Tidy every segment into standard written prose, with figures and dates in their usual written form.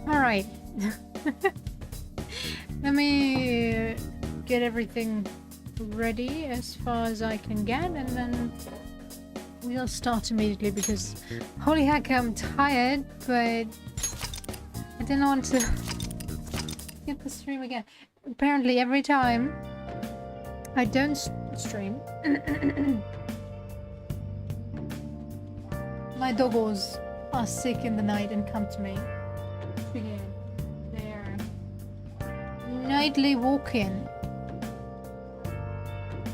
Alright. Let me get everything ready as far as I can get, and then we'll start immediately because holy heck, I'm tired, but I didn't want to get the stream again. Apparently every time I don't stream my doggos are sick in the night and come to me. Again, they're nightly walking.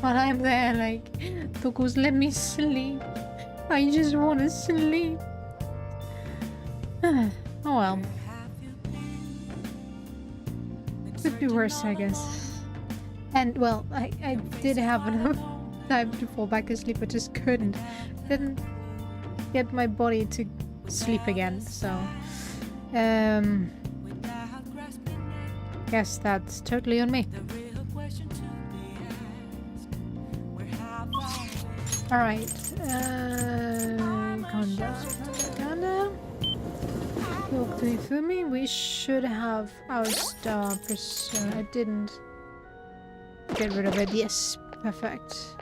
While I'm there, like, doggos, let me sleep. I just want to sleep. Oh well. Could be worse, I guess. And well, I did have enough time to fall back asleep, but just couldn't get my body to sleep again, so guess that's totally on me. Alright, Kanda. Walk to Ifumi. We should have our star persona. I didn't get rid of it. Yes, perfect.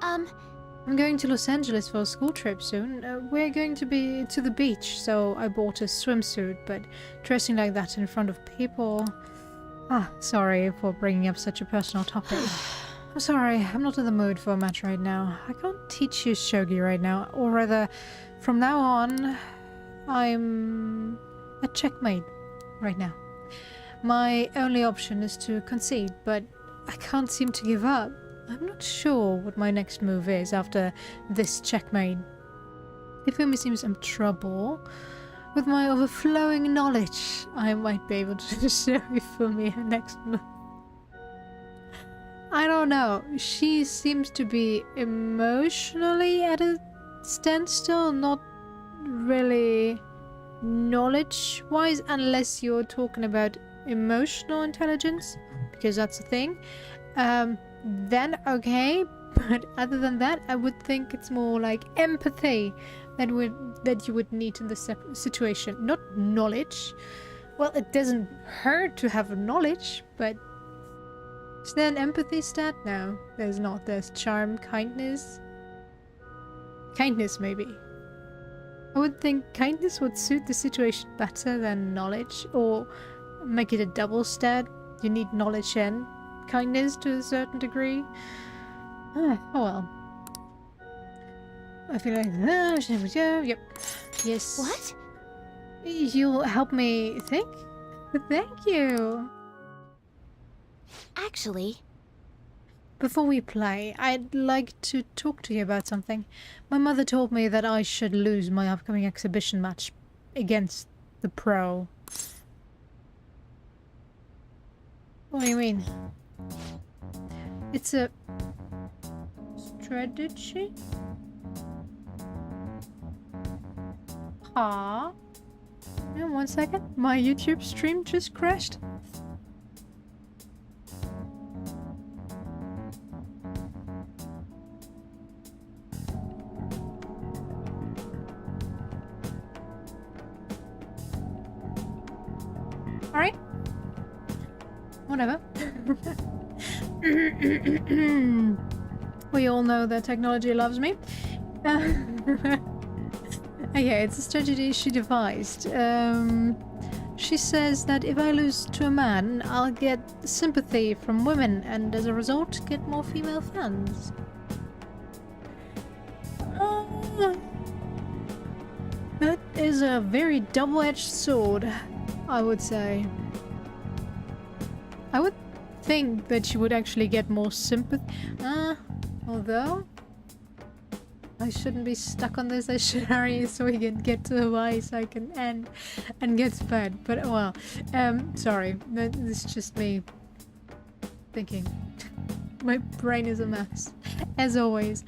I'm going to Los Angeles for a school trip soon. We're going to be to the beach, so I bought a swimsuit, but dressing like that in front of people... sorry for bringing up such a personal topic. I'm sorry, I'm not in the mood for a match right now. I can't teach you shogi right now, or rather, from now on, I'm a checkmate right now. My only option is to concede, but I can't seem to give up. I'm not sure what my next move is after this checkmate. Ifumi seems in trouble. With my overflowing knowledge, I might be able to show Ifumi her next move. I don't know. She seems to be emotionally at a standstill, not really knowledge-wise, unless you're talking about emotional intelligence, because that's a thing. Then okay, but other than that, I would think it's more like empathy that you would need in this situation, not knowledge. Well, it doesn't hurt to have knowledge, but is there an empathy stat? No, there's not. There's charm, kindness. Kindness, maybe. I would think kindness would suit the situation better than knowledge, or make it a double stat. You need knowledge and kindness to a certain degree. Oh well. I feel like... Yep. Yes. What? You'll help me think? Thank you. Actually... Before we play, I'd like to talk to you about something. My mother told me that I should lose my upcoming exhibition match against the pro. What do you mean? It's a strategy? Yeah, 1 second. My YouTube stream just crashed. Alright. Whatever. We all know that technology loves me. Okay, it's a strategy she devised. She says that if I lose to a man, I'll get sympathy from women and as a result get more female fans. That is a very double-edged sword, I would say. I would think that she would actually get more sympathy. Although I shouldn't be stuck on this. I should hurry so we can get to why so I can end and get to bed. But well, sorry, this is just me thinking. My brain is a mess, as always.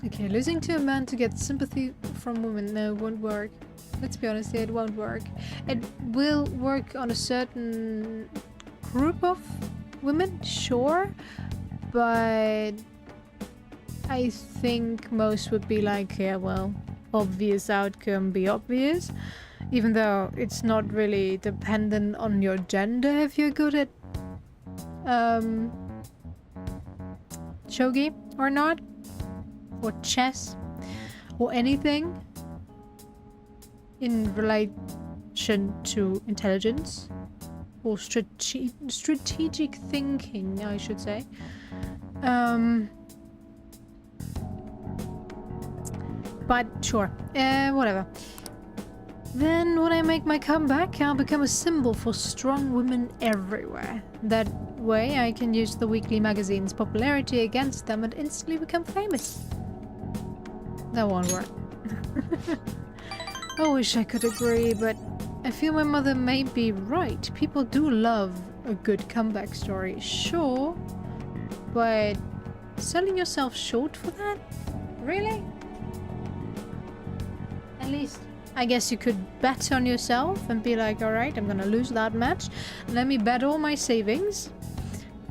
Okay, losing to a man to get sympathy from women, no, won't work. Let's be honest here, it won't work. It will work on a certain group of women, sure, but I think most would be like, yeah, well, obvious outcome be obvious, even though it's not really dependent on your gender if you're good at shogi or not, or chess, or anything in relation to intelligence or strategic thinking, I should say. But sure, whatever. Then when I make my comeback, I'll become a symbol for strong women everywhere. That way I can use the weekly magazine's popularity against them and instantly become famous. That won't work. I wish I could agree, but I feel my mother may be right. People do love a good comeback story, sure, but selling yourself short for that? Really? At least, I guess you could bet on yourself and be like, alright, I'm gonna lose that match. Let me bet all my savings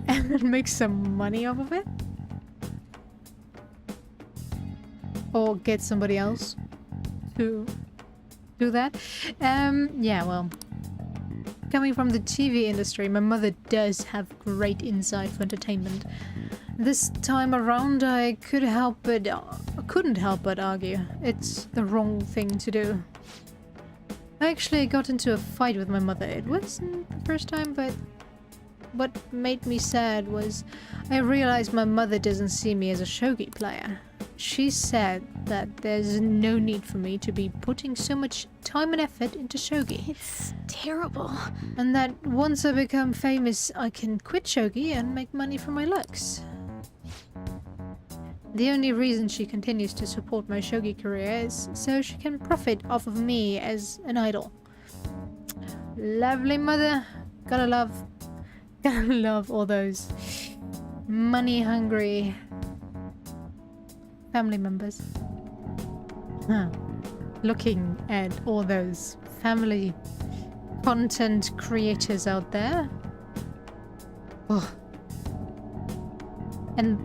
and make some money off of it. Or get somebody else to do that. Yeah, well, coming from the TV industry, my mother does have great insight for entertainment. This time around, I couldn't help but argue it's the wrong thing to do. I actually got into a fight with my mother. It wasn't the first time, but what made me sad was I realized my mother doesn't see me as a shogi player. She said that there's no need for me to be putting so much time and effort into shogi. It's terrible. And that once I become famous, I can quit shogi and make money from my looks. The only reason she continues to support my shogi career is so she can profit off of me as an idol. Lovely mother. Gotta love all those money-hungry family members. Looking at all those family content creators out there. Oh. And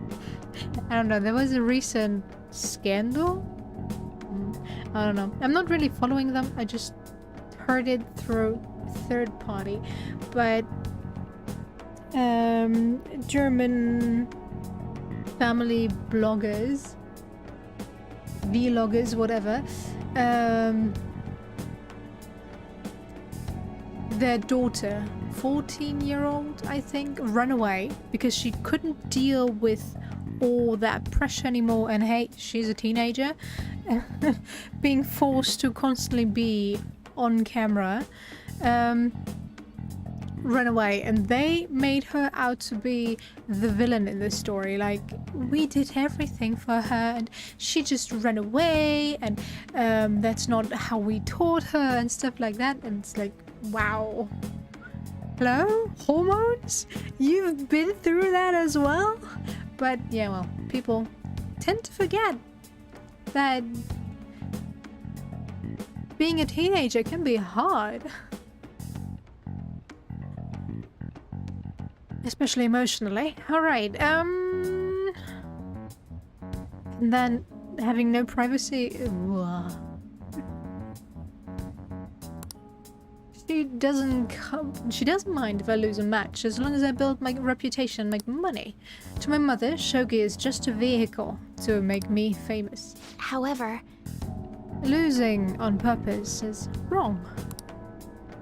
I don't know, there was a recent scandal. I don't know. I'm not really following them. I just heard it through third party. But German family bloggers, vloggers, whatever, their daughter, 14-year-old, I think, ran away because she couldn't deal with all that pressure anymore. And hey, she's a teenager, being forced to constantly be on camera. Run away, and they made her out to be the villain in this story. Like, we did everything for her and she just ran away, and that's not how we taught her and stuff like that. And it's like, wow, hello, hormones, you've been through that as well. But yeah, well, people tend to forget that being a teenager can be hard. Especially emotionally. Alright, and then having no privacy. She doesn't mind if I lose a match, as long as I build my reputation and make money. To my mother, shogi is just a vehicle to make me famous. However, losing on purpose is wrong.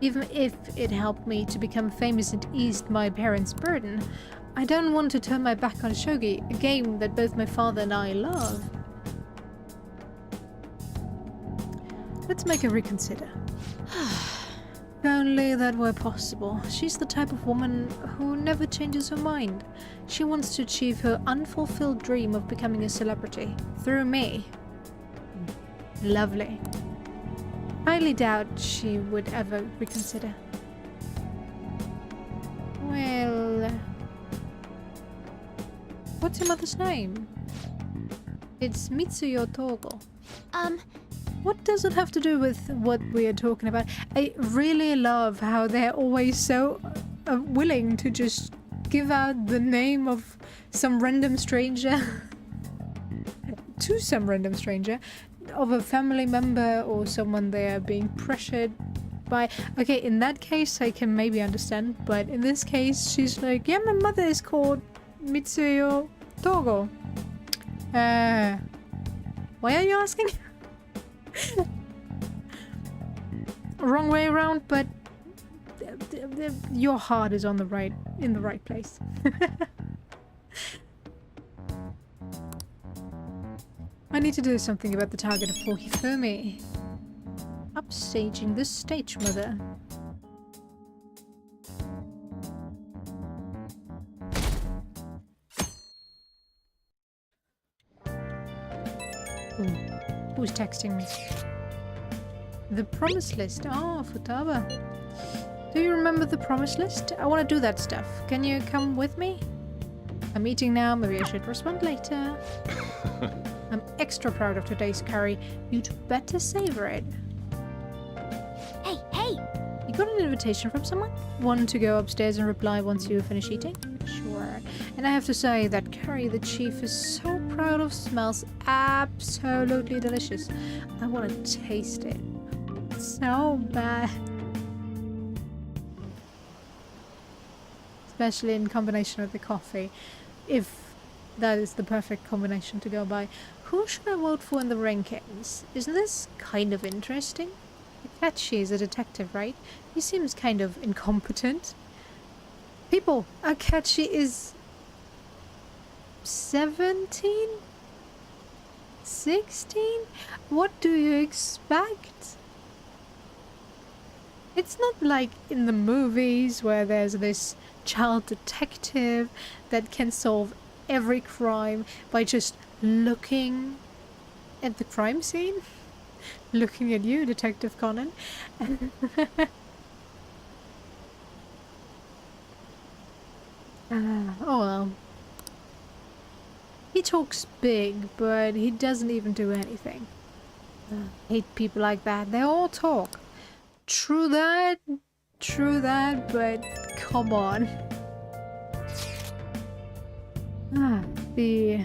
Even if it helped me to become famous and eased my parents' burden, I don't want to turn my back on shogi, a game that both my father and I love. Let's make her reconsider. If only that were possible. She's the type of woman who never changes her mind. She wants to achieve her unfulfilled dream of becoming a celebrity through me. Lovely. Highly doubt she would ever reconsider. Well, what's your mother's name? It's Mitsuyo Togo. What does it have to do with what we are talking about? I really love how they're always so willing to just give out the name of some random stranger to some random stranger. of a family member or someone they are being pressured by. Okay, in that case I can maybe understand, but in this case she's like, yeah, my mother is called Mitsuyo Togo. Why are you asking? Wrong way around, but your heart is on the right, in the right place. I need to do something about the target of Hifumi. Upstaging the stage mother. Ooh. Who's texting me? The promise list. Oh, Futaba. Do you remember the promise list? I want to do that stuff. Can you come with me? I'm eating now. Maybe I should respond later. I'm extra proud of today's curry. You'd better savor it. Hey, hey! You got an invitation from someone? Want to go upstairs and reply once you finish eating? Sure. And I have to say that curry the chief is so proud of smells absolutely delicious. I want to taste it. So bad. Especially in combination with the coffee. If that is the perfect combination to go by. Who should I vote for in the rankings? Isn't this kind of interesting? Akechi is a detective, right? He seems kind of incompetent. People, Akechi is 17? 16? What do you expect? It's not like in the movies where there's this child detective that can solve every crime by just looking at the crime scene. Looking at you, Detective Conan. Oh well. He talks big, but he doesn't even do anything. Hate people like that. They all talk. True that, but come on. The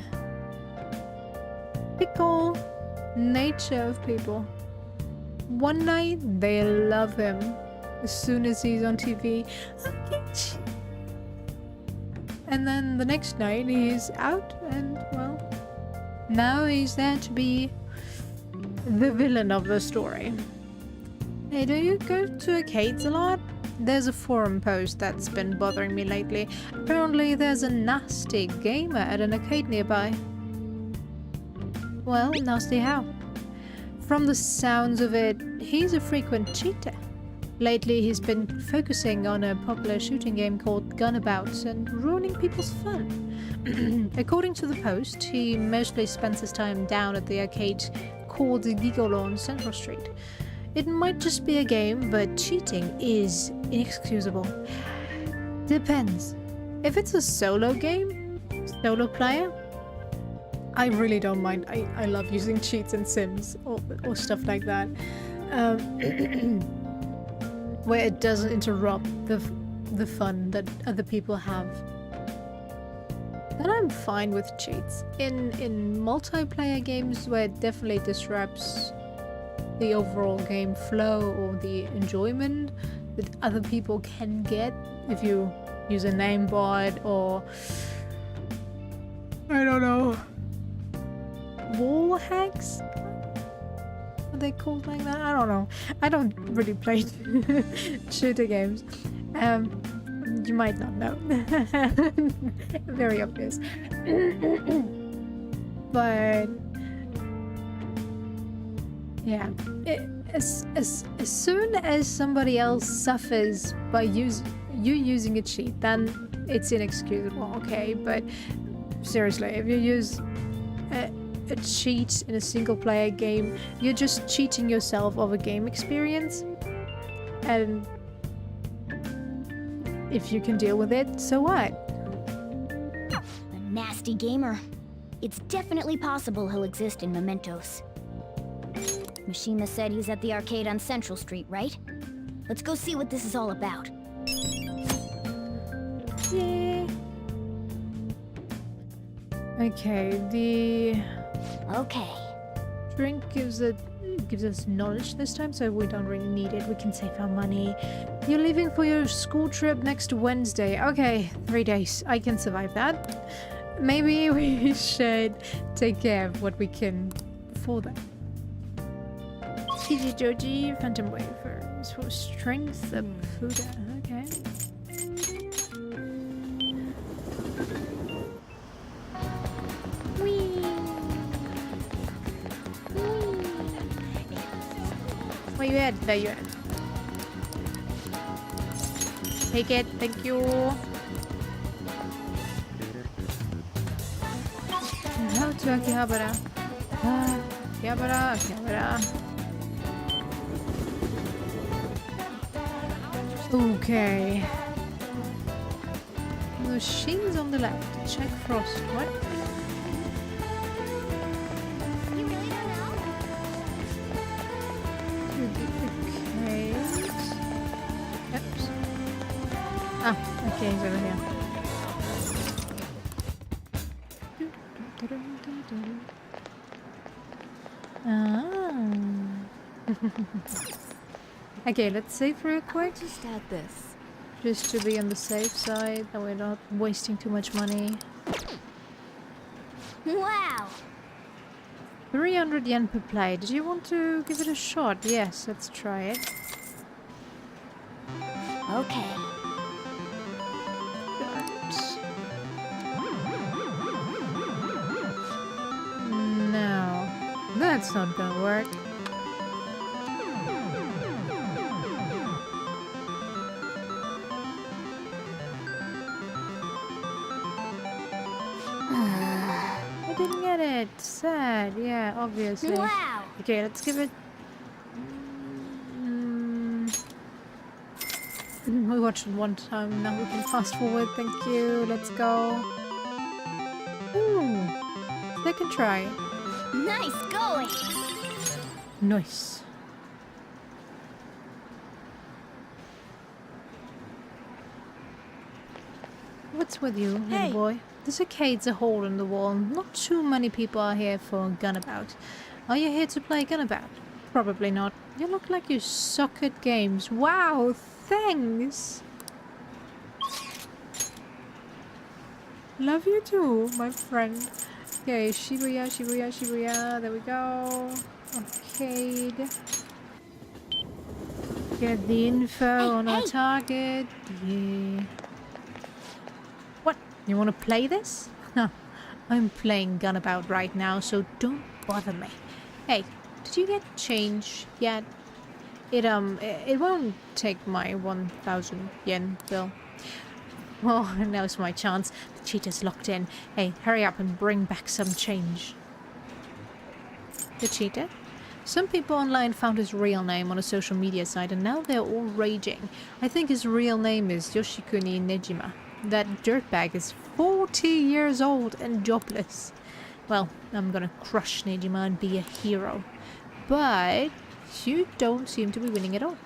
fickle nature of people. One night they love him. As soon as he's on TV, and then the next night he's out and, well, now he's there to be the villain of the story. Hey, do you go to arcades a lot? There's a forum post that's been bothering me lately. Apparently there's a nasty gamer at an arcade nearby. Well, nasty how? From the sounds of it, he's a frequent cheater. Lately he's been focusing on a popular shooting game called Gunabouts and ruining people's fun. According to the post, he mostly spends his time down at the arcade called Gigolo on Central Street. It might just be a game, but cheating is inexcusable. Depends. If it's a solo game, solo player, I really don't mind. I love using cheats in Sims or stuff like that. Where it doesn't interrupt the fun that other people have. Then I'm fine with cheats. In multiplayer games where it definitely disrupts the overall game flow or the enjoyment that other people can get if you use a namebot or, I don't know, wall hacks? Are they called like that? I don't know. I don't really play shooter games. You might not know. Very obvious. But yeah, as soon as somebody else suffers by you using a cheat, then it's inexcusable, okay? But seriously, if you use a cheat in a single player game, you're just cheating yourself of a game experience. And if you can deal with it, so what? A nasty gamer. It's definitely possible he'll exist in Mementos. Mishima said he's at the arcade on Central Street, right? Let's go see what this is all about. Yeah. Okay, the... Okay. drink gives us knowledge this time, so we don't really need it. We can save our money. You're leaving for your school trip next Wednesday. Okay, 3 days. I can survive that. Maybe we should take care of what we can before that. Fiji Joji, Phantom Wafers for strength up food. Okay. Where you at? There you at. Take it, thank you. How to Akihabara? Akihabara. Okay. Machines on the left. Check frost. What? You really don't know? Okay. Oops. Ah, okay, he's over here. Ah. Okay, let's save real quick. Just add this. Just to be on the safe side, that we're not wasting too much money. Wow! 300 yen per play. Did you want to give it a shot? Yes, let's try it. Okay. No, that's not gonna work. I didn't get it. Sad. Yeah, obviously. Wow! Okay, let's give it. We watched it one time. Now we can fast forward. Thank you. Let's go. Ooh, second try. Nice going! Nice. What's with you, Hey. little boy? This arcade's a hole in the wall. Not too many people are here for Gunabout. Are you here to play Gunabout? Probably not. You look like you suck at games. Wow, thanks! Love you too, my friend. Okay, Shibuya, Shibuya, Shibuya. There we go. Arcade. Get the info on our target. Yeah. What? You want to play this? Huh. I'm playing Gunabout right now, so don't bother me. Hey, did you get change yet? It won't take my 1,000 yen bill. Well, now's my chance. The cheetah's locked in. Hey, hurry up and bring back some change. The cheetah? Some people online found his real name on a social media site and now they're all raging. I think his real name is Yoshikuni Nejima. That dirtbag is 40 years old and jobless. Well, I'm gonna crush Nejima and be a hero. But you don't seem to be winning at all.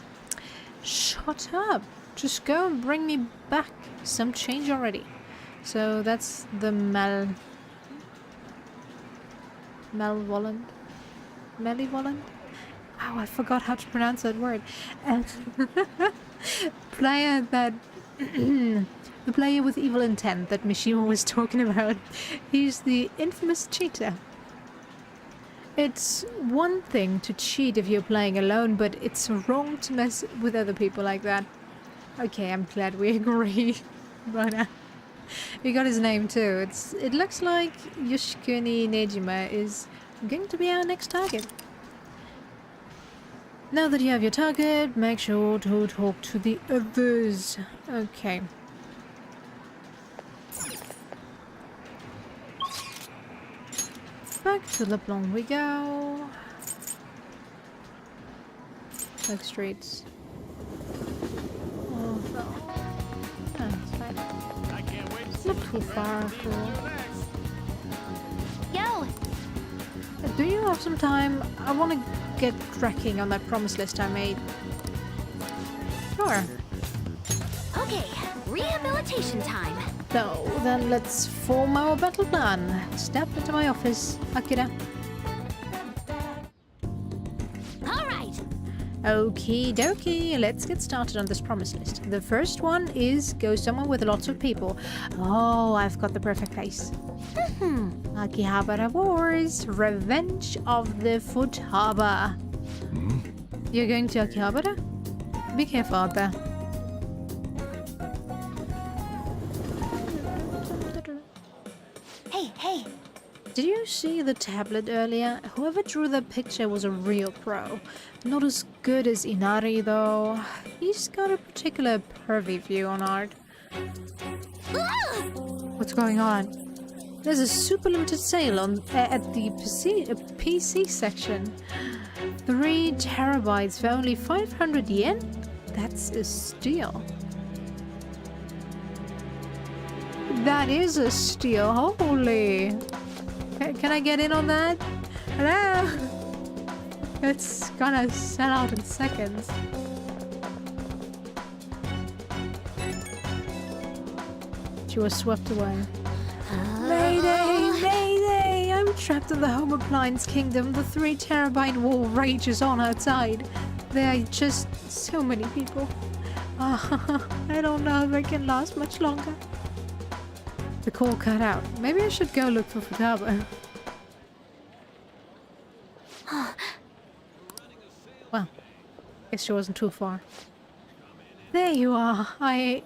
Shut up! Just go and bring me back some change already. So that's the malevolent? Wow, I forgot how to pronounce that word. And player that... the player with evil intent that Mishima was talking about. He's the infamous cheater. It's one thing to cheat if you're playing alone, but it's wrong to mess with other people like that. Okay, I'm glad we agree. But we got his name too. It looks like Yoshikuni Nejima is going to be our next target. Now that you have your target, make sure to talk to the others. Okay. Back to the Blanc we go. Back streets. Oh, no. It's fine. Not too far after all. Yo! Do you have some time? I want to get cracking on that promise list I made. Sure. Okay, rehabilitation time. So, then let's form our battle plan. Step into my office, Akira. Okie dokie, let's get started on this promise list. The first one is go somewhere with lots of people. Oh, I've got the perfect place. Akihabara Wars, Revenge of the Futaba. You're going to Akihabara? Be careful out there. Hey. Did you see the tablet earlier? Whoever drew the picture was a real pro. Not as good as Inari though. He's got a particular pervy view on art. What's going on? There's a super limited sale on at the PC section. 3 terabytes for only 500 yen? That's a steal. That is a steal. Holy. Can I get in on that? Hello? It's gonna sell out in seconds. She was swept away. Mayday! Mayday! I'm trapped in the home appliance kingdom. The 3 terabyte war rages on outside. There are just so many people. I don't know if I can last much longer. The call cut out. Maybe I should go look for Futaba. Well, guess she wasn't too far. There you are. I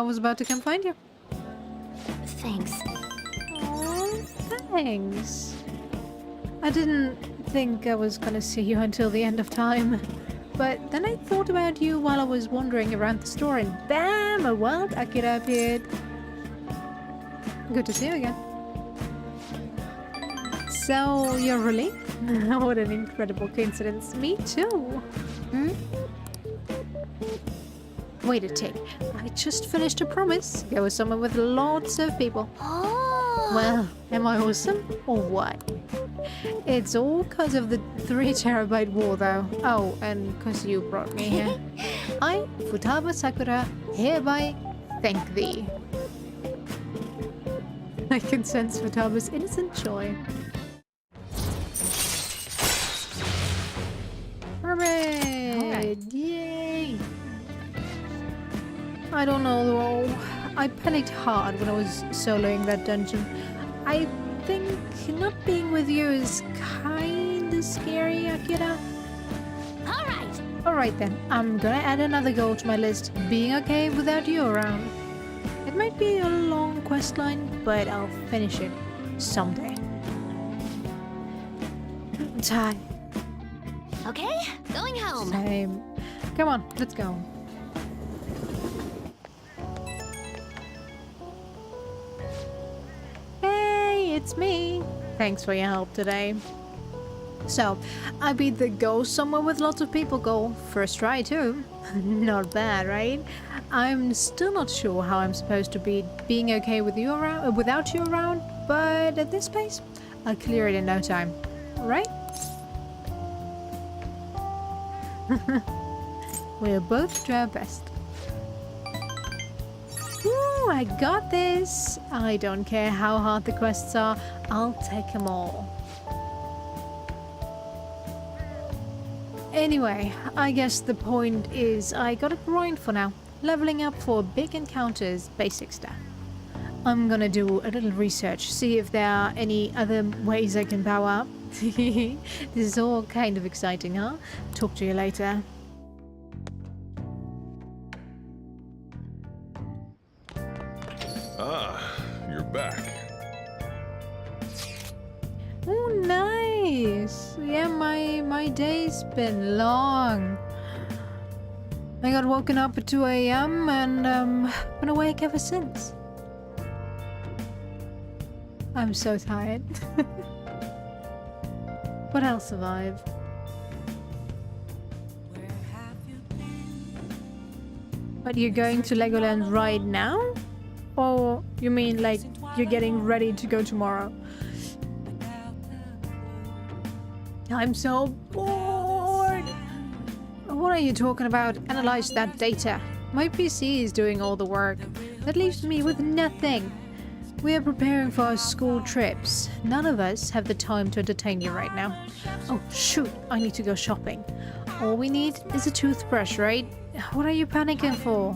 was about to come find you. Thanks. Oh, thanks. I didn't think I was gonna see you until the end of time. But then I thought about you while I was wandering around the store and bam! A wild Akira appeared. Good to see you again. So, you're really? What an incredible coincidence. Me too. Wait a tick. I just finished a promise. Go with someone with lots of people. Oh. Well, am I awesome or what? It's all because of the 3 terabyte war though. Oh, and because you brought me here. I, Futaba Sakura, hereby thank thee. I can sense Futaba's innocent joy. Hooray! Yay! I don't know though. I panicked hard when I was soloing that dungeon. I think not being with you is kinda scary, Akira. Alright then, I'm gonna add another goal to my list. Being okay without you around. It might be a long quest line, but I'll finish it someday. I'm tired. Okay, going home. Same. Come on, let's go. It's me. Thanks for your help today. So, I beat the go somewhere with lots of people goal. First try too. Not bad, right? I'm still not sure how I'm supposed to beat being okay with you around, without you around, but at this pace, I'll clear it in no time. Right? We'll both do our best. Ooh, I got this! I don't care how hard the quests are, I'll take them all. Anyway, I guess the point is I gotta grind for now. Leveling up for big encounters, basic stuff. I'm gonna do a little research, see if there are any other ways I can power up. This is all kind of exciting, huh? Talk to you later. You're back. Oh, nice. Yeah, my day's been long. I got woken up at 2 a.m. and been awake ever since. I'm so tired. But I'll survive. But you're going to Legoland right now? Or you mean like you're getting ready to go tomorrow? I'm so bored! What are you talking about? Analyze that data. My PC is doing all the work. That leaves me with nothing. We are preparing for our school trips. None of us have the time to entertain you right now. Oh, shoot, I need to go shopping. All we need is a toothbrush, right? What are you panicking for?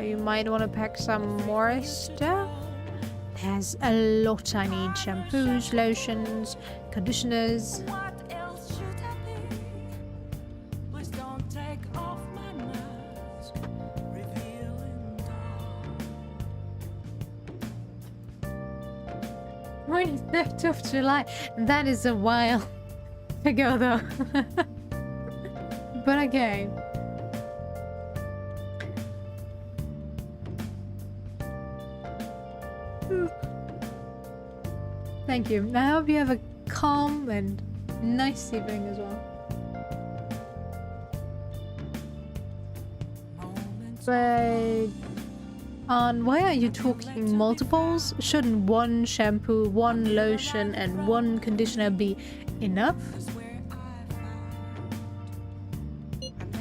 You might want to pack some more stuff. There's a lot I need. Shampoos, lotions, conditioners. Right, 3rd of July. That is a while to go though. But okay. Thank you. I hope you have a calm and nice evening as well. But why are you talking multiples? Shouldn't one shampoo, one lotion, and one conditioner be enough?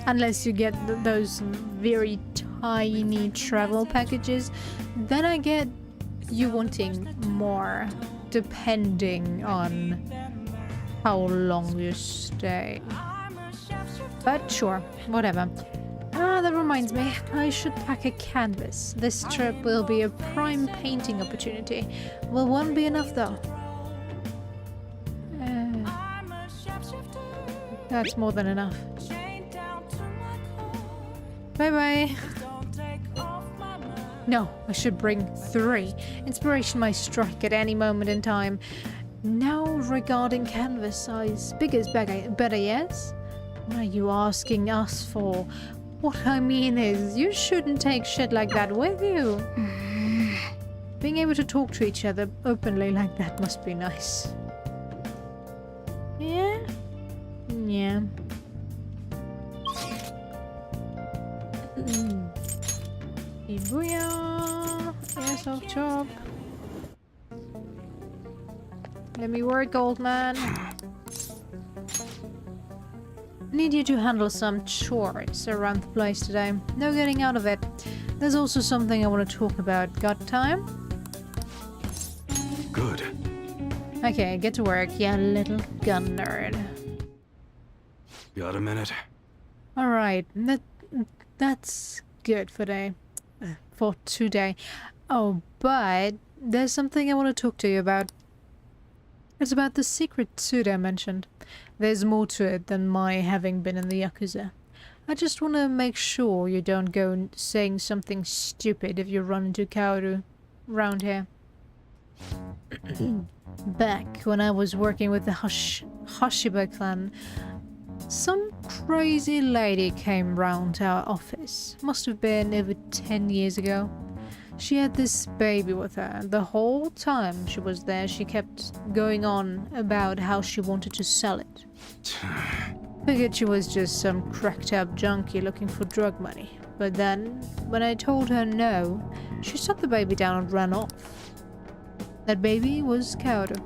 Unless you get those very tiny travel packages, then I get you wanting more, depending on how long you stay. But sure, whatever. Ah, that reminds me, I should pack a canvas. This trip will be a prime painting opportunity. Will one be enough though? That's more than enough. Bye bye. No, I should bring 3. Inspiration might strike at any moment in time. Now regarding canvas size, bigger is better, yes? What are you asking us for? What I mean is, you shouldn't take shit like that with you. Being able to talk to each other openly like that must be nice. Yeah? Yeah. Ibuya! Airsoft chop. Let me work, old man. Need you to handle some chores around the place today. No getting out of it. There's also something I want to talk about. Got time? Good. Okay, get to work, you little gun nerd. Got a minute? Alright, that's good for today. Oh, but there's something I want to talk to you about. It's about the secret suit I mentioned. There's more to it than my having been in the Yakuza. I just want to make sure you don't go saying something stupid if you run into Kaoru round here. Back when I was working with the Hashiba clan, some crazy lady came round our office. Must have been over 10 years ago. She had this baby with her, and the whole time she was there she kept going on about how she wanted to sell it. Figured she was just some cracked up junkie looking for drug money. But then, when I told her no, she shut the baby down and ran off. That baby was Kaoru.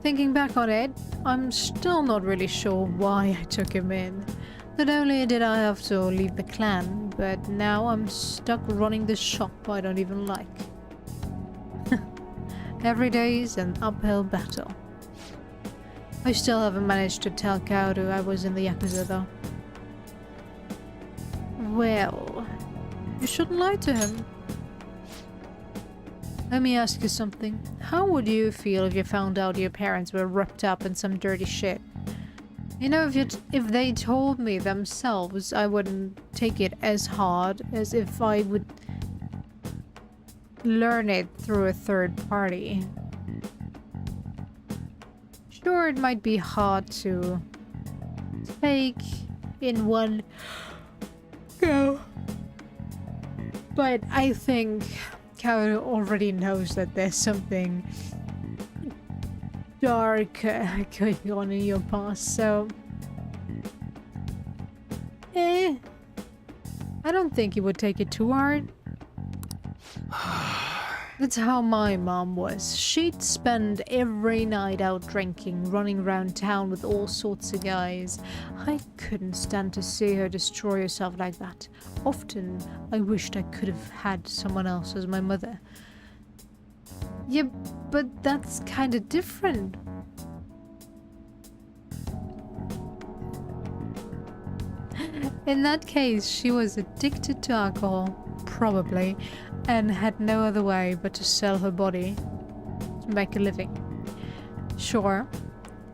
Thinking back on it, I'm still not really sure why I took him in. Not only did I have to leave the clan, but now I'm stuck running this shop I don't even like. Every day is an uphill battle. I still haven't managed to tell Kaoru I was in the Yakuza though. Well, you shouldn't lie to him. Let me ask you something. How would you feel if you found out your parents were wrapped up in some dirty shit? You know, if they told me themselves, I wouldn't take it as hard as if I would learn it through a third party. Sure, it might be hard to take in one go, but I think Kaoru already knows that there's something dark going on in your past, so I don't think he would take it too hard. That's how my mom was. She'd spend every night out drinking, running around town with all sorts of guys. I couldn't stand to see her destroy herself like that. Often, I wished I could have had someone else as my mother. Yeah, but that's kind of different. In that case, she was addicted to alcohol, probably, and had no other way but to sell her body to make a living. Sure,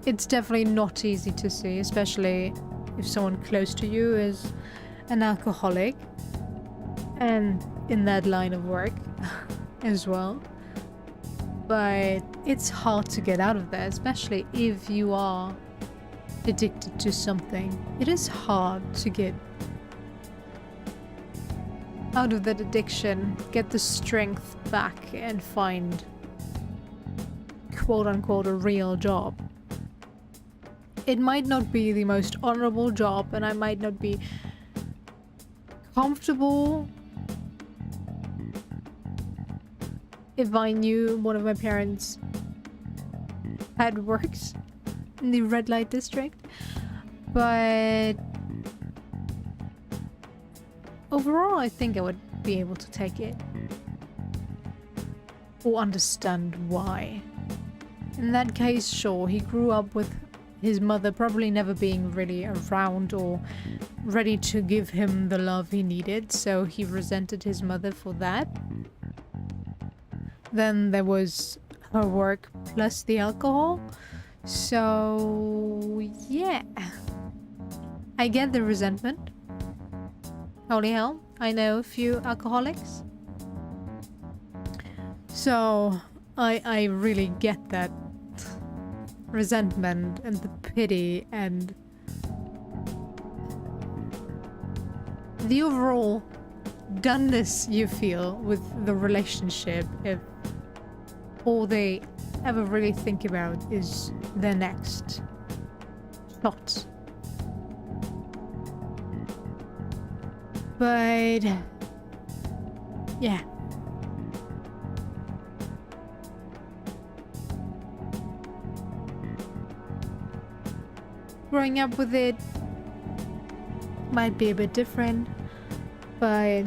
it's definitely not easy to see, especially if someone close to you is an alcoholic and in that line of work as well. But it's hard to get out of there, especially if you are addicted to something. It is hard to get out of that addiction, get the strength back and find quote unquote a real job. It might not be the most honorable job and I might not be comfortable if I knew one of my parents had worked in the red light district, but overall I think I would be able to take it or understand why. In that case, sure, he grew up with his mother probably never being really around or ready to give him the love he needed, so he resented his mother for that. Then there was her work plus the alcohol. So, yeah. I get the resentment. Holy hell, I know a few alcoholics. So, I really get that resentment and the pity and the overall doneness you feel with the relationship if all they ever really think about is their next shot. But yeah. Growing up with it might be a bit different, but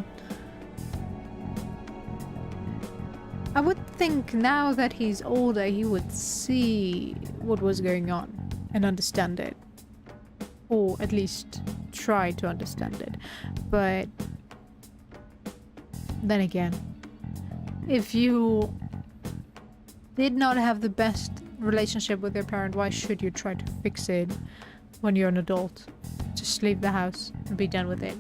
I would think now that he's older, he would see what was going on and understand it. Or at least try to understand it. But then again, if you did not have the best relationship with your parent, why should you try to fix it when you're an adult? Just leave the house and be done with it.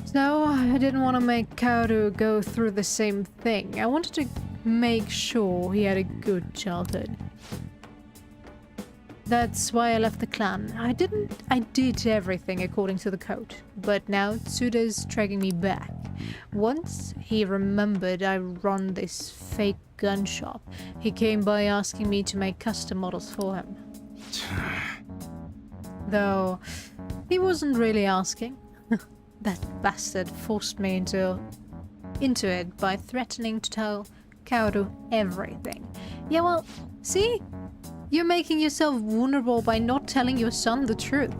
So, I didn't want to make Kaoru go through the same thing. I wanted to make sure he had a good childhood. That's why I left the clan. I did everything according to the code, but now Tsuda's dragging me back. Once he remembered I run this fake gun shop, he came by asking me to make custom models for him. Though, he wasn't really asking. That bastard forced me into it by threatening to tell Kaoru everything. Yeah, well, see? You're making yourself vulnerable by not telling your son the truth.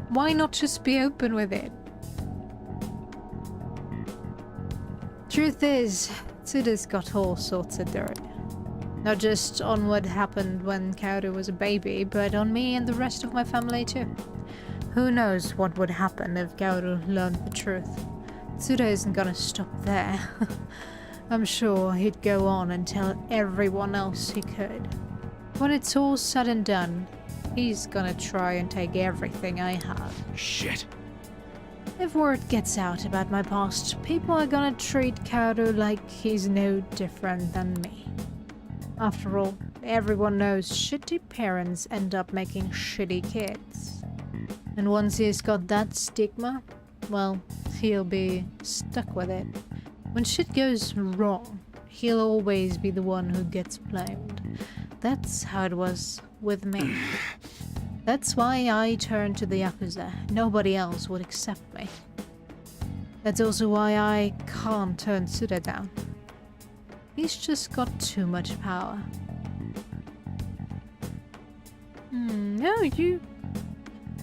Why not just be open with it? Truth is, Tsuda's got all sorts of dirt. Not just on what happened when Kaoru was a baby, but on me and the rest of my family too. Who knows what would happen if Kaoru learned the truth. Tsuda isn't gonna stop there. I'm sure he'd go on and tell everyone else he could. When it's all said and done, he's gonna try and take everything I have. Shit. If word gets out about my past, people are gonna treat Kaoru like he's no different than me. After all, everyone knows shitty parents end up making shitty kids. And once he's got that stigma, well, he'll be stuck with it. When shit goes wrong, he'll always be the one who gets blamed. That's how it was with me. That's why I turned to the Yakuza. Nobody else would accept me. That's also why I can't turn Suda down. He's just got too much power. No, you...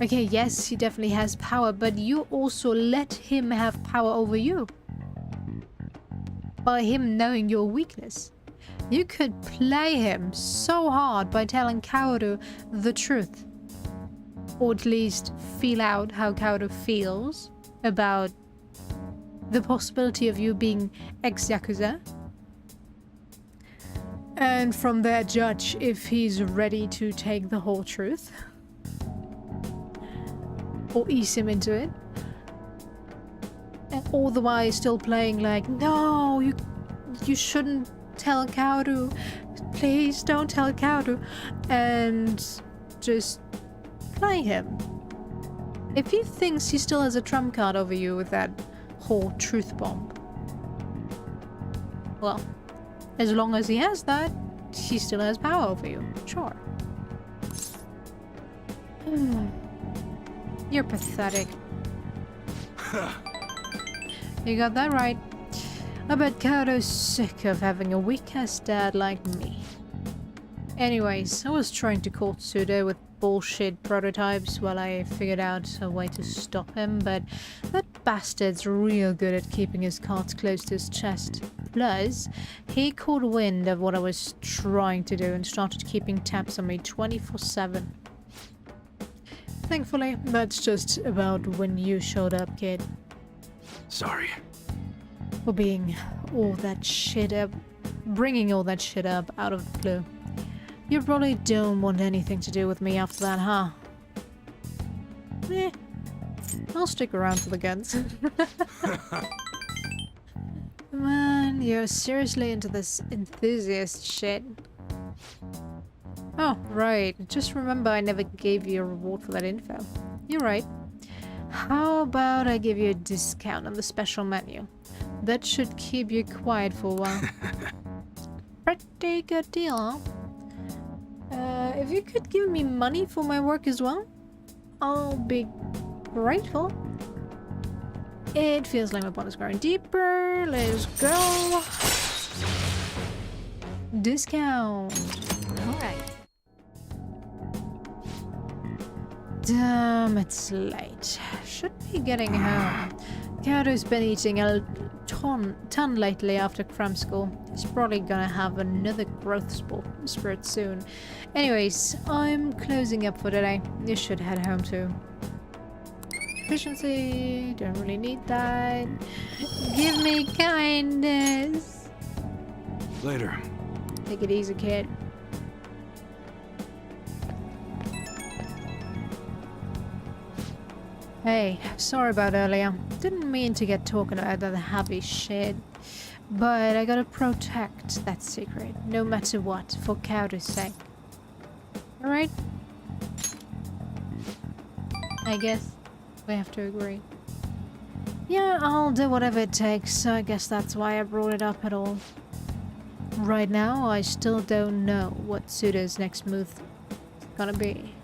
Okay, yes, he definitely has power, but you also let him have power over you. By him knowing your weakness. You could play him so hard by telling Kaoru the truth. Or at least feel out how Kaoru feels about the possibility of you being ex-Yakuza. And from there judge if he's ready to take the whole truth. Or ease him into it. And all the while still playing like, no, you shouldn't tell Kaoru. Please don't tell Kaoru. And just play him. If he thinks he still has a trump card over you with that whole truth bomb, well, as long as he has that, he still has power over you. Sure. You're pathetic. You got that right. I bet Kaoru's sick of having a weak-ass dad like me. Anyways, I was trying to court Suda with bullshit prototypes while I figured out a way to stop him, but that bastard's real good at keeping his cards close to his chest. Plus, he caught wind of what I was trying to do and started keeping tabs on me 24/7. Thankfully, that's just about when you showed up, kid. Sorry. For being all that shit up, bringing all that shit up out of the blue. You probably don't want anything to do with me after that, huh? Eh, I'll stick around for the guns. Man, you're seriously into this enthusiast shit. Oh, right. Just remember I never gave you a reward for that info. You're right. How about I give you a discount on the special menu? That should keep you quiet for a while. Pretty good deal, huh? If you could give me money for my work as well, I'll be grateful. It feels like my bond is growing deeper. Let's go. Discount. Alright. Damn, it's late. Should be getting home. Kaoru's been eating a ton lately after cram school. He's probably gonna have another growth spurt soon. Anyways, I'm closing up for today. You should head home too. Efficiency, don't really need that. Give me kindness. Later. Take it easy, kid. Hey, sorry about earlier. Didn't mean to get talking about that heavy shit. But I gotta protect that secret, no matter what, for Kaoru's sake. Alright? I guess we have to agree. Yeah, I'll do whatever it takes, so I guess that's why I brought it up at all. Right now, I still don't know what Suda's next move is gonna be.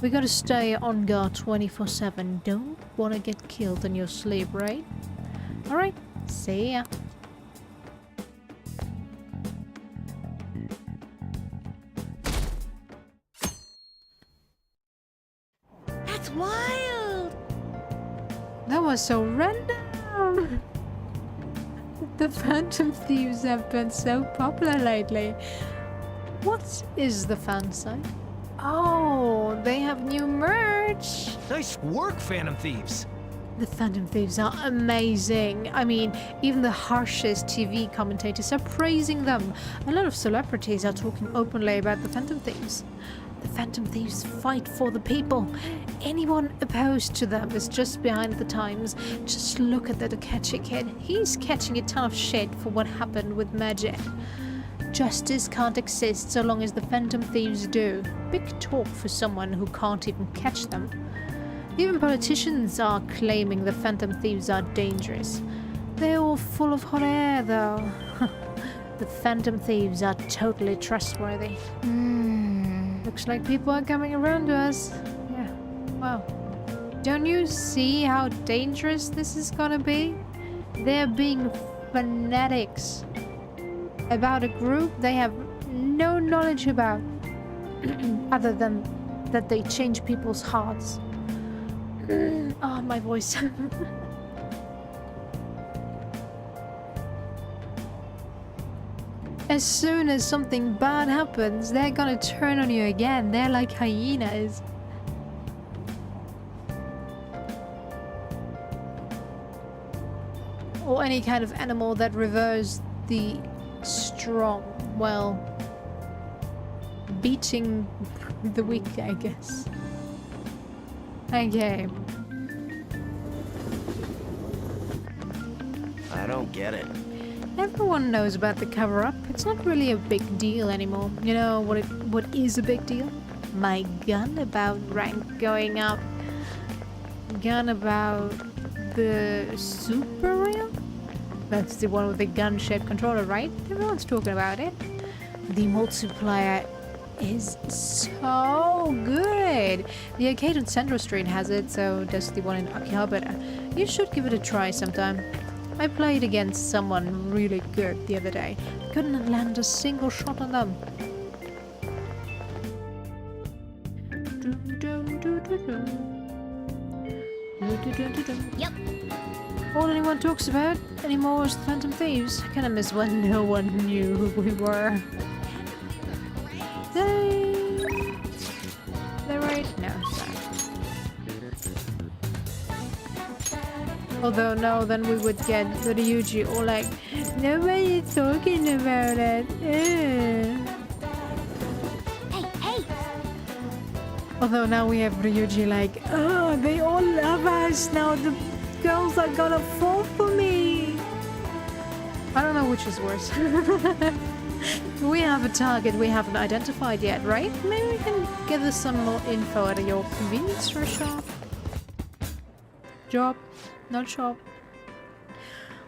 We gotta stay on guard 24/7. Don't wanna get killed in your sleep, right? Alright, see ya. That's wild! That was so random! The Phantom Thieves have been so popular lately. What is the fan site? Oh, they have new merch! Nice work, Phantom Thieves. The Phantom Thieves are amazing. I mean, even the harshest TV commentators are praising them. A lot of celebrities are talking openly about the Phantom Thieves. The Phantom Thieves fight for the people. Anyone opposed to them is just behind the times. Just look at the Takechi kid. He's catching a ton of shit for what happened with Magic. Justice can't exist so long as the Phantom Thieves do. Big talk for someone who can't even catch them. Even politicians are claiming the Phantom Thieves are dangerous. They're all full of hot air, though. The Phantom Thieves are totally trustworthy. Looks like people are coming around to us. Yeah, wow. Don't you see how dangerous this is gonna be? They're being fanatics about a group they have no knowledge about, other than that they change people's hearts. Oh, my voice. As soon as something bad happens, they're gonna turn on you again. They're like hyenas. Or any kind of animal that reveres the strong. Well, beating the weak, I guess. Okay. I don't get it. Everyone knows about the cover-up. It's not really a big deal anymore. You know what is a big deal? My gun about rank going up. Gun about the super rail? That's the one with the gun-shaped controller, right? Everyone's talking about it. The multiplier is so good. The arcade on Central Street has it, so does the one in Akihabara. You should give it a try sometime. I played against someone really good the other day. Couldn't land a single shot on them. Yep. All anyone talks about anymore is the Phantom Thieves. I kinda miss when no one knew who we were. They're right? No, sorry. Although no, then we would get the Ryuji or like, nobody's talking about it. Hey, hey! Although now we have Ryuji like, oh, they all love us. Now the girls are gonna fall for me. I don't know which is worse. We have a target we haven't identified yet, right? Maybe we can gather some more info at your convenience store shop. Job, not shop.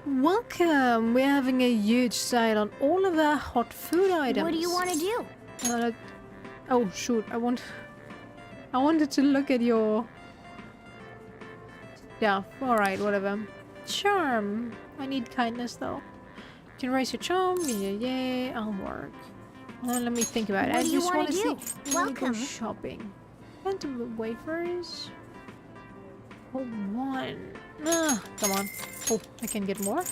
Welcome! We're having a huge sale on all of our hot food items. What do you want to do? Oh shoot! I wanted to look at your. Yeah. All right. Whatever. Charm. I need kindness though. You can raise your charm. Yeah. I'll work. Let me think about it. What do you just wanna want to see. do? I wanna Welcome. Go shopping. Phantom wafers. Oh, one. Come on. Oh, I can get more.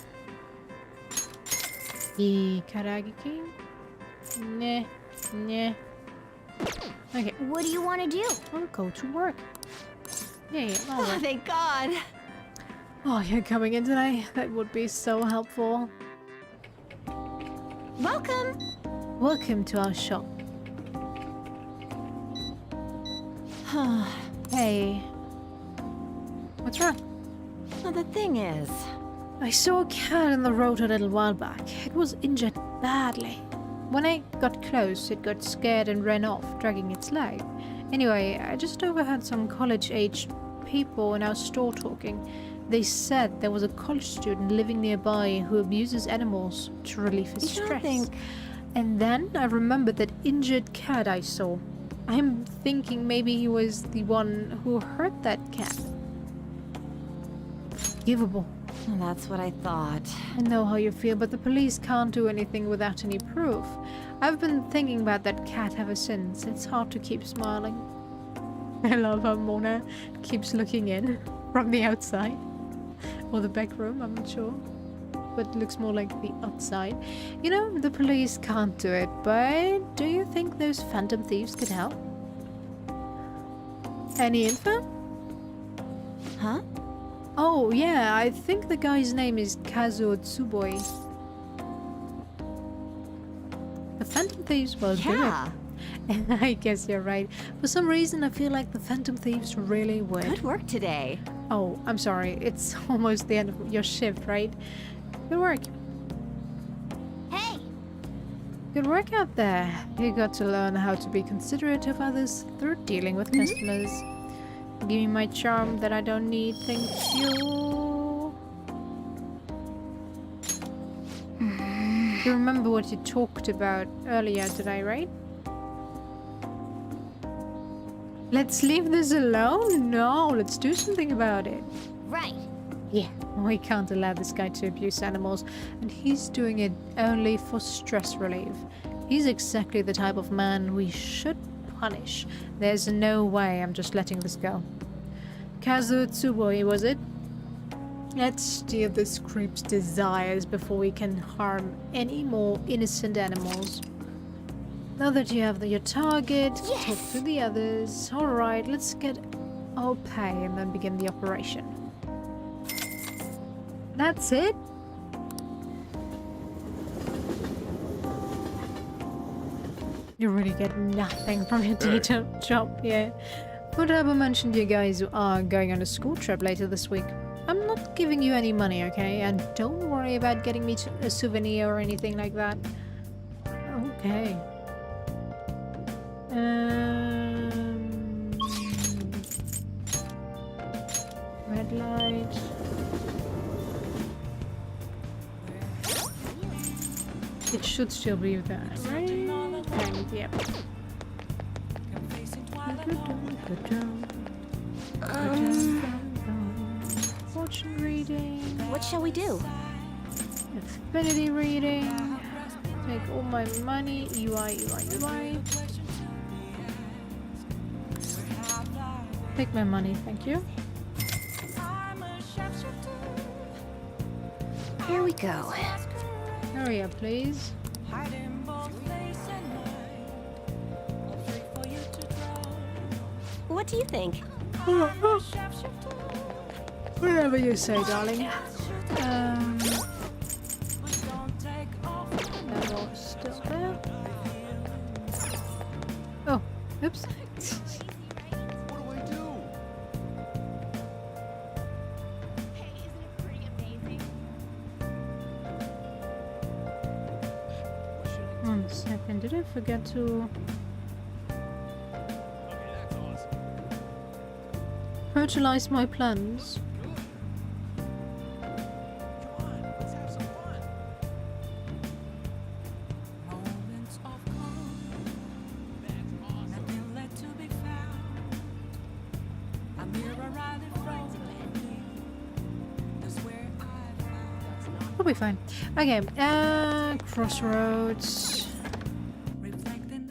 The Karagi King. Nah. Okay, What do you want to do? I'll go to work. Yeah, I'll Oh, work. thank God. Oh, you're coming in today? That would be so helpful. Welcome. Welcome to our shop. Hey. What's wrong? Well, the thing is, I saw a cat in the road a little while back. It was injured badly. When I got close, it got scared and ran off, dragging its leg. Anyway, I just overheard some college-aged people in our store talking. They said there was a college student living nearby who abuses animals to relieve his you don't stress. think... And then I remembered that injured cat I saw. I'm thinking maybe he was the one who hurt that cat. Forgivable. Well, that's what I thought. I know how you feel, but the police can't do anything without any proof. I've been thinking about that cat ever since. It's hard to keep smiling. I love how Mona keeps looking in from the outside. Or the back room, I'm not sure. But it looks more like the outside. You know, the police can't do it, but do you think those phantom thieves could help? Any info? Huh? Oh, yeah, I think the guy's name is Kazuo Tsuboi. The Phantom Thieves will do Yeah. it. I guess you're right. For some reason, I feel like the Phantom Thieves really would. Good work today. Oh, I'm sorry. It's almost the end of your shift, right? Good work. Hey! Good work out there. You got to learn how to be considerate of others through dealing with customers. Give me my charm that I don't need, thank you. You remember what you talked about earlier today, right? Let's leave this alone? No, let's do something about it. Right. Yeah, we can't allow this guy to abuse animals, and he's doing it only for stress relief. He's exactly the type of man we should punish. There's no way I'm just letting this go. Kazu Tsuboi, was it? Let's steal this creep's desires before we can harm any more innocent animals. Now that you have your target, talk to the others. Alright, let's get our pay and then begin the operation. That's it? You really get nothing from your detailed job here. Whatever mentioned you guys are going on a school trip later this week. I'm not giving you any money, okay? And don't worry about getting me a souvenir or anything like that. Okay. Red light. It should still be there, right? And, yep. Fortune reading. What shall we do? Affinity reading. Take all my money. EY. Take my money, thank you. Here we go. Hurry up, please. What do you think? Whatever you say, darling. Level still there. Oh, oops. One second, did I forget to fertilize my plants? We'll be fine. Okay, crossroads.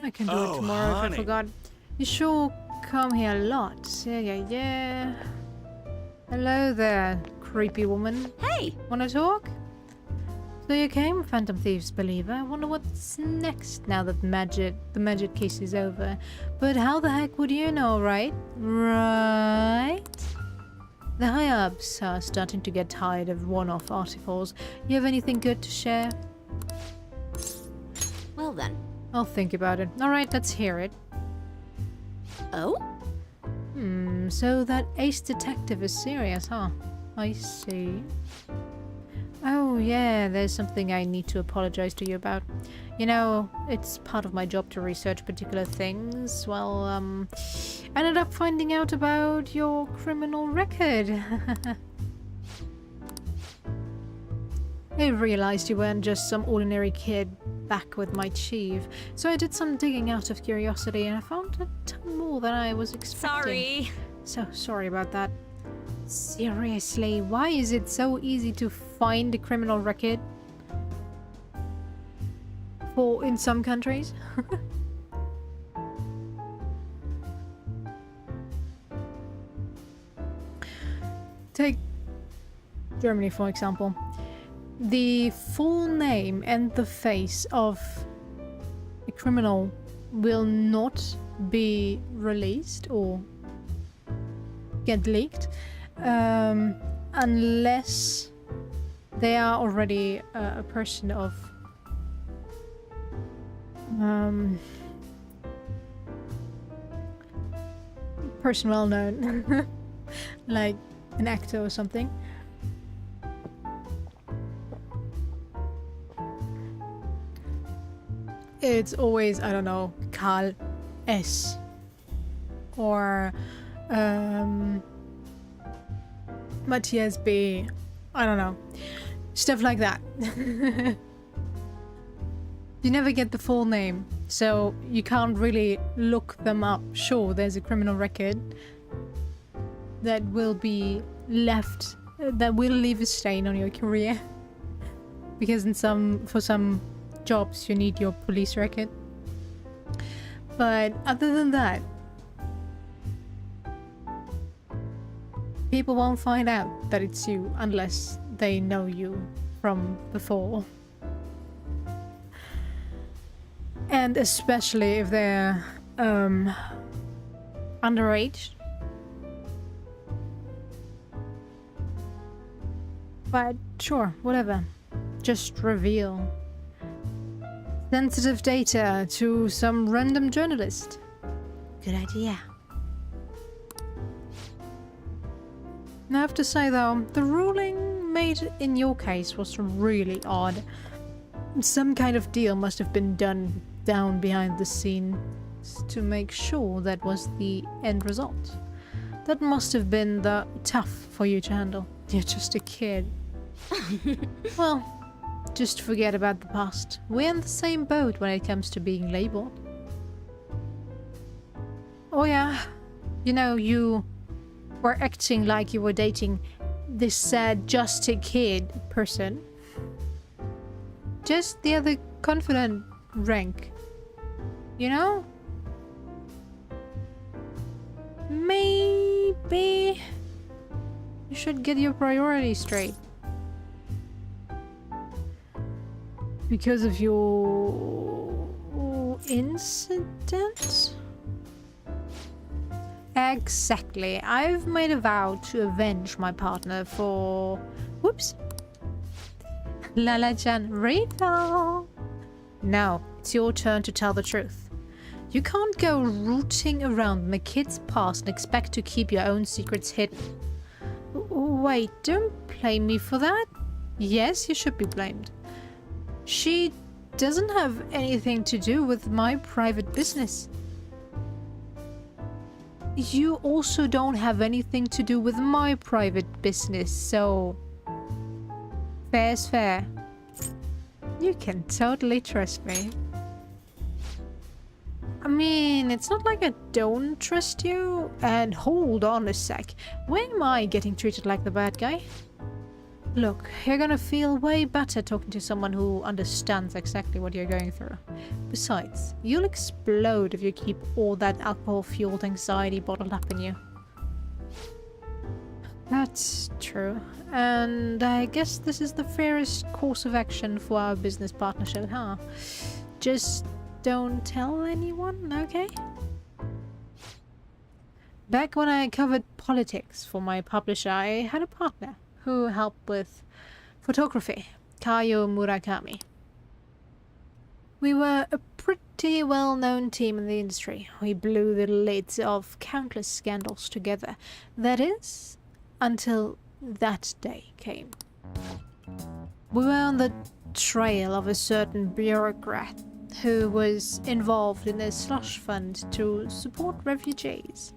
I can do it tomorrow if I honey. forgot. You sure come here a lot. Yeah. Hello there, creepy woman. Hey! Wanna talk? So you came, Phantom Thieves believer. I wonder what's next now that the magic case is over. But how the heck would you know, right? Right? The high-ups are starting to get tired of one-off articles. You have anything good to share? Well then. I'll think about it. Alright, let's hear it. Oh? So that ace detective is serious, huh? I see. Oh yeah, there's something I need to apologize to you about. You know, it's part of my job to research particular things. Well, I ended up finding out about your criminal record. I realized you weren't just some ordinary kid back with my chief. So I did some digging out of curiosity and I found a ton more than I was expecting. Sorry. So sorry about that. Seriously, why is it so easy to find a criminal record? In some countries? Take Germany, for example. The full name and the face of a criminal will not be released or get leaked unless they are already a person of person well known, like an actor or something. It's always, I don't know, Karl S. or Matthias B. I don't know. Stuff like that. You never get the full name. So you can't really look them up. Sure, there's a criminal record that will be left, that will leave a stain on your career. Because for some jobs you need your police record. But other than that, people won't find out that it's you unless they know you from before. And especially if they're underage. But sure, whatever. Just reveal sensitive data to some random journalist. Good idea. Now I have to say though, the ruling made in your case was really odd. Some kind of deal must have been done down behind the scenes to make sure that was the end result. That must have been tough for you to handle. You're just a kid. Well, just forget about the past. We're in the same boat when it comes to being labeled. Oh yeah, you know, you were acting like you were dating this sad just a kid person. Just the other confident rank. You know? Maybe you should get your priorities straight. Because of your incident? Exactly. I've made a vow to avenge my partner for... Whoops. Lala-chan, refill. Now, it's your turn to tell the truth. You can't go rooting around in a kid's past and expect to keep your own secrets hidden. Wait, don't blame me for that. Yes, you should be blamed. She doesn't have anything to do with my private business. You also don't have anything to do with my private business, so... fair's fair. You can totally trust me. I mean, it's not like I don't trust you. And hold on a sec. When am I getting treated like the bad guy? Look, you're gonna feel way better talking to someone who understands exactly what you're going through. Besides, you'll explode if you keep all that alcohol-fueled anxiety bottled up in you. That's true. And I guess this is the fairest course of action for our business partnership, huh? Just don't tell anyone, okay? Back when I covered politics for my publisher, I had a partner who helped with photography, Kayo Murakami. We were a pretty well-known team in the industry. We blew the lids off countless scandals together. That is, until that day came. We were on the trail of a certain bureaucrat who was involved in a slush fund to support refugees.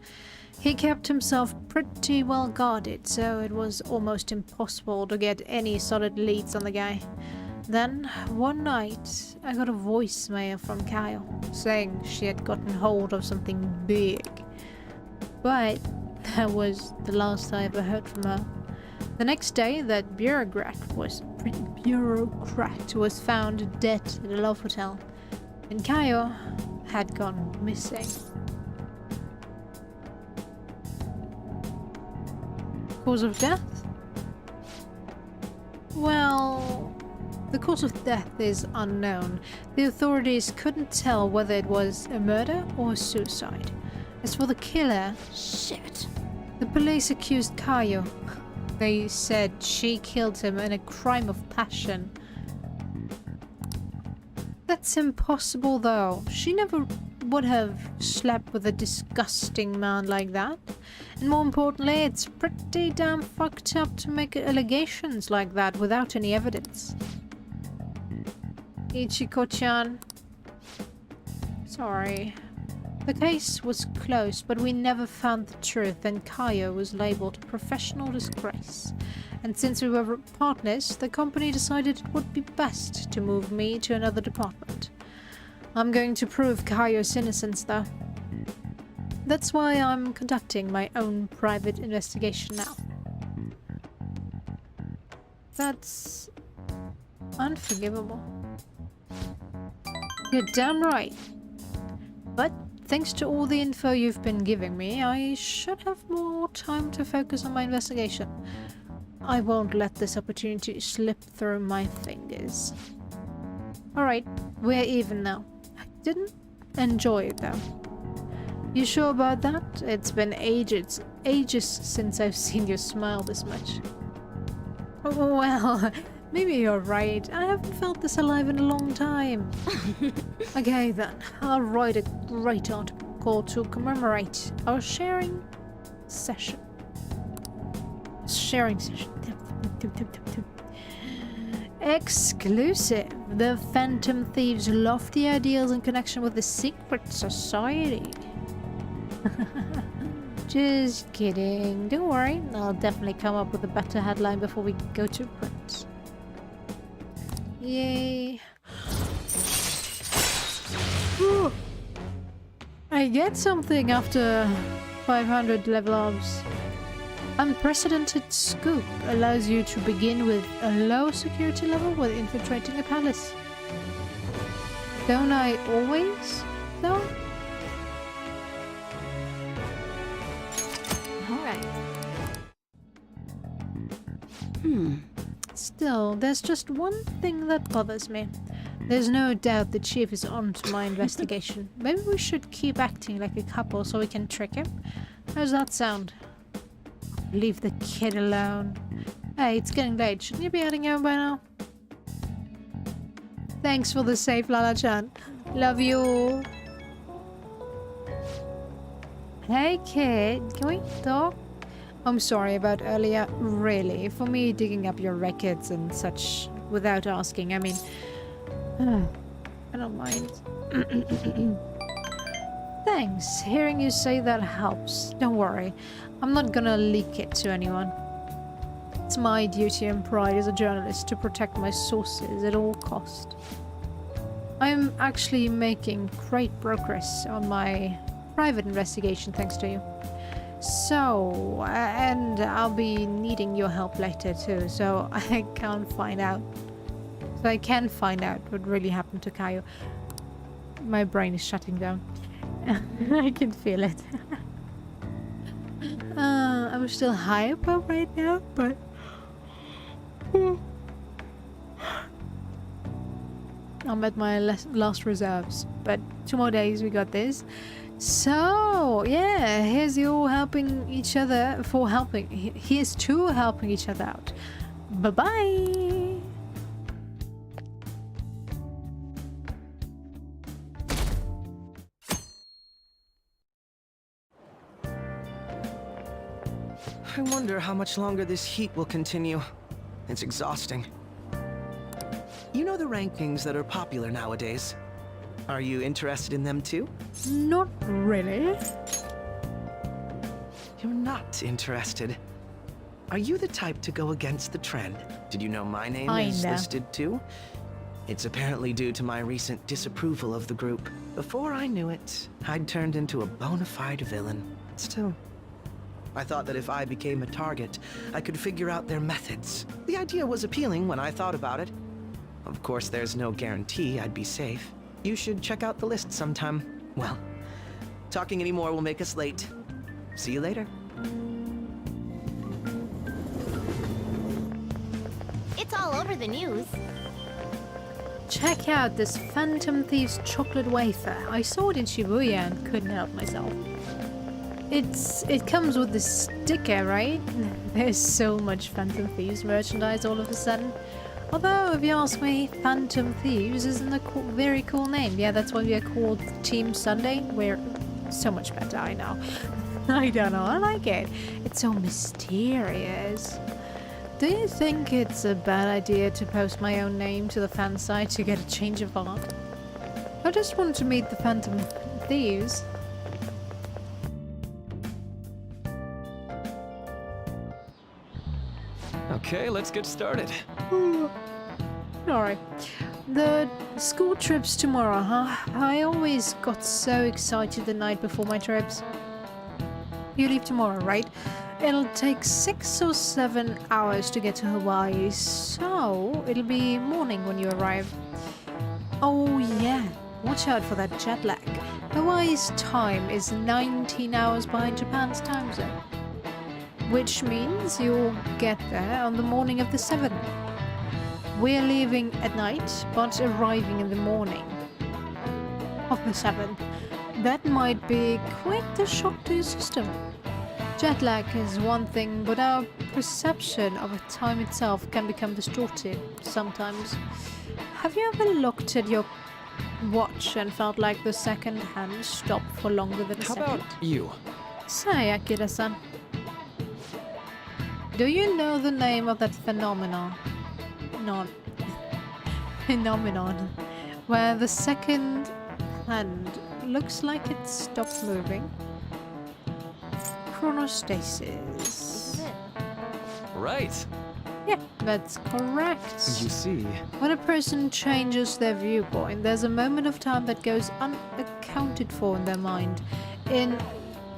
He kept himself pretty well guarded, so it was almost impossible to get any solid leads on the guy. Then, one night, I got a voicemail from Kyle saying she had gotten hold of something big. But that was the last I ever heard from her. The next day, that bureaucrat was found dead at a love hotel, and Kyle had gone missing. Cause of death? Well, the cause of death is unknown. The authorities couldn't tell whether it was a murder or a suicide. As for the killer, Shit. the police accused Kayo. They said she killed him in a crime of passion. That's impossible though. She never would have slept with a disgusting man like that. And more importantly, it's pretty damn fucked up to make allegations like that without any evidence. Ichiko-chan. Sorry. The case was closed, but we never found the truth, and Kayo was labeled a professional disgrace. And since we were partners, the company decided it would be best to move me to another department. I'm going to prove Kaio's innocence, though. That's why I'm conducting my own private investigation now. That's unforgivable. You're damn right. But thanks to all the info you've been giving me, I should have more time to focus on my investigation. I won't let this opportunity slip through my fingers. Alright, we're even now. I didn't enjoy it though. You sure about that? It's been ages since I've seen you smile this much. Well, maybe you're right. I haven't felt this alive in a long time. Okay then, I'll write a great article to commemorate our sharing session. Exclusive. The Phantom Thieves' lofty ideals in connection with the secret society. Just kidding. Don't worry. I'll definitely come up with a better headline before we go to print. Yay. Whew. I get something after 500 level ups. Unprecedented Scoop allows you to begin with a low security level when infiltrating a palace. Don't I always, though? Alright. Still, there's just one thing that bothers me. There's no doubt the chief is on to my investigation. Maybe we should keep acting like a couple so we can trick him. How's that sound? Leave the kid alone. Hey, it's getting late. Shouldn't you be heading home by now? Thanks for the safe, Lala-chan. Love you. Hey, kid. Can we talk? I'm sorry about earlier. Really, for me digging up your records and such without asking. I mean, I don't mind. Thanks. Hearing you say that helps. Don't worry. I'm not gonna leak it to anyone. It's my duty and pride as a journalist to protect my sources at all cost. I'm actually making great progress on my private investigation thanks to you. So, and I'll be needing your help later too, so I can find out what really happened to Kaio. My brain is shutting down. I can feel it. I'm still hyper right now, but I'm at my last reserves. But 2 more days, we got this. So yeah, here's you helping each other for helping. Here's to helping each other out. Bye bye. I wonder how much longer this heat will continue. It's exhausting. You know the rankings that are popular nowadays? Are you interested in them too? Not really. You're not interested. Are you the type to go against the trend? Did you know my name is listed too? It's apparently due to my recent disapproval of the group. Before I knew it, I'd turned into a bona fide villain. Still, I thought that if I became a target, I could figure out their methods. The idea was appealing when I thought about it. Of course, there's no guarantee I'd be safe. You should check out the list sometime. Well, talking anymore will make us late. See you later. It's all over the news. Check out this Phantom Thieves chocolate wafer. I saw it in Shibuya and couldn't help myself. It comes with this sticker, right? There's so much Phantom Thieves merchandise all of a sudden. Although, if you ask me, Phantom Thieves isn't a very cool name. Yeah, that's why we are called Team Sunday. We're so much better, I know. I don't know, I like it. It's so mysterious. Do you think it's a bad idea to post my own name to the fan site to get a change of heart? I just want to meet the Phantom Thieves. Okay, let's get started. Alright. The school trips tomorrow, huh? I always got so excited the night before my trips. You leave tomorrow, right? It'll take 6 or 7 hours to get to Hawaii, so it'll be morning when you arrive. Oh yeah, watch out for that jet lag. Hawaii's time is 19 hours behind Japan's time zone, which means you'll get there on the morning of the 7th. We're leaving at night, but arriving in the morning of the 7th. That might be quite a shock to your system. Jet lag is one thing, but our perception of time itself can become distorted sometimes. Have you ever looked at your watch and felt like the second hand stopped for longer than a second? How about you? Say, Akira-san, do you know the name of that phenomenon? Phenomenon where the second hand looks like it stopped moving? Chronostasis. Right. Yeah, that's correct. You see. When a person changes their viewpoint, there's a moment of time that goes unaccounted for in their mind. In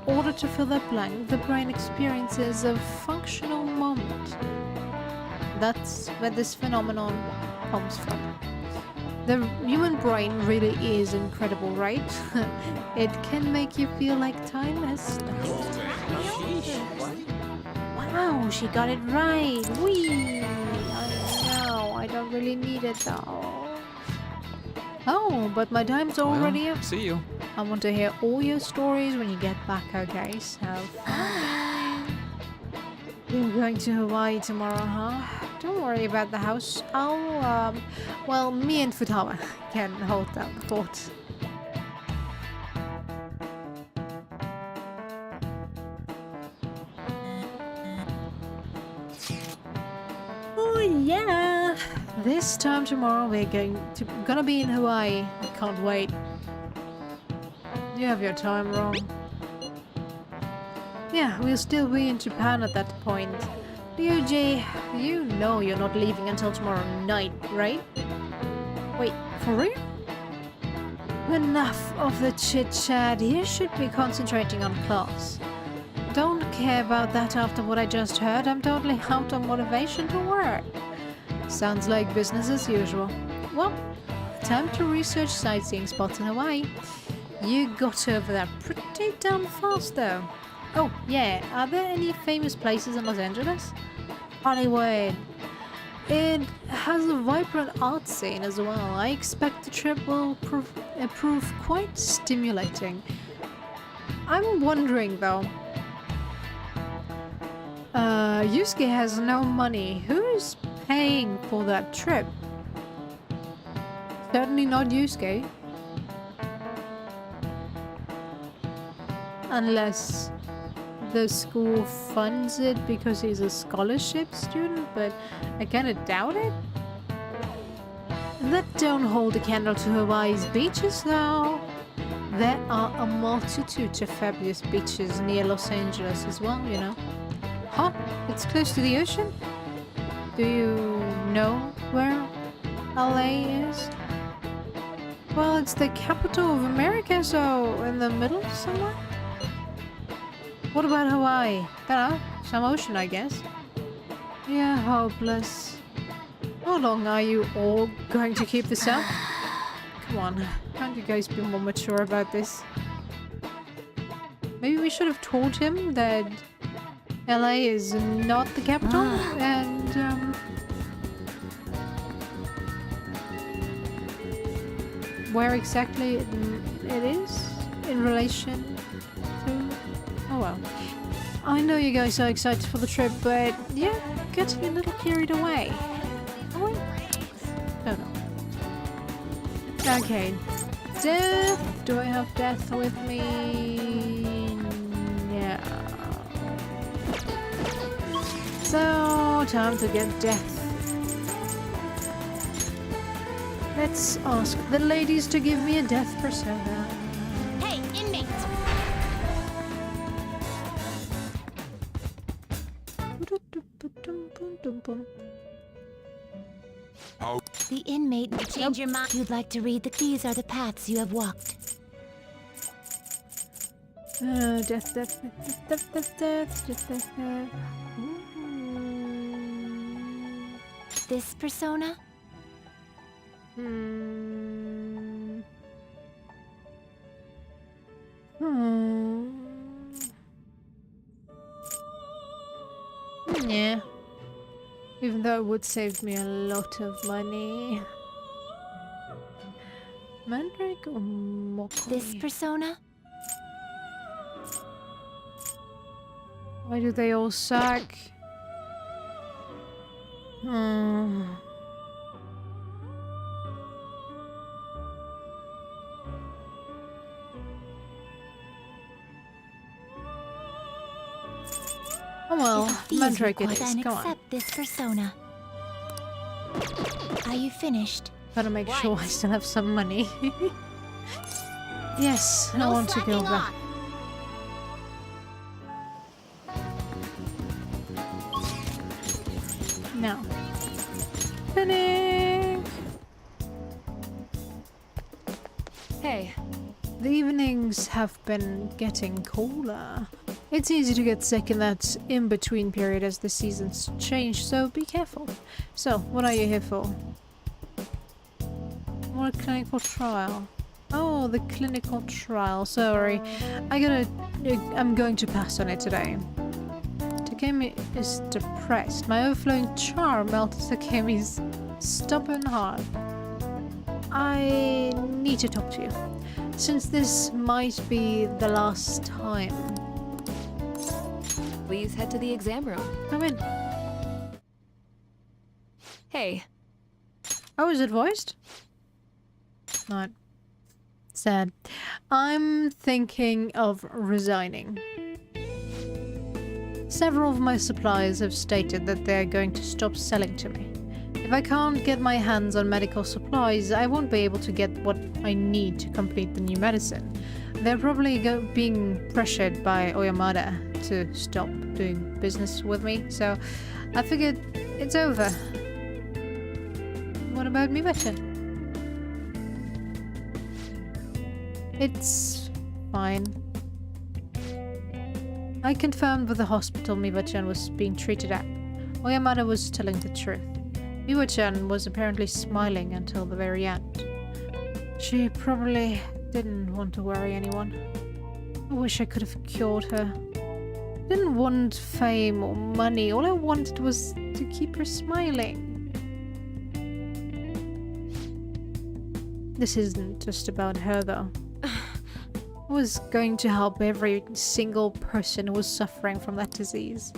order to fill that blank, the brain experiences a functional moment. That's where this phenomenon comes from. The human brain really is incredible, right? It can make you feel like time has stopped. Wow, she got it right. Whee! I know, I don't really need it though. Oh, but my time's already up. See you. I want to hear all your stories when you get back, okay? So fine. You're going to Hawaii tomorrow, huh? Don't worry about the house. Well, me and Futaba can hold down the fort. Oh yeah! This time tomorrow we're gonna be in Hawaii. I can't wait. You have your time wrong. Yeah, we'll still be in Japan at that point. Ryuji, you know you're not leaving until tomorrow night, right? Wait, for real? Enough of the chit-chat. You should be concentrating on class. Don't care about that after what I just heard. I'm totally out of motivation to work. Sounds like business as usual. Well, time to research sightseeing spots in Hawaii. You got over that pretty damn fast though. Oh yeah, are there any famous places in Los Angeles? Hollywood. It has a vibrant art scene as well. I expect the trip will prove quite stimulating. I'm wondering though. Yusuke has no money. Who's paying for that trip? Certainly not Yusuke. Unless the school funds it because he's a scholarship student, but I kinda doubt it. That don't hold a candle to Hawaii's beaches though. There are a multitude of fabulous beaches near Los Angeles as well, you know. Huh? It's close to the ocean? Do you know where LA is? Well, it's the capital of America, so in the middle somewhere? What about Hawaii? Dunno, some ocean, I guess. Yeah, hopeless. How long are you all going to keep this up? Come on, can't you guys be more mature about this? Maybe we should have told him that LA is not the capital, and where exactly it is in relation to... Oh well. I know you guys are excited for the trip, but yeah, getting a little carried away. Oh wait. No, no. Okay. Death. Do I have death with me? Yeah. So, time to get death. Let's ask the ladies to give me a death persona. Hey, inmate! The inmate may change your mind. You'd like to read these are the paths you have walked. Death. This persona? Yeah. Even though it would save me a lot of money. Mandrake or Mokoi? This persona? Why do they all suck? Oh well, Mandrake it is, Then come on. accept this persona. Are you finished? Gotta make sure I still have some money. Yes, I want to go back. Now. Panic! Hey, The evenings have been getting cooler. It's easy to get sick in that in-between period as the seasons change, so be careful. So, what are you here for? More clinical trial. Oh, the clinical trial. Sorry. I'm going to pass on it today. Takemi is depressed. My overflowing charm melted Takemi's stubborn heart. I need to talk to you. Since this might be the last time. please head to the exam room. Come in. Hey, How is it voiced? Not. Sad. I'm thinking of resigning. Several of my suppliers have stated that they're going to stop selling to me. If I can't get my hands on medical supplies, I won't be able to get what I need to complete the new medicine. They're probably being pressured by Oyamada to stop doing business with me, so I figured it's over. What about Miwa-chan? It's fine. I confirmed with the hospital Miwa-chan was being treated at. Oyamada was telling the truth. Miwa-chan was apparently smiling until the very end. She probably didn't want to worry anyone. I wish I could have cured her. I didn't want fame or money. All I wanted was to keep her smiling. This isn't just about her though. I was going to help every single person who was suffering from that disease.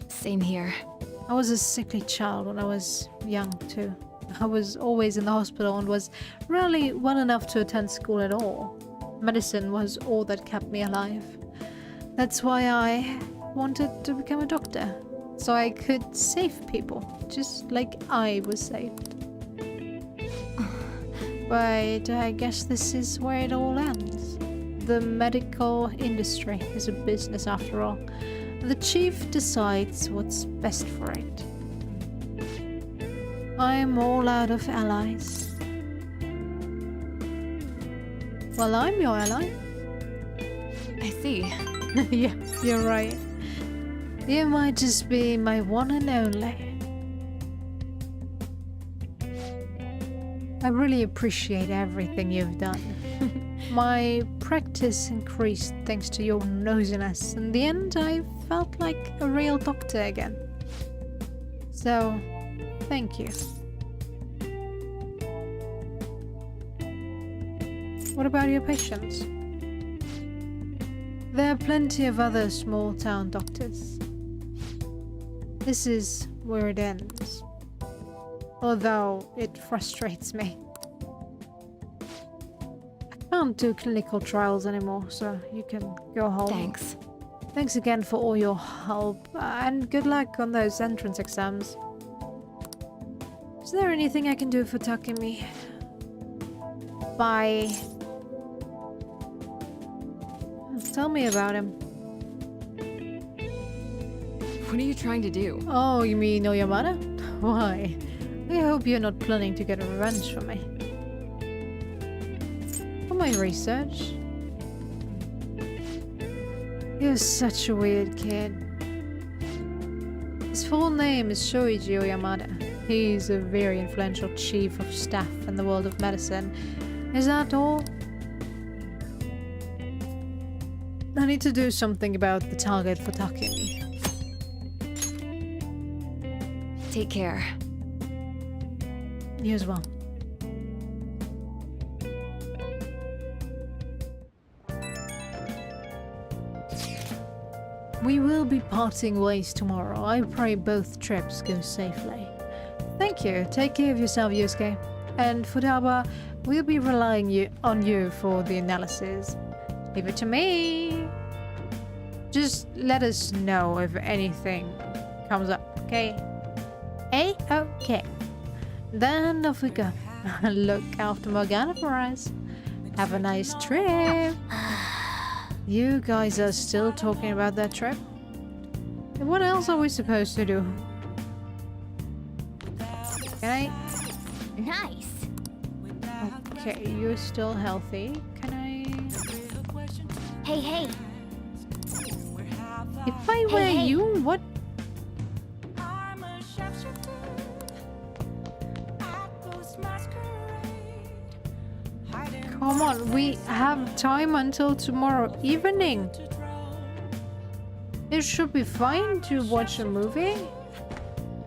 same here. I was a sickly child when I was young too. I was always in the hospital and was rarely well enough to attend school at all. Medicine was all that kept me alive. That's why I wanted to become a doctor, so I could save people, just like I was saved. But I guess this is where it all ends. The medical industry is a business after all. The chief decides what's best for it. I'm all out of allies. Well, I'm your ally. I see. Yeah, you're right. You might just be my one and only. I really appreciate everything you've done. My practice increased thanks to your nosiness. In the end, I felt like a real doctor again. So, thank you. What about your patients? There are plenty of other small-town doctors. This is where it ends. Although it frustrates me. I can't do clinical trials anymore, so you can go home. Thanks. Thanks again for all your help, and good luck on those entrance exams. Is there anything I can do for Takemi? Bye. Tell me about him. What are you trying to do? Oh, you mean Oyamada? Why? I hope you're not planning to get revenge for me. For my research. You're such a weird kid. His full name is Shoichi Oyamada. He's a very influential chief of staff in the world of medicine. Is that all? I need to do something about the target for Takemi. Take care. You as well. We will be parting ways tomorrow. I pray both trips go safely. Thank you. Take care of yourself, Yusuke. And Futaba, we'll be relying on you for the analysis. Leave it to me. Just let us know if anything comes up, okay? A-okay. Then off we go. Look after Morgana for us. Have a nice trip. You guys are still talking about that trip? What else are we supposed to do? Can I? Nice. Okay, you're still healthy. Can I? Hey, hey. If I were hey. you, what? Come on, we have time until tomorrow evening. It should be fine to watch a movie.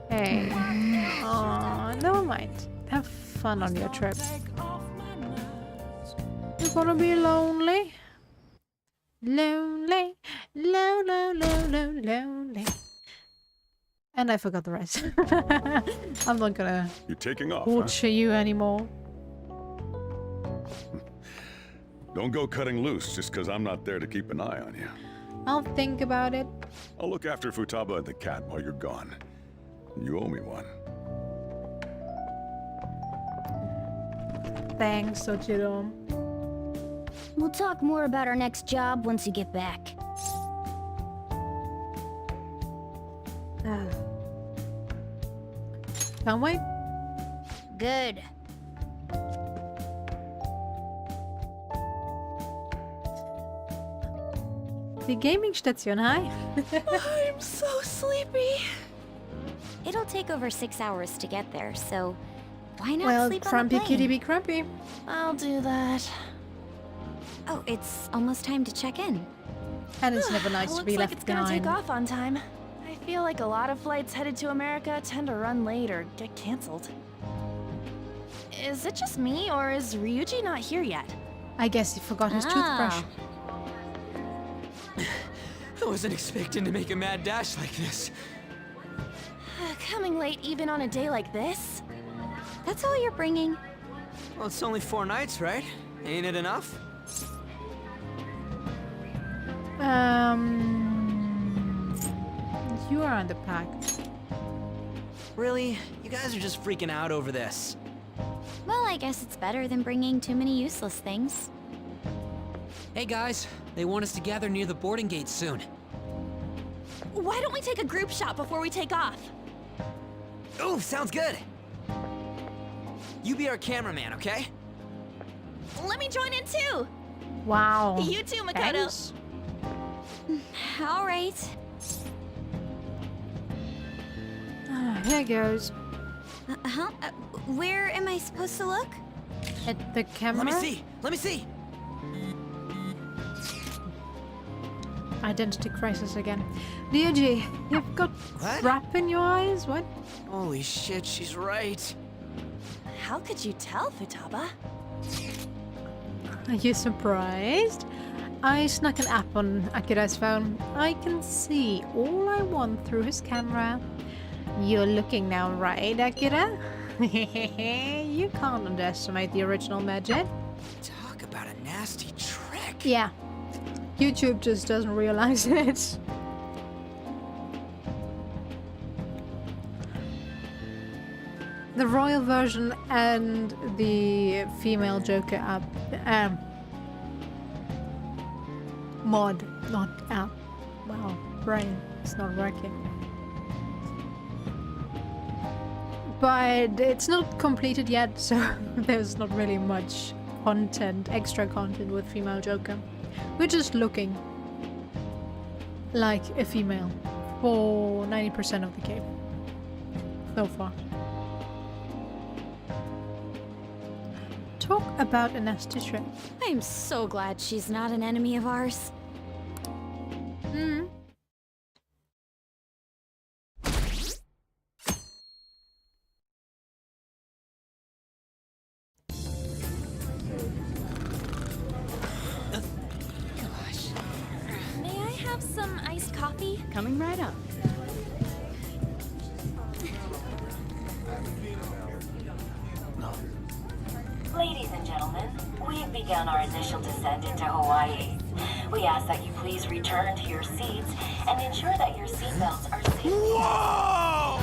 Hey. Aw, never mind. Have fun on your trip. You're gonna be lonely. Lonely. Lonely. And I forgot the rest. I'm not gonna You're taking off, torture you anymore. Don't go cutting loose just because I'm not there to keep an eye on you. I'll think about it. I'll look after Futaba and the cat while you're gone. You owe me one. Thanks, Ochiro. We'll talk more about our next job once you get back. Can't wait. Good. Die Gaming-Station, hi. I'm so sleepy. It'll take over 6 hours to get there, so why not Well, sleep on the Crumpy plane? Kitty be crumpy. I'll do that. Oh, it's almost time to check in. And it's never nice to Looks be like left it's gonna behind. take off on time. I feel like a lot of flights headed to America tend to run late or get canceled. Is it just me, or is Ryuji not here yet? I guess he forgot his toothbrush. I wasn't expecting to make a mad dash like this. Coming late even on a day like this? That's all you're bringing? Well, it's only 4 nights, right? Ain't it enough? You are underpacked. Really? You guys are just freaking out over this. Well, I guess it's better than bringing too many useless things. Hey guys, they want us to gather near the boarding gate soon. Why don't we take a group shot before we take off? Ooh, sounds good. You be our cameraman, okay? Let me join in too! Wow. You too, Makoto. Thanks. All right. Here goes. Where am I supposed to look? At the camera. Let me see! Let me see! Identity crisis again. Ryuji, you've got What? crap in your eyes? What? Holy shit, she's right. How could you tell, Futaba? Are you surprised? I snuck an app on Akira's phone. I can see all I want through his camera. You're looking now, right, Akira? You can't underestimate the original magic. Talk about a nasty trick. Yeah. YouTube just doesn't realize it. The royal version and the female Joker app. Mod, not app. Wow, brain, it's not working. but it's not completed yet, so there's not really much content, extra content with female Joker. We're just looking like a female for 90% of the game so far. Talk about a nasty trip. I'm so glad she's not an enemy of ours. Hmm. May I have some iced coffee? Coming right up. Ladies and gentlemen, we've begun our initial descent into Hawaii. We ask that you please return to your seats and ensure that your seatbelts are safely... Whoa!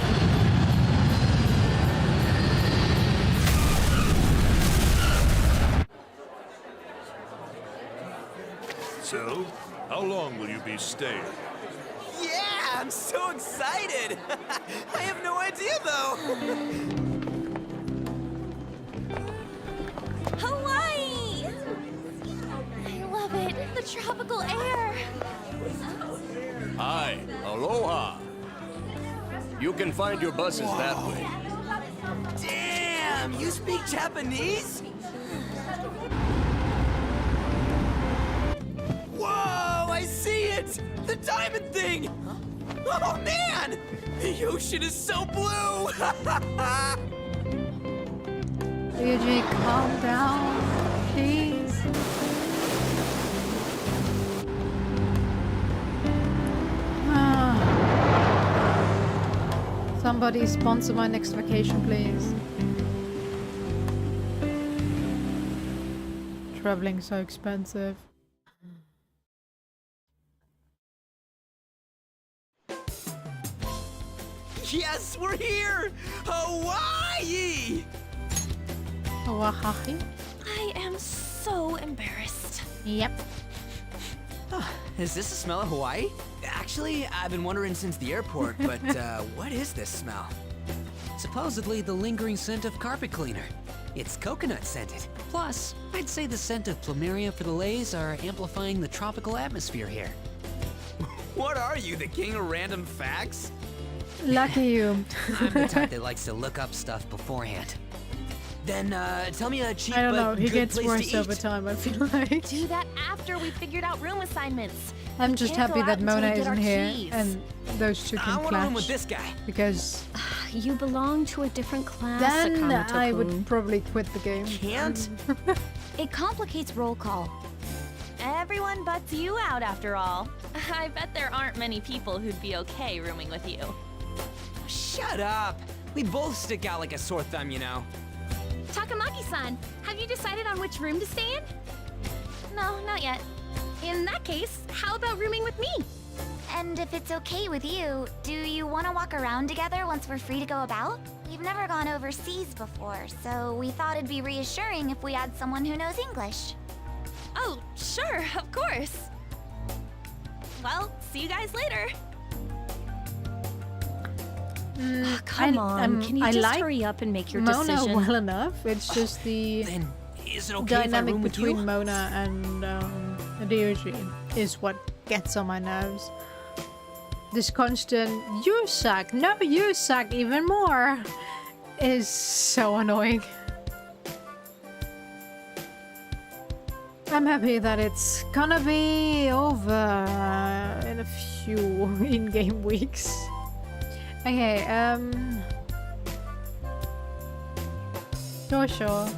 So, how long will you be staying? Yeah, I'm so excited! I have no idea, though! Hawaii! I love it. The tropical air. Hi, aloha. You can find your buses that way. Damn, you speak Japanese? Whoa, I see it! The diamond thing! Oh man! The ocean is so blue! Yuji, calm down, please. Somebody sponsor my next vacation, please. Traveling so expensive. Yes, we're here! Hawaii! Oaxaca? I am so embarrassed. Yep. Is this the smell of Hawaii? Actually, I've been wondering since the airport, but what is this smell? Supposedly the lingering scent of carpet cleaner. It's coconut scented. Plus, I'd say the scent of plumeria for the lays are amplifying the tropical atmosphere here. What are you, the king of random facts? Lucky you. I'm the type that likes to look up stuff beforehand. Then tell me a cheap I don't know, but he good gets place worse to over eat. time, I feel like. Do that after we figured out room assignments. I'm We just can't happy go that out until we Mona get isn't our here keys. and those two I can want to room with clash. this guy. Because You belong to a different class, then Sakamoto-kun. I would probably quit the game. Can't? It complicates roll call. Everyone butts you out after all. I bet there aren't many people who'd be okay rooming with you. Shut up! We both stick out like a sore thumb, you know. Takamaki-san, have you decided on which room to stay in? No, not yet. In that case, how about rooming with me? And if it's okay with you, do you want to walk around together once we're free to go about? We've never gone overseas before, so we thought it'd be reassuring if we had someone who knows English. Oh, sure, of course. Well, see you guys later. Come on, can you I just like hurry up and make your Mona decision? well enough. It's just the Then is it okay if I dynamic room with between you? Mona and Ryuji is what gets on my nerves. This constant "you suck," no, you suck even more, is so annoying. I'm happy that it's gonna be over in a few in-game weeks. Okay, sure.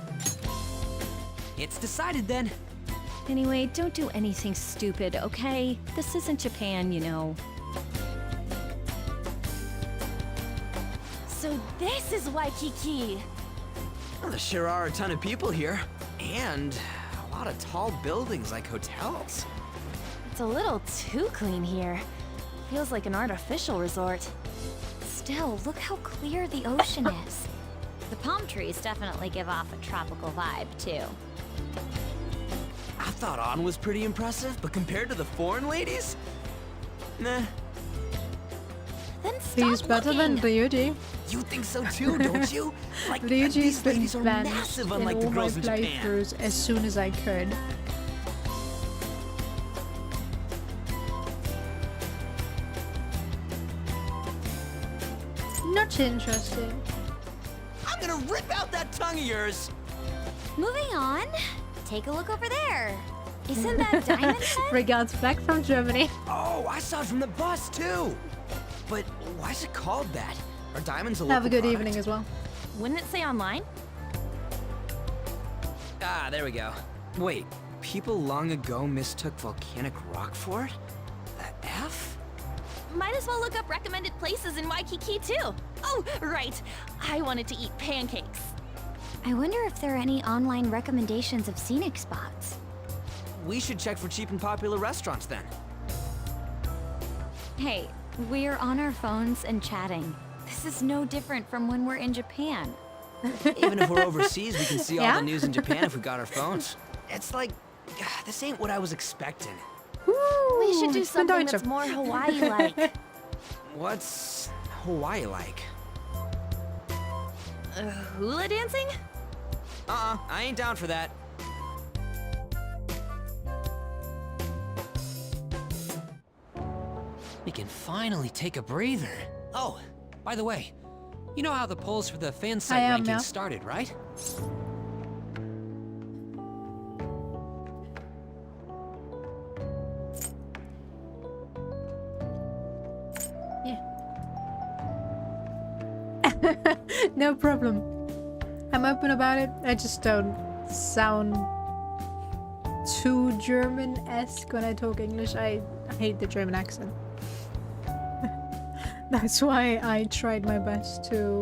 It's decided then. Anyway, don't do anything stupid, okay? This isn't Japan, you know. So this is Waikiki. Well, there sure are a ton of people here. And a lot of tall buildings like hotels. It's a little too clean here. Feels like an artificial resort. Still, look how clear the ocean is. The palm trees definitely give off a tropical vibe, too. I thought An was pretty impressive, but compared to the foreign ladies? Nah. Then stop He's better than looking. Ryuji. You think so too, don't you? Like, Ryuji's these been ladies are banished massive, in unlike the all my girls in Japan. playthroughs as soon as I could. Not interesting. I'm gonna rip out that tongue of yours. Moving on. Take a look over there. Isn't that Diamond Head? Regards back from Germany. Oh, I saw it from the bus too. But why is it called that? Are diamonds a local Have a good product? evening as well. Wouldn't it say online? Ah, there we go. Wait, people long ago mistook volcanic rock for it? The F? Might as well look up recommended places in Waikiki too. Oh, right. I wanted to eat pancakes. I wonder if there are any online recommendations of scenic spots. We should check for cheap and popular restaurants then. Hey, we're on our phones and chatting. This is no different from when we're in Japan. Even if we're overseas, we can see all Yeah? the news in Japan if we got our phones. It's like, this ain't what I was expecting. We should do ich bin something Deutsche. that's more Hawaii-like. What's Hawaii like? Hula dancing? I ain't down for that. We can finally take a breather. Oh, by the way, you know how the polls for the fan site am rankings now. started, right? No problem. I'm open about it. I just don't sound too German-esque when I talk English. I hate the German accent. That's why I tried my best to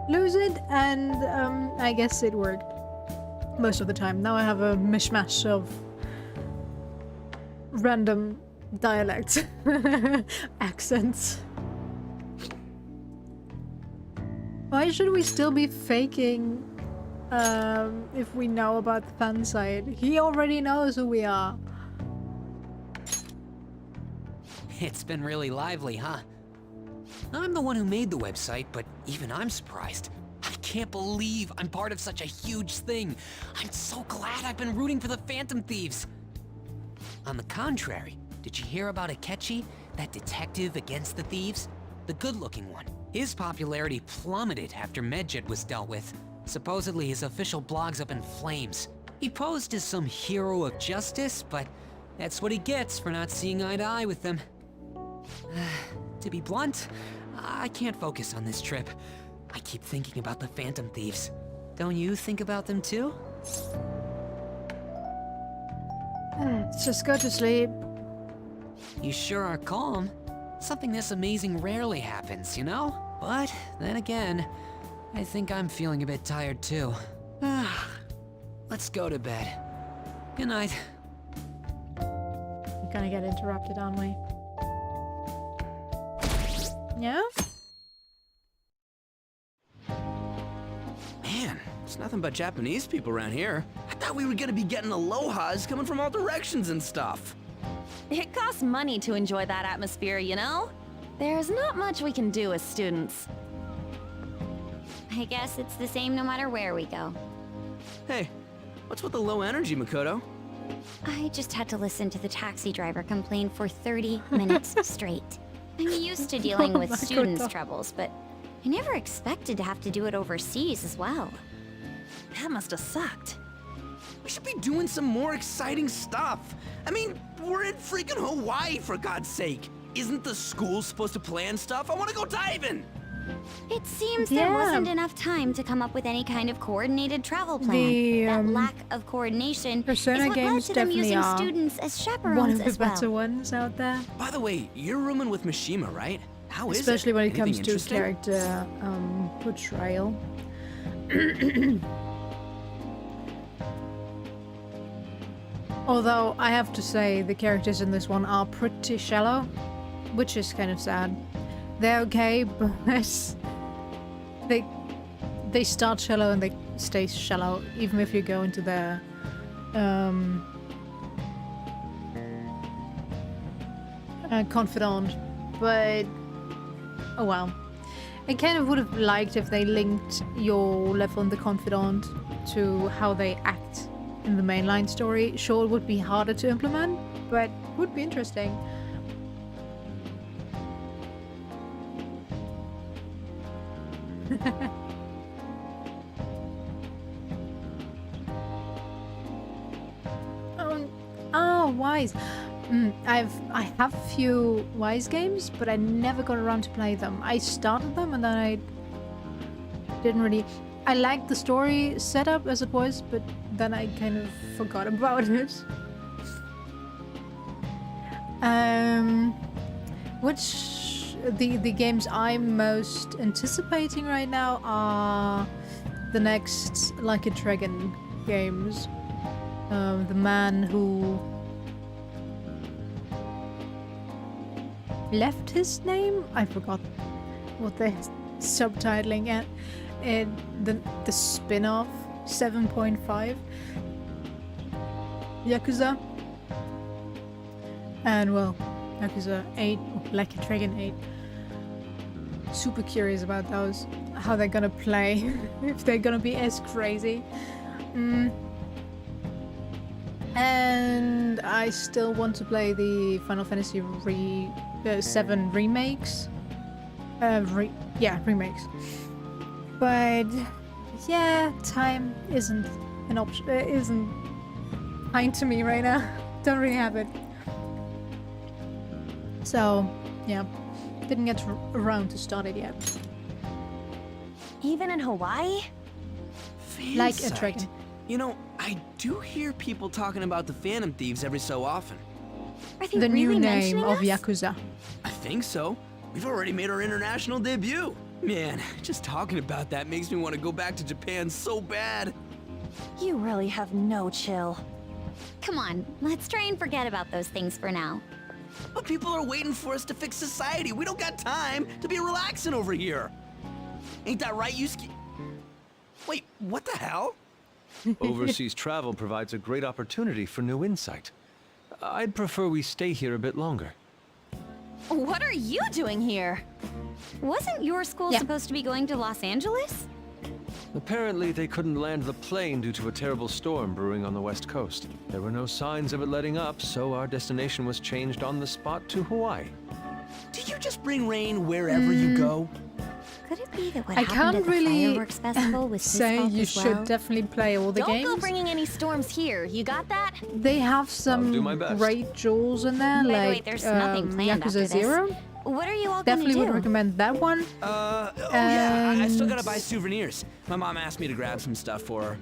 lose it, and I guess it worked most of the time. Now I have a mishmash of random dialects, accents. Why should we still be faking if we know about the fan site? He already knows who we are. It's been really lively, huh? I'm the one who made the website, but even I'm surprised. I can't believe I'm part of such a huge thing. I'm so glad I've been rooting for the Phantom Thieves. On the contrary, did you hear about Akechi, that detective against the thieves? The good-looking one. His popularity plummeted after Medjet was dealt with. Supposedly his official blog's up in flames. He posed as some hero of justice, but that's what he gets for not seeing eye to eye with them. To be blunt, I can't focus on this trip. I keep thinking about the Phantom Thieves. Don't you think about them too? Let's just go to sleep. You sure are calm. Something this amazing rarely happens, you know? But then again, I think I'm feeling a bit tired too. Let's go to bed. Good night. We're gonna get interrupted, aren't we? Yeah? Man, it's nothing but Japanese people around here. I thought we were gonna be getting alohas coming from all directions and stuff. It costs money to enjoy that atmosphere, you know? There's not much we can do as students. I guess it's the same no matter where we go. Hey, what's with the low energy, Makoto? I just had to listen to the taxi driver complain for 30 minutes straight. I'm used to dealing Oh with my students' God. troubles, but I never expected to have to do it overseas as well. That must have sucked. We should be doing some more exciting stuff. I mean, we're in freaking Hawaii, for God's sake. Isn't the school supposed to plan stuff? I want to go diving. It seems there Yeah. wasn't enough time to come up with any kind of coordinated travel plan. The, that lack of coordination Persona is what led games to them definitely using are students as chaperones one of the as well. better ones out there. By the way, you're rooming with Mishima, right? How is Especially when it Anything comes to interesting? character portrayal. Although I have to say the characters in this one are pretty shallow, which is kind of sad. They're okay, but they start shallow and they stay shallow, even if you go into their confidant. But oh well. I kind of would have liked if they linked your level in the Confidant to how they act in the mainline story. Sure, it would be harder to implement, but would be interesting. Oh, Wise. I have a few Wise games, but I never got around to play them. I started them and then I didn't really... I liked the story setup as it was, but then I kind of forgot about it. The games I'm most anticipating right now are the next Like a Dragon games. The man who left his name? I forgot what they're subtitling at. The spin-off 7.5 Yakuza. And well, Yakuza 8, or Like a Dragon 8. Super curious about those. How they're gonna play. If they're gonna be as crazy. And I still want to play the Final Fantasy 7 remakes. Remakes. But yeah, time isn't an option. Isn't kind to me right now. Don't really have it. So yeah, didn't get around to start it yet. Even in Hawaii? Like a Dragon. You know, I do hear people talking about the Phantom Thieves every so often. Are they The really new name mentioning of us? Yakuza. I think so. We've already made our international debut. Man, just talking about that makes me want to go back to Japan so bad. You really have no chill. Come on, let's try and forget about those things for now. But people are waiting for us to fix society. We don't got time to be relaxing over here. Ain't that right, Yusuke? Wait, what the hell? Overseas travel provides a great opportunity for new insight. I'd prefer we stay here a bit longer. What are you doing here? Wasn't your school supposed to be going to Los Angeles? Apparently, they couldn't land the plane due to a terrible storm brewing on the west coast. There were no signs of it letting up, so our destination was changed on the spot to Hawaii. Do you just bring rain wherever you go? Could it be that what I happened can't at the really fireworks festival was his say fault you as well? should definitely play all the Don't games. go bringing any storms here. You got that? They have I'll do my some best. great jewels in there, By the way, like there's nothing planned after Yakuza this. 0. What are you all Definitely gonna would do? recommend that one. Yeah, I still gotta And- buy souvenirs. My mom asked me to grab some stuff for her.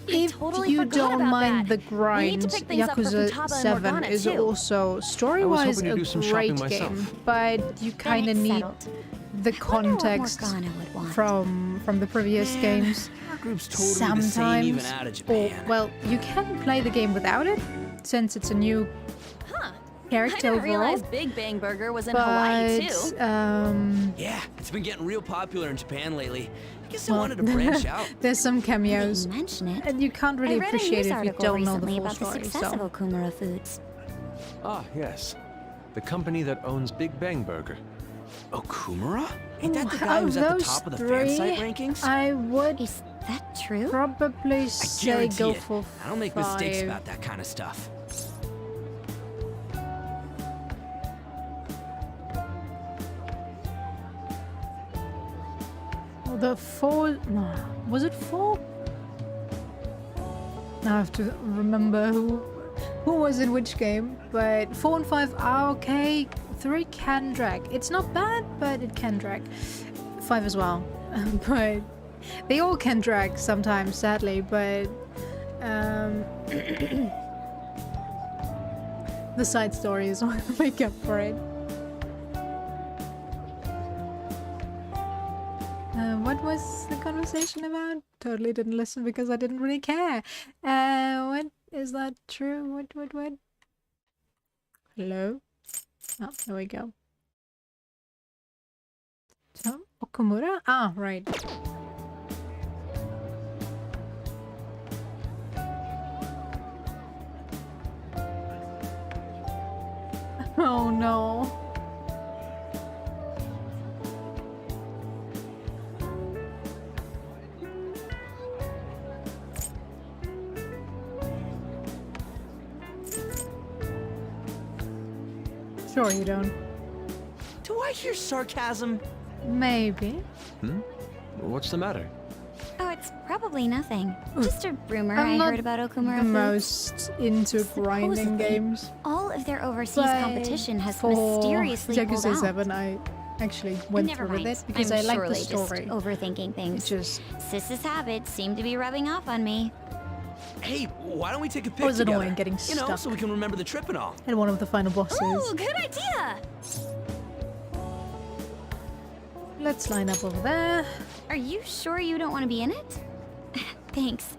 If totally you forgot don't about mind that. the grind, We need to pick things up for Yakuza Futaba and 7 Morgana, is too. also story-wise hoping to a do some shopping great myself. game, but you kind of Then it's need settled. the I wonder what context Morgana would want. from the previous Man, games. Our group's totally the same even Sometimes, out of or Japan. well, you can play the game without it, since it's a new Huh. I character didn't overall. realize Big Bang Burger was in Hawaii too. But Yeah, it's been getting real popular in Japan lately. I guess I well, wanted to branch out. there's some Now that cameos, you mention it, and you can't I really read a appreciate news it if you article don't know the recently full about the story. success of So Okumura Foods. Ah, yes. The company that owns Big Bang Burger. Okumura? Ain't that the Ooh, guy of who's at the those top of the three, fan site rankings? I would Is that true? probably I say guarantee go it. for I don't make 5. mistakes about that kind of stuff. The 4... no, was it 4? I have to remember who was in which game, but 4 and 5 are okay. 3 can drag. It's not bad, but it can drag. 5 as well. But they all can drag sometimes, sadly, but the side stories will make up for it. What was the conversation about? Totally didn't listen because I didn't really care. What is that true? What? Hello? Oh, there we go. So, Okumura? Ah, right. Oh no. Sure you don't. Do I hear sarcasm? Maybe. What's the matter? Oh, it's probably nothing. Just a rumor I'm I not heard about Okumura the Foods. most into grinding Supposedly, games. All of their overseas But competition has for mysteriously pulled Yakuza out. 7, I actually went Never through mind. with it because I'm I like the surely story. just overthinking things. Just Sis's habits seem to be rubbing off on me. Hey, why don't we take a pic it was together? annoying getting You know, stuck so we can remember the trip and all. in one of the final bosses. Ooh, good idea! Let's line up over there. Are you sure you don't want to be in it? Thanks.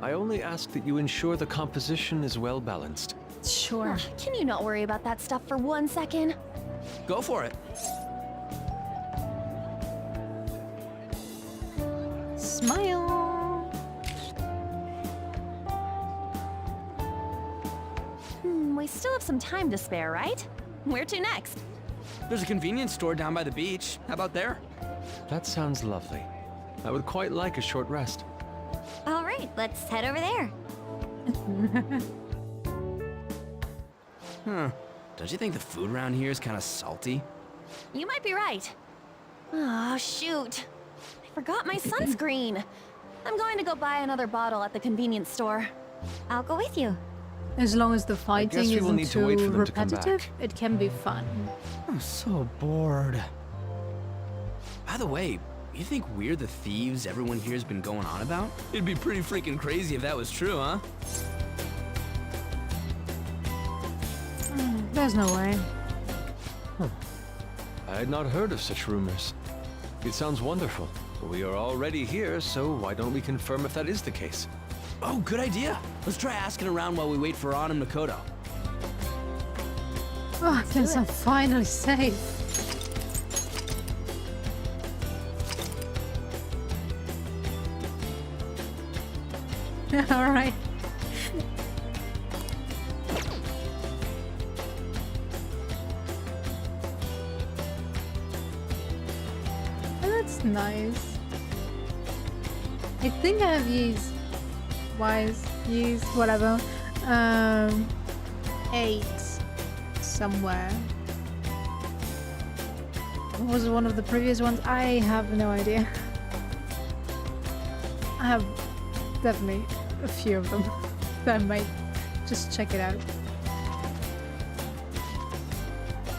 I only ask that you ensure the composition is well balanced. Sure. Can you not worry about that stuff for 1 second? Go for it. Smile. We still have some time to spare, right? Where to next? There's a convenience store down by the beach. How about there? That sounds lovely. I would quite like a short rest. All right, let's head over there. Huh. Don't you think the food around here is kind of salty? You might be right. Oh, shoot. I forgot my sunscreen. I'm going to go buy another bottle at the convenience store. I'll go with you. As long as the fighting guess we will isn't need to wait too for them to come repetitive, back. it can be fun. I'm so bored. By the way, you think we're the thieves everyone here's been going on about? It'd be pretty freaking crazy if that was true, huh? There's no way. I had not heard of such rumors. It sounds wonderful. We are already here, so why don't we confirm if that is the case? Oh, good idea. Let's try asking around while we wait for An and Makoto. Oh, I guess I'm finally safe. Alright. Oh, that's nice. I think I have yeast. Yeast, whatever. 8 somewhere. What was one of the previous ones? I have no idea. I have definitely a few of them. I might just check it out.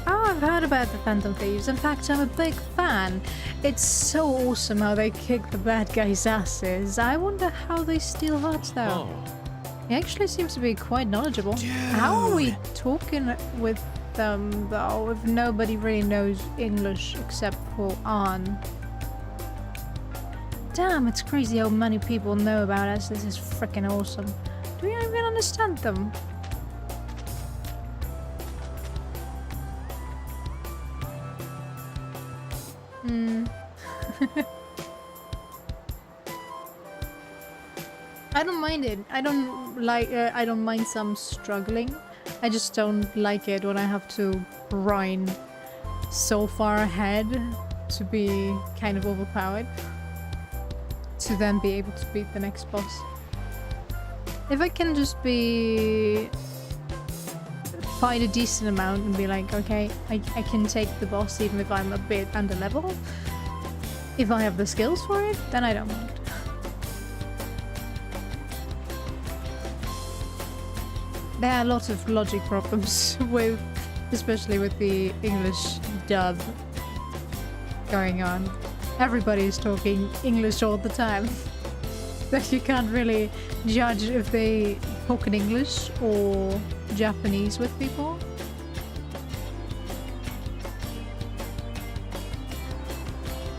Oh, I've heard about the Phantom Thieves. In fact, I'm a big fan. It's so awesome how they kick the bad guys' asses. I wonder how they steal hearts though. He actually seems to be quite knowledgeable. Dude. How are we talking with them though if nobody really knows English except for An? Damn, it's crazy how many people know about us. This is freaking awesome. Do you even understand them? I don't mind it. I don't mind some struggling. I just don't like it when I have to grind so far ahead to be kind of overpowered to then be able to beat the next boss. If I can just fight a decent amount and be like, okay, I can take the boss even if I'm a bit under level. If I have the skills for it, then I don't mind. There are a lot of logic problems with, especially with the English dub going on. Everybody's talking English all the time. That you can't really judge if they talk in English or Japanese with people.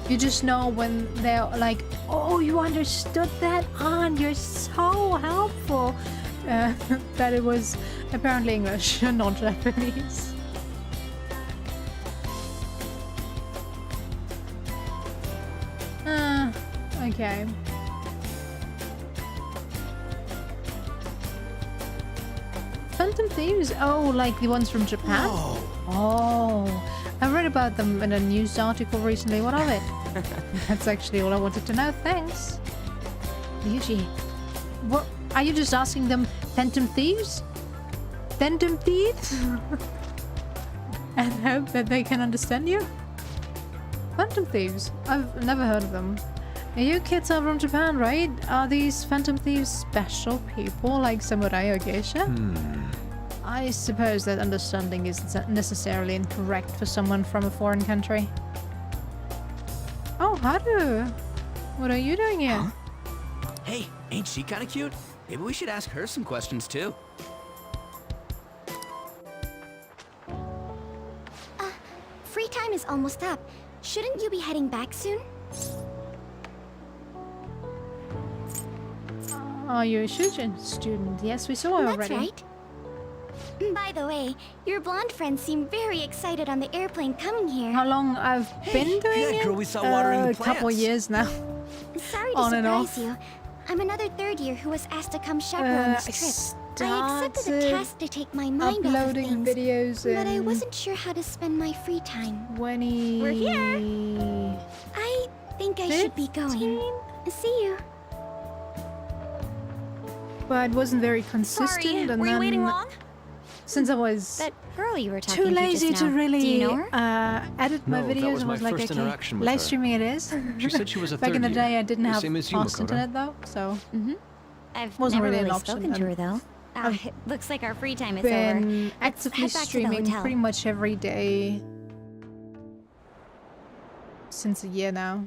You just know when they're like, oh, you understood that? An, you're so helpful. That it was apparently English, not Japanese. Okay. Phantom Thieves? Oh, like the ones from Japan? Whoa. Oh, I read about them in a news article recently. What of it? That's actually all I wanted to know. Thanks. Ryuji. What? Are you just asking them phantom thieves? Phantom thieves? And hope that they can understand you? Phantom thieves? I've never heard of them. You kids are from Japan, right? Are these phantom thieves special people like samurai or geisha? I suppose that understanding isn't necessarily incorrect for someone from a foreign country. Oh, Haru! What are you doing here? Huh? Hey, ain't she kinda cute? Maybe we should ask her some questions too. Free time is almost up. Shouldn't you be heading back soon? Are you a student? Yes, we saw her already. That's right. By the way, your blonde friends seem very excited on the airplane coming here. How long I've been doing that it? girl we saw watering the A couple plants. years now. Sorry to On and surprise off. you. I'm another third year who was asked to come chaperone this trip. I accepted the task to take my mind off of uploading things, videos but I in wasn't sure how to spend my free time. 20... We're here. I think I should be going. See you. But it wasn't very consistent, Sorry, and were you then waiting long? since I was That girl you were talking too lazy just to now. really Do you know her? edit my No, that videos, was I my was like, first okay, interaction with live her. streaming it is. She said she was a Back in third the day, year, I didn't the have same as you, fast Makoto. internet though, so I've wasn't never really an really option, spoken to her and though. I've It looks like our free time is over. been Let's actively head back to the streaming hotel. pretty much every day since a year now.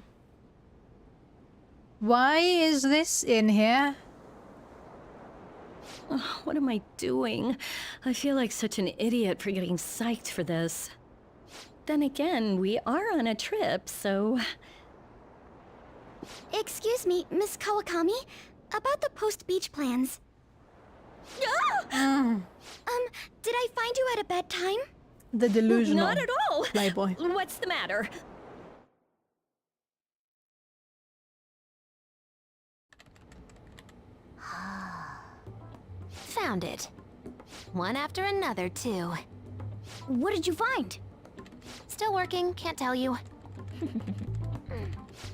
Why is this in here? Oh, what am I doing? I feel like such an idiot for getting psyched for this. Then again, we are on a trip, so... Excuse me, Miss Kawakami? About the post-beach plans. Did I find you at a bad time? The delusional Not at all! playboy. What's the matter? Found it. One after another, too. What did you find? Still working, can't tell you.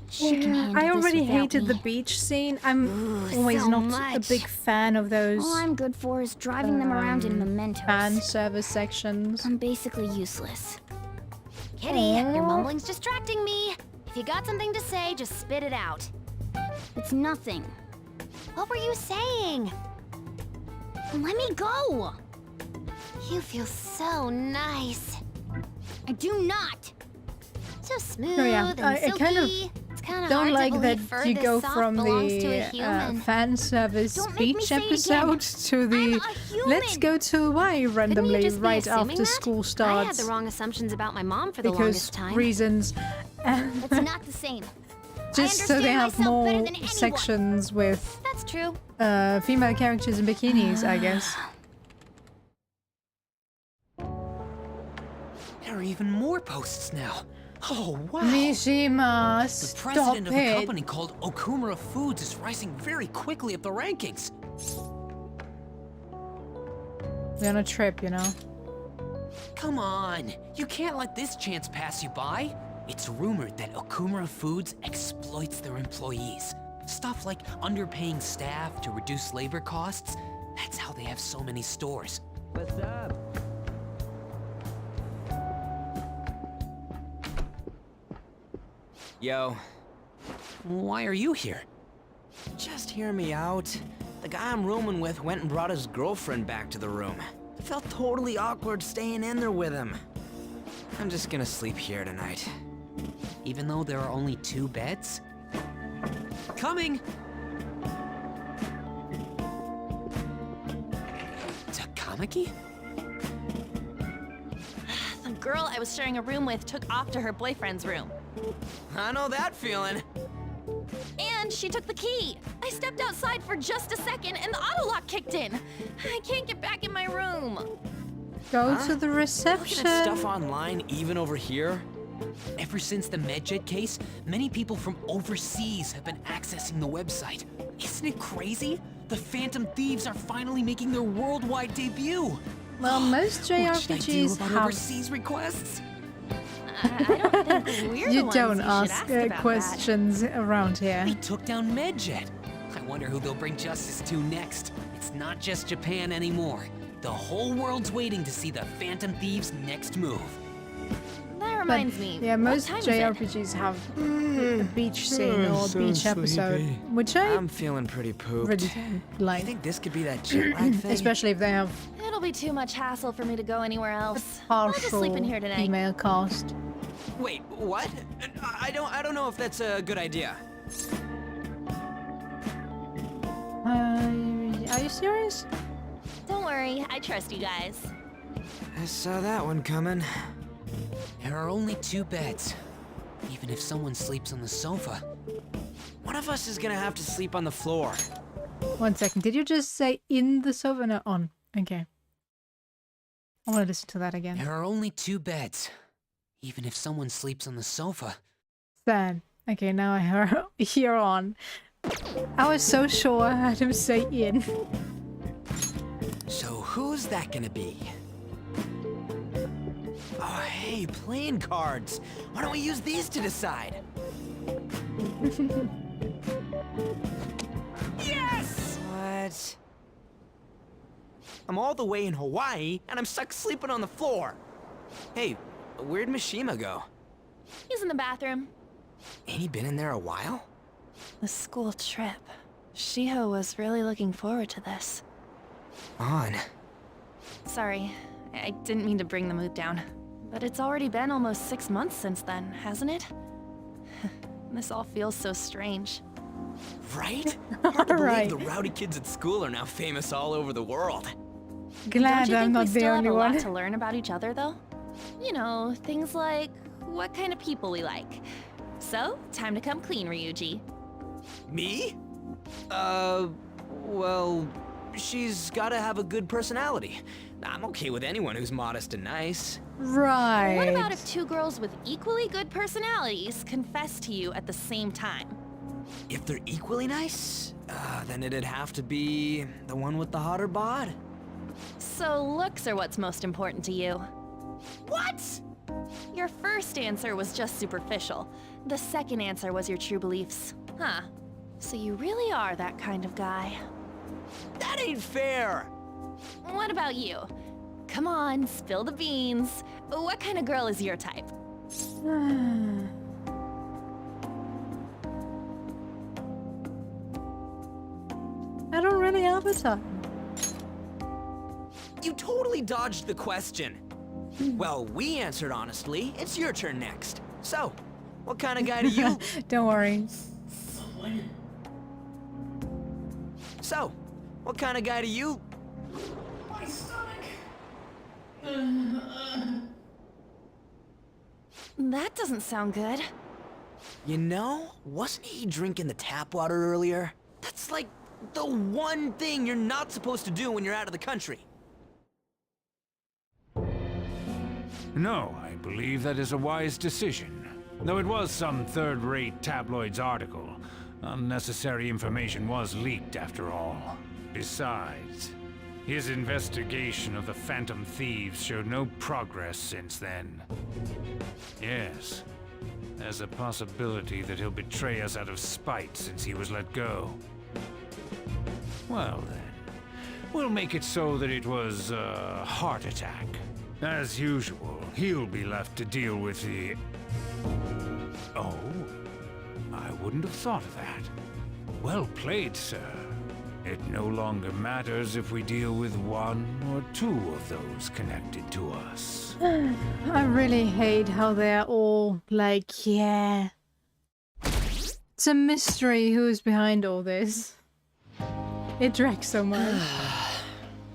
She can handle I this already without hated the me. beach scene. I'm Ooh, always so not much. a big fan of those All I'm good for is driving them around in mementos. fan service sections. I'm basically useless. Kitty, your mumbling's distracting me. If you got something to say, just spit it out. It's nothing. What were you saying? Let me go! You feel so nice. I do not! So smooth yeah, and I silky. kind of It's kind of Don't hard like to that believe fur you this go soft from belongs to a the human. fan service Don't make me beach say it episode to the I'm a human. let's go to Hawaii Couldn't you randomly just be right assuming after that? school I had starts the wrong assumptions about my mom for the because longest time. reasons. It's not the same. Just so they understand have myself better more than anyone. sections with That's true. female characters in bikinis, I guess. There are even more posts now. Oh, wow. Mishima, The stop president of a it. company called Okumura Foods is rising very quickly up the rankings. We're on a trip, you know. Come on, you can't let this chance pass you by. It's rumored that Okumura Foods exploits their employees. Stuff like underpaying staff to reduce labor costs. That's how they have so many stores. What's up? Yo, Why are you here? just hear me out. The guy I'm rooming with went and brought his girlfriend back to the room. It felt totally awkward staying in there with him. I'm just gonna sleep here tonight. Even though there are only 2 beds? Coming! Takamaki? The girl I was sharing a room with took off to her boyfriend's room. I know that feeling. And she took the key. I stepped outside for just a second and the auto lock kicked in. I can't get back in my room. Go to the Looking reception. at stuff online, even over here. Ever since the Medjet case, many people from overseas have been accessing the website. Isn't it crazy? The Phantom Thieves are finally making their worldwide debut. Well, most What should I do JRPGs about have. overseas requests? I don't think we're You the don't ones you should ask ask about questions around here. They took down Medjet. I wonder who they'll bring justice to next. It's not just Japan anymore. The whole world's waiting to see the Phantom Thieves' next move. That reminds me. Yeah, what most time is it? JRPGs have a beach scene or beach episode, which I'm feeling pretty pooped. really You like, think this could be that jet lag thing? especially if they have It'll be too much hassle for me to go anywhere else. a I'll just sleep in partial here tonight. female cast. Wait, what? I don't know if that's a good idea. Are you serious? Don't worry, I trust you guys. I saw that one coming. There are only 2 beds. Even if someone sleeps on the sofa. One of us is gonna have to sleep on the floor. 1 second. Did you just say in the sofa? No, on. Okay. I want to listen to that again. There are only 2 beds. Even if someone sleeps on the sofa. Sad. Okay, now I hear on. I was so sure I had him say in. So who's that gonna be? Oh, hey, playing cards. Why don't we use these to decide? Yes! What? I'm all the way in Hawaii, and I'm stuck sleeping on the floor. Hey, where'd Mishima go? He's in the bathroom. Ain't he been in there a while? The school trip. Shiho was really looking forward to this. On. Sorry, I didn't mean to bring the mood down. But it's already been almost 6 months since then, hasn't it? This all feels so strange. Right? Hard to believe Right. the rowdy kids at school are now famous all over the world. Glad Don't you I'm think not we the still have only a lot one. to learn about each other, though? You know, things like what kind of people we like. So, time to come clean, Ryuji. Me? Well, she's gotta have a good personality. I'm okay with anyone who's modest and nice. Right. What about if 2 girls with equally good personalities confess to you at the same time? If they're equally nice, then it'd have to be the one with the hotter bod. So looks are what's most important to you. What? Your first answer was just superficial. The second answer was your true beliefs. Huh. So you really are that kind of guy. That ain't fair! What about you? Come on, spill the beans. What kind of girl is your type? I don't really have a type. You totally dodged the question. Well, we answered honestly. It's your turn next. So, what kind of guy do you... Don't worry. So, what kind of guy do you... That doesn't sound good. You know, wasn't he drinking the tap water earlier? That's like the one thing you're not supposed to do when you're out of the country. No, I believe that is a wise decision. Though it was some third-rate tabloid's article, unnecessary information was leaked after all. Besides, his investigation of the Phantom Thieves showed no progress since then. Yes, there's a possibility that he'll betray us out of spite since he was let go. Well then, we'll make it so that it was a heart attack. As usual, he'll be left to deal with the... Oh, I wouldn't have thought of that. Well played, sir. It no longer matters if we deal with 1 or 2 of those connected to us. I really hate how they're all like, yeah. It's a mystery who's behind all this. It drags so much.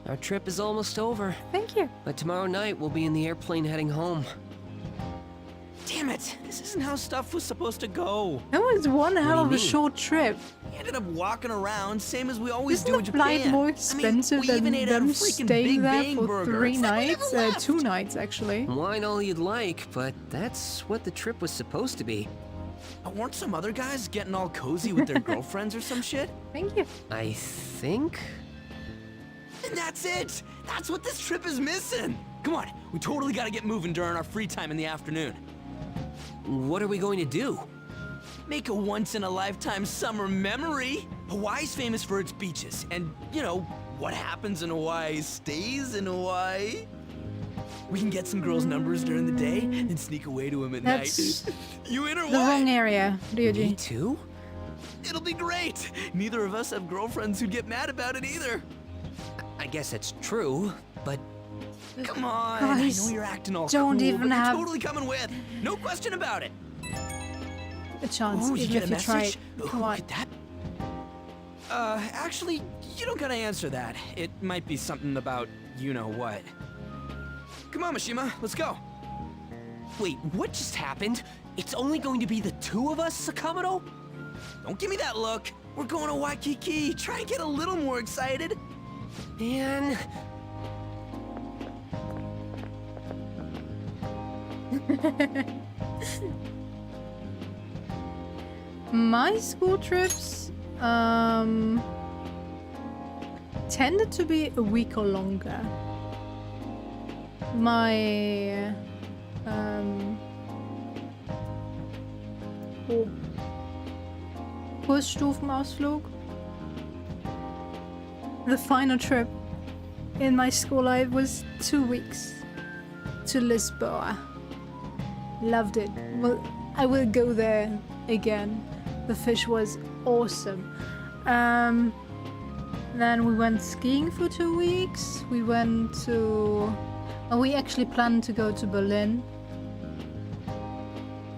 Our trip is almost over. Thank you. But tomorrow night we'll be in the airplane heading home. Damn it, this isn't how stuff was supposed to go. That was one hell do of you a mean? short trip. We ended up walking around, same as we always Isn't do in the Japan. flight more I mean, expensive we than even ate at a them freaking staying Big there Bang for burger. 3 It's like we nights? never left. 2 nights, actually. Wine all you'd like, but that's what the trip was supposed to be. Weren't some other guys getting all cozy with their girlfriends or some shit? Thank you. I think? And that's it! That's what this trip is missing! Come on, we totally gotta get moving during our free time in the afternoon. What are we going to do? Make a once-in-a-lifetime summer memory! Hawaii's famous for its beaches, and, you know, what happens in Hawaii stays in Hawaii. We can get some girls' numbers during the day, and sneak away to them at That's night. You in or the what? wrong area, Me Ryuji. too? It'll be great. Neither of us have girlfriends who'd get mad about it either. I guess that's true, but Come on, Guys, I know you're acting all don't cool, even but have- you're totally coming with. No question about it. A chance, Ooh, you even get if a you try. message? Come Who on. could that? Actually, you don't gotta answer that. It might be something about you know what. Come on, Mishima, let's go. wait, what just happened? It's only going to be the two of us, Sakamoto? Don't give me that look. We're going to Waikiki. Try and get a little more excited. Man, My school trips tended to be a week or longer. My Kursstufenausflug, the final trip in my school life was 2 weeks to Lisboa. Loved it. Well, I will go there again. The fish was awesome. Then we went skiing for 2 weeks. We went to... Oh, we actually planned to go to Berlin.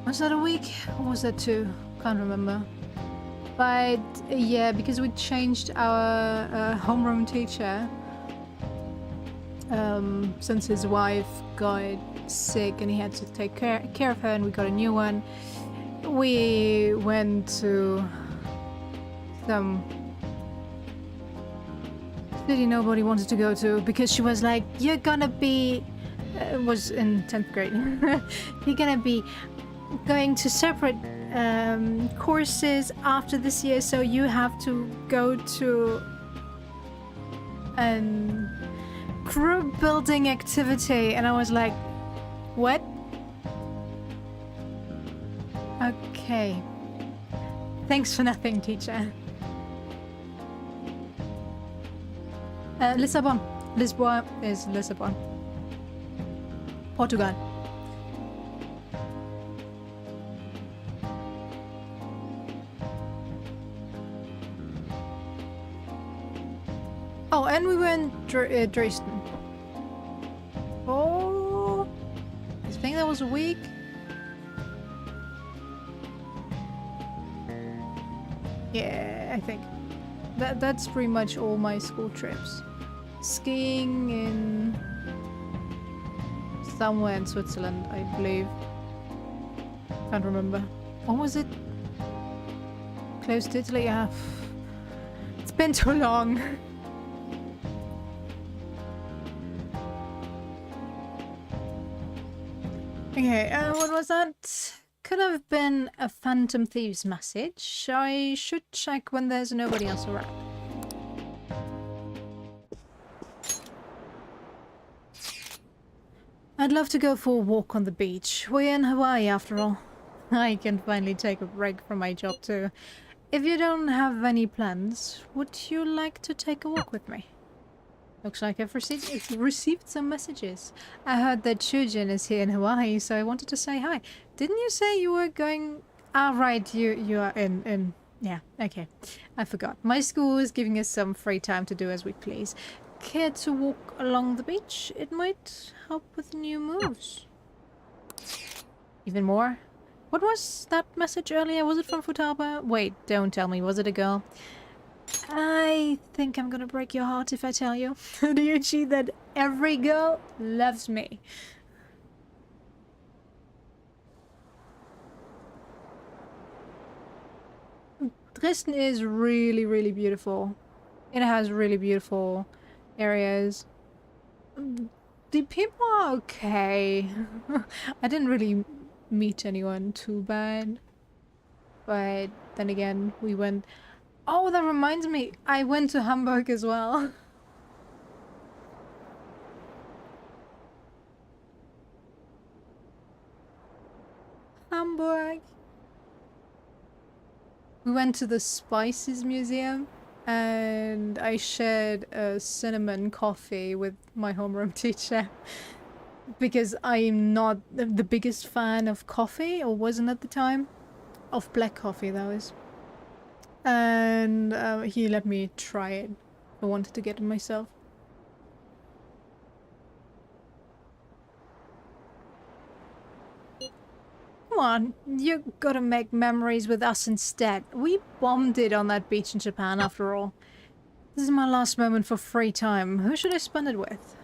Was that a week? Or was that 2? Can't remember. But yeah, because we changed our homeroom teacher. Since his wife got sick and he had to take care of her, and we got a new one. We went to some city nobody wanted to go to because she was like, "You're gonna be," was in 10th grade. "You're gonna be going to separate courses after this year, so you have to go to an group building activity." And I was like, "What? Okay. Thanks for nothing, teacher." Lissabon. Lisboa is Lissabon. Portugal. Oh, and we were in Dresden. Oh, I think that was a week. Yeah, I think that's pretty much all my school trips. Skiing in somewhere in Switzerland, I believe. Can't remember. Or was it close to Italy? Yeah. It's been too long. Okay, what was that? Could have been a Phantom Thieves message. I should check when there's nobody else around. I'd love to go for a walk on the beach. We're in Hawaii after all. I can finally take a break from my job too. If you don't have any plans, would you like to take a walk with me? Looks like I've received some messages. I heard that Chujin is here in Hawaii, so I wanted to say hi. Didn't you say you were going... Ah, right, you are in... Yeah, okay. I forgot. My school is giving us some free time to do as we please. Care to walk along the beach? It might help with new moves. Even more? What was that message earlier? Was it from Futaba? Wait, don't tell me. Was it a girl? I think I'm gonna break your heart if I tell you, Ryuji, that every girl loves me. Dresden is really, really beautiful. It has really beautiful areas. The people are okay. I didn't really meet anyone too bad. But then again, we went... Oh, that reminds me, I went to Hamburg as well. Hamburg. We went to the Spices Museum and I shared a cinnamon coffee with my homeroom teacher because I'm not the biggest fan of coffee, or wasn't at the time. Of black coffee, that was. And he let me try it. I wanted to get it myself. Come on, you gotta make memories with us instead. We bombed it on that beach in Japan after all. This is my last moment for free time. Who should I spend it with?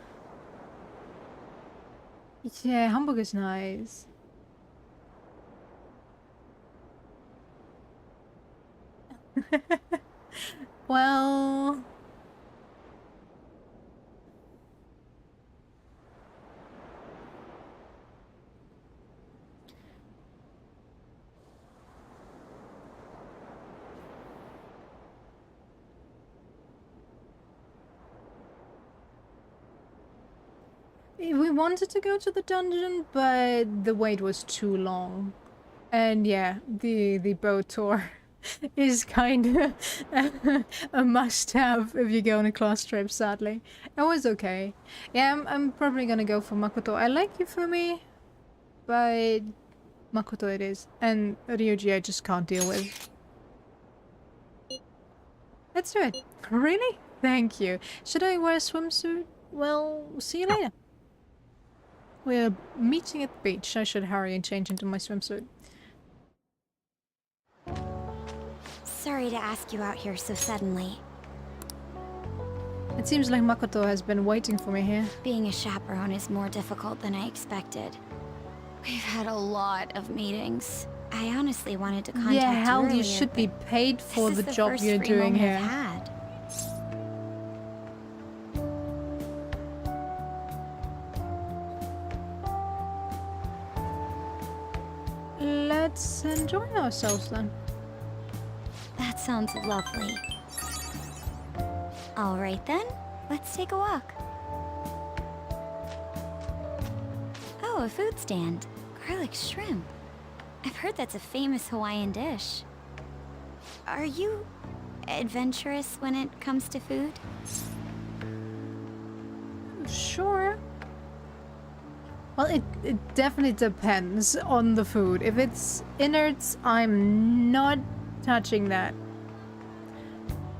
Yeah, Hamburg is nice. Well... We wanted to go to the dungeon, but the wait was too long. And yeah, the boat tour is kind of a must-have if you go on a class trip, sadly. It was okay. Yeah, I'm probably gonna go for Makoto. I like Yufumi, but Makoto it is. And Ryuji I just can't deal with. Let's do it. Really? Thank you. Should I wear a swimsuit? Well, see you later. We're meeting at the beach. I should hurry and change into my swimsuit. Sorry to ask you out here so suddenly. It seems like Makoto has been waiting for me here. Being a chaperone is more difficult than I expected. We've had a lot of meetings. I honestly wanted to contact yeah, hell, you earlier, you should be paid for the job first you're free doing moment here. I've had. Let's enjoy ourselves then. That sounds lovely. All right then, let's take a walk. Oh, a food stand. Garlic shrimp. I've heard that's a famous Hawaiian dish. Are you adventurous when it comes to food? Sure. Well, it definitely depends on the food. If it's innards, I'm not touching that.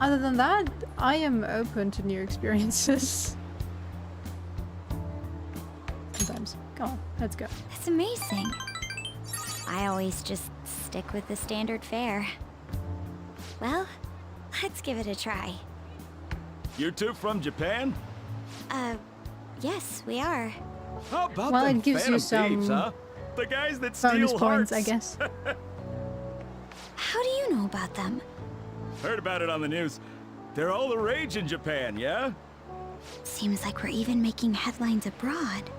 Other than that, I am open to new experiences. Sometimes. Come on, let's go. That's amazing. I always just stick with the standard fare. Well, let's give it a try. You two from Japan? Yes, we are. How about well, them it gives Phantom you some Thieves, huh? The guys that bonus steal points, hearts. I guess. How do you know about them? Heard about it on the news. They're all the rage in Japan, yeah? Seems like we're even making headlines abroad.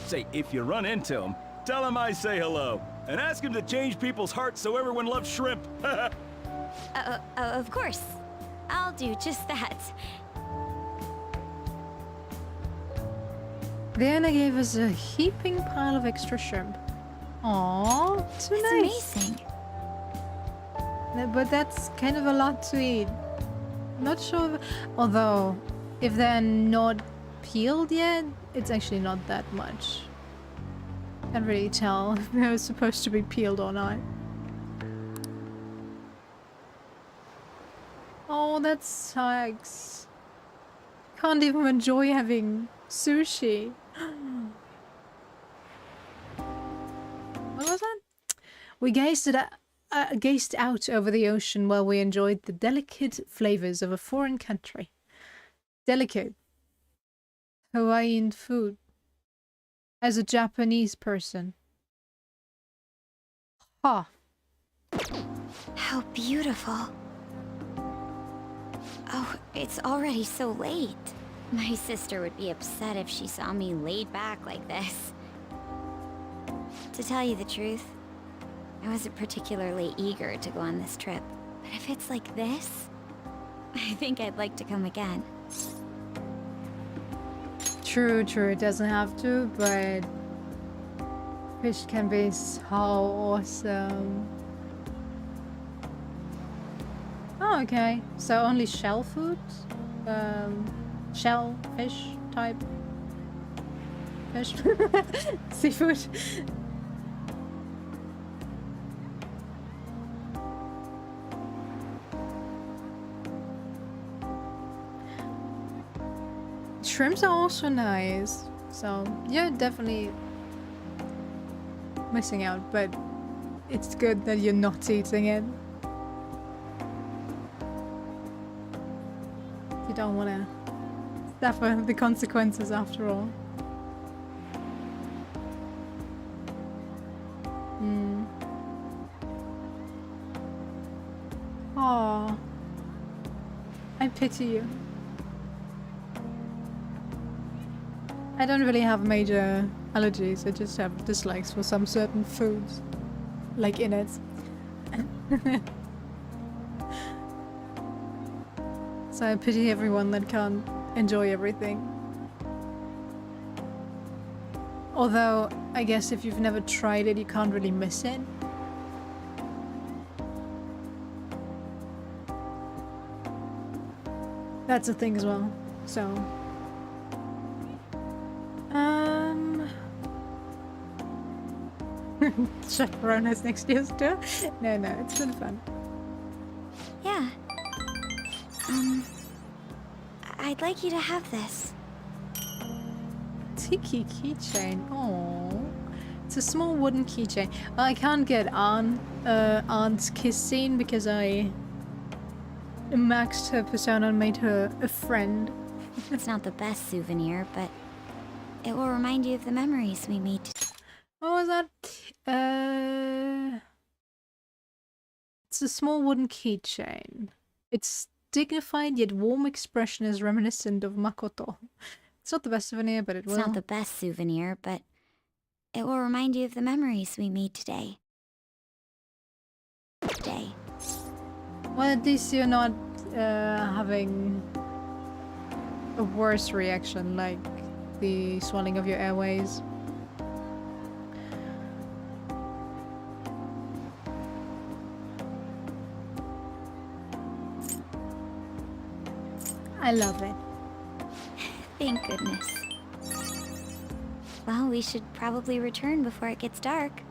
Say, if you run into them, tell them I say hello. And ask them to change people's hearts so everyone loves shrimp. Of course. I'll do just that. Diana gave us a heaping pile of extra shrimp. Aww, too That's nice. amazing. But that's kind of a lot to eat. Not sure if, although, if they're not peeled yet, it's actually not that much. Can't really tell if they're supposed to be peeled or not. Oh, that sucks. Can't even enjoy having sushi. What was that? We gazed out over the ocean while we enjoyed the delicate flavors of a foreign country. Delicate. Hawaiian food. As a Japanese person. Huh. How beautiful. Oh, it's already so late. My sister would be upset if she saw me laid back like this. To tell you the truth, I wasn't particularly eager to go on this trip. But if it's like this, I think I'd like to come again. True, it doesn't have to, but fish can be so awesome. Okay, so only shell food? Shell, fish type? Fish? Seafood? Shrimps are also nice, so you're definitely missing out, but it's good that you're not eating it. You don't want to suffer the consequences after all. Aww. I pity you. I don't really have major allergies, I just have dislikes for some certain foods. Like in it. So I pity everyone that can't enjoy everything. Although, I guess if you've never tried it, you can't really miss it. That's a thing as well, so... Chaperone has next year's tour? No, it's been fun. Yeah. I'd like you to have this. Tiki keychain. Oh, it's a small wooden keychain. I can't get Aunt's kiss scene because I maxed her persona and made her a friend. It's not the best souvenir, but it will remind you of the memories we made. What was that? It's a small wooden keychain. Its dignified yet warm expression is reminiscent of Makoto. It's not the best souvenir, but it will. It's not the best souvenir, but it will remind you of the memories we made today. Well, at least you're not having a worse reaction, like the swelling of your airways. I love it. Thank goodness. Well, we should probably return before it gets dark.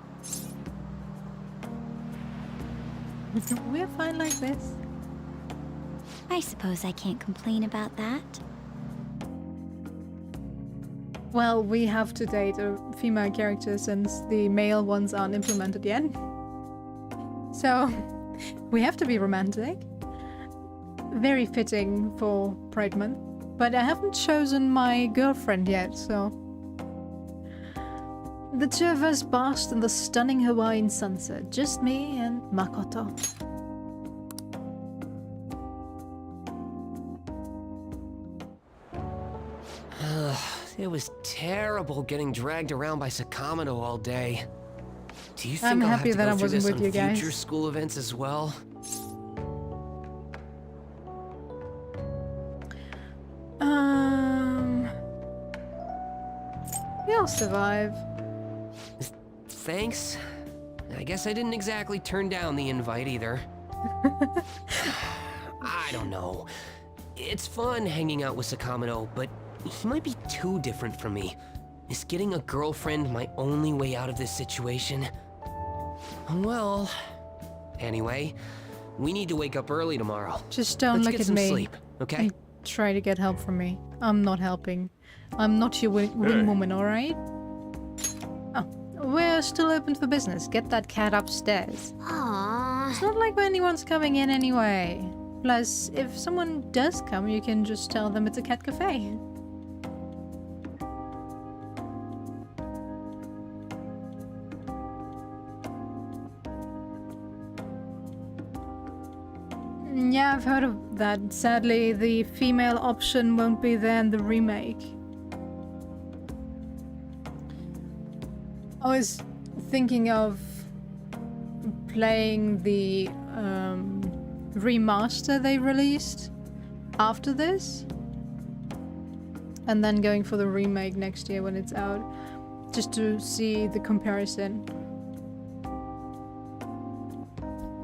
We're fine like this. I suppose I can't complain about that. Well, we have to date a female character since the male ones aren't implemented yet. So, we have to be romantic. Very fitting for Pride Month. But I haven't chosen my girlfriend yet, so... The two of us basked in the stunning Hawaiian sunset. Just me and Makoto. It was terrible getting dragged around by Sakamoto all day. Do you think I'm I'll happy have to that go I through wasn't this with on you guys. future school events as well? You'll survive. Thanks. I guess I didn't exactly turn down the invite either. I don't know. It's fun hanging out with Sakamoto, but he might be too different from me. Is getting a girlfriend my only way out of this situation? Well, anyway, we need to wake up early tomorrow. Just don't Let's look get at some me. sleep, okay? And try to get help from me. I'm not helping. I'm not your wing woman, alright? Oh, we're still open for business. Get that cat upstairs. Aww. It's not like anyone's coming in anyway. Plus, if someone does come, you can just tell them it's a cat cafe. Yeah, I've heard of that. Sadly, the female option won't be there in the remake. I was thinking of playing the remaster they released after this, and then going for the remake next year when it's out, just to see the comparison.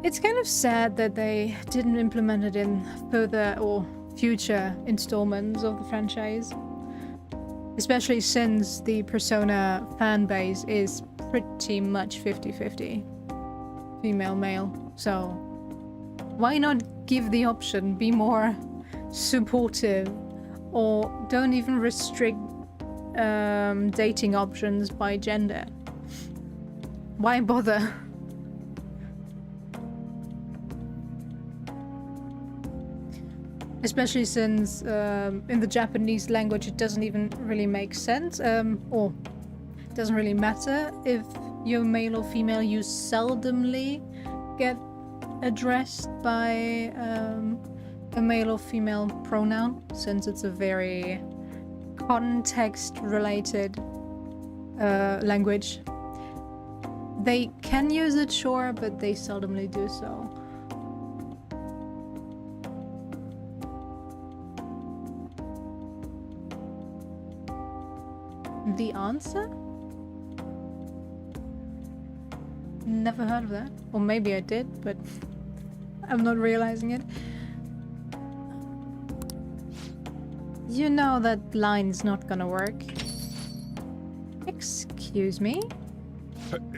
It's kind of sad that they didn't implement it in further or future installments of the franchise. Especially since the Persona fan base is pretty much 50-50. Female, male. So why not give the option, be more supportive, or don't even restrict dating options by gender? Why bother? Especially since in the Japanese language it doesn't even really make sense, or it doesn't really matter if you're male or female. You seldomly get addressed by a male or female pronoun, since it's a very context-related language. They can use it, sure, but they seldomly do so. The answer? Never heard of that. Or maybe I did, but I'm not realizing it. You know that line's not gonna work. Excuse me?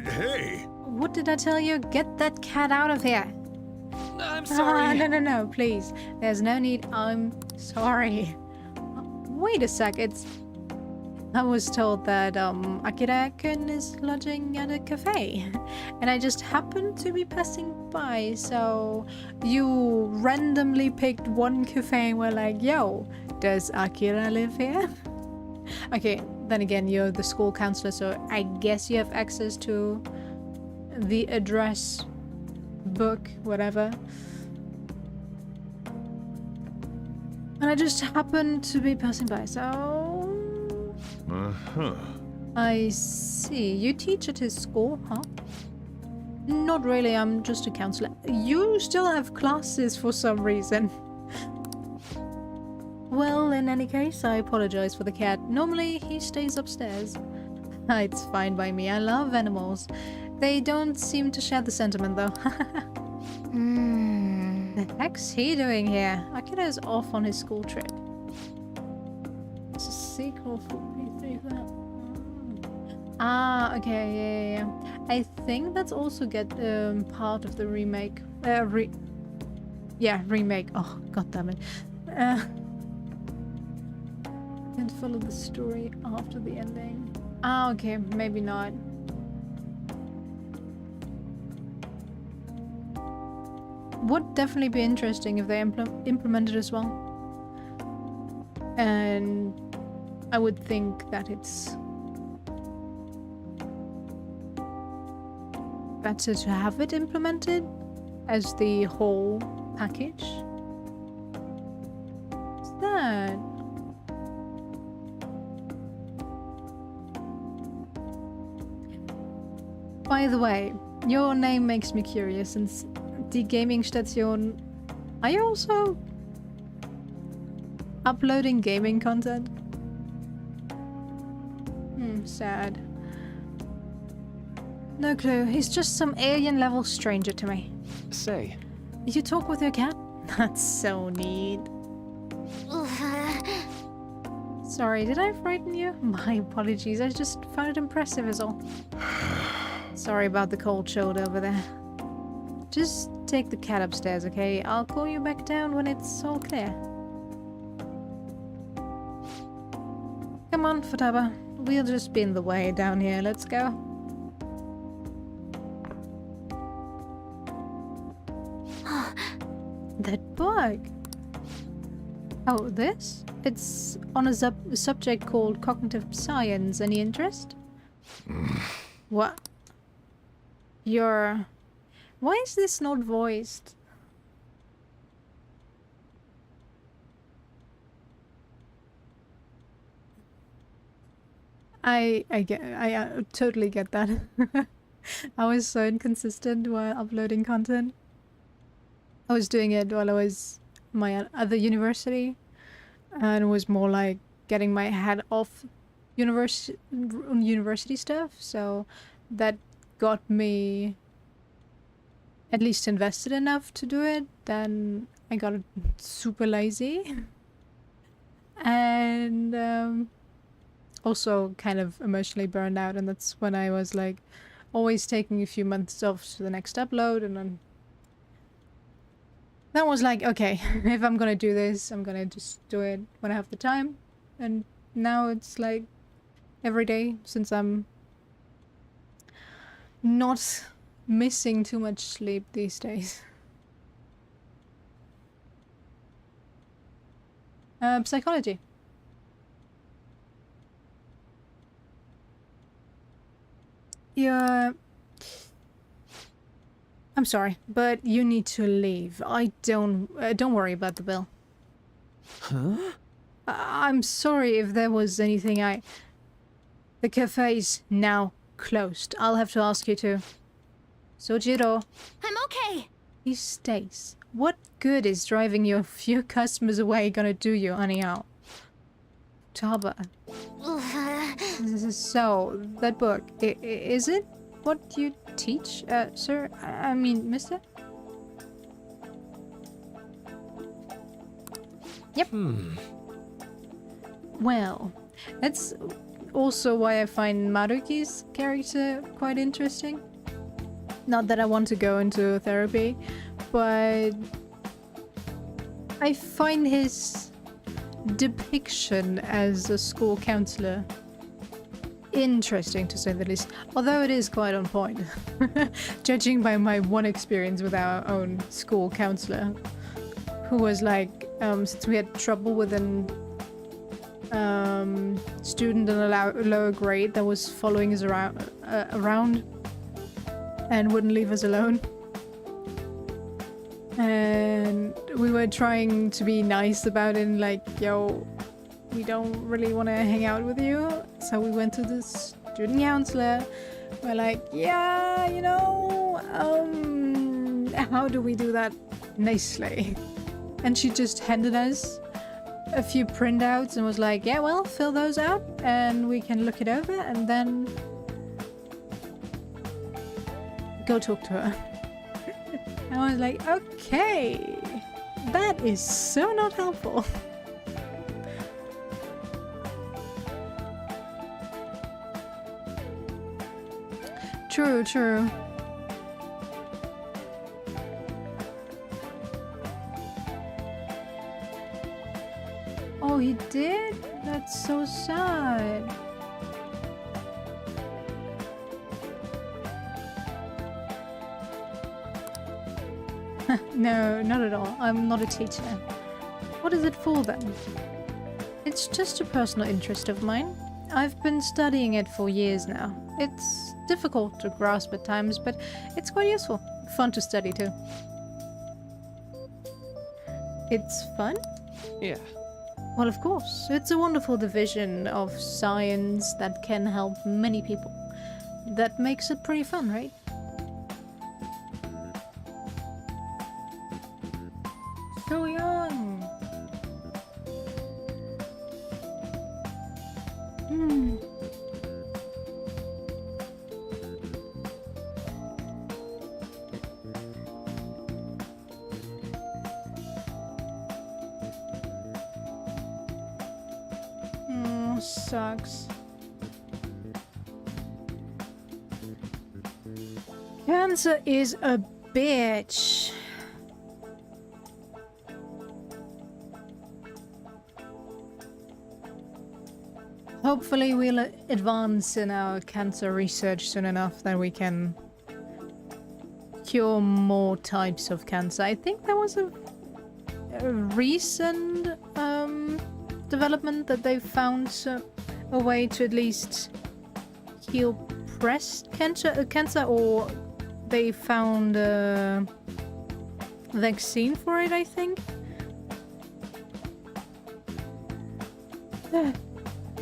Hey! What did I tell you? Get that cat out of here! I'm sorry. No, please. There's no need. I'm sorry. Wait a sec, I was told that Akira-kun is lodging at a cafe, and I just happened to be passing by, so you randomly picked one cafe and were like, yo, does Akira live here? Okay, then again, you're the school counselor, so I guess you have access to the address book, whatever. And I just happened to be passing by, so... Uh-huh. I see. You teach at his school, huh? Not really, I'm just a counselor. You still have classes for some reason. Well, in any case, I apologize for the cat. Normally, he stays upstairs. It's fine by me. I love animals. They don't seem to share the sentiment, though. The heck's he doing here? Akira's off on his school trip. It's a sequel for P3 that. Ah, okay, yeah. I think that's also part of the remake. Remake. Oh, god damn it. Can't follow the story after the ending. Ah, okay, maybe not. Would definitely be interesting if they implemented as well. And I would think that it's better to have it implemented as the whole package. What's that? By the way, your name makes me curious, since the gaming station. Are you also uploading gaming content? Sad. No clue. He's just some alien level stranger to me. Say. You talk with your cat? That's so neat. Sorry, did I frighten you? My apologies. I just found it impressive is all. Sorry about the cold shoulder over there. Just take the cat upstairs, okay? I'll call you back down when it's all clear. Come on, Futaba. We'll just be in the way down here. Let's go. That bug. Oh, this? It's on a subject called cognitive science. Any interest? What? Why is this not voiced? I totally get that. I was so inconsistent while uploading content. I was doing it while I was at my other university, and it was more like getting my head off university stuff, so that got me at least invested enough to do it. Then I got super lazy. And also kind of emotionally burned out, and that's when I was like always taking a few months off to the next upload, and then that was like, okay, if I'm gonna do this, I'm gonna just do it when I have the time. And now it's like every day, since I'm not missing too much sleep these days. Psychology. Yeah. I'm sorry, but you need to leave. I don't worry about the bill. Huh? I'm sorry if there was anything The cafe's now closed. I'll have to ask you to. Sojiro. I'm okay. He stays. What good is driving your few customers away gonna do you anyhow? Taba. So, that book, is it what you teach, sir? I mean, mister? Yep. Well, that's also why I find Maruki's character quite interesting. Not that I want to go into therapy, but I find his depiction as a school counselor interesting, to say the least. Although it is quite on point, judging by my one experience with our own school counselor, who was like, since we had trouble with an student in a lower grade that was following us around and wouldn't leave us alone. And we were trying to be nice about it, and like, yo, we don't really want to hang out with you. So we went to the student counselor. We're like, yeah, you know, how do we do that nicely? And she just handed us a few printouts and was like, yeah, well, fill those out and we can look it over and then go talk to her. I was like, okay, that is so not helpful. True, true. Oh, he did? That's so sad. No, not at all. I'm not a teacher. What is it for then? It's just a personal interest of mine. I've been studying it for years now. It's difficult to grasp at times, but it's quite useful. Fun to study too. It's fun? Yeah. Well, of course. It's a wonderful division of science that can help many people. That makes it pretty fun, right? So young. Sucks. Cancer is a bitch. Hopefully we'll advance in our cancer research soon enough that we can cure more types of cancer. I think there was a recent development that they found a way to at least heal breast cancer, or they found a vaccine for it, I think.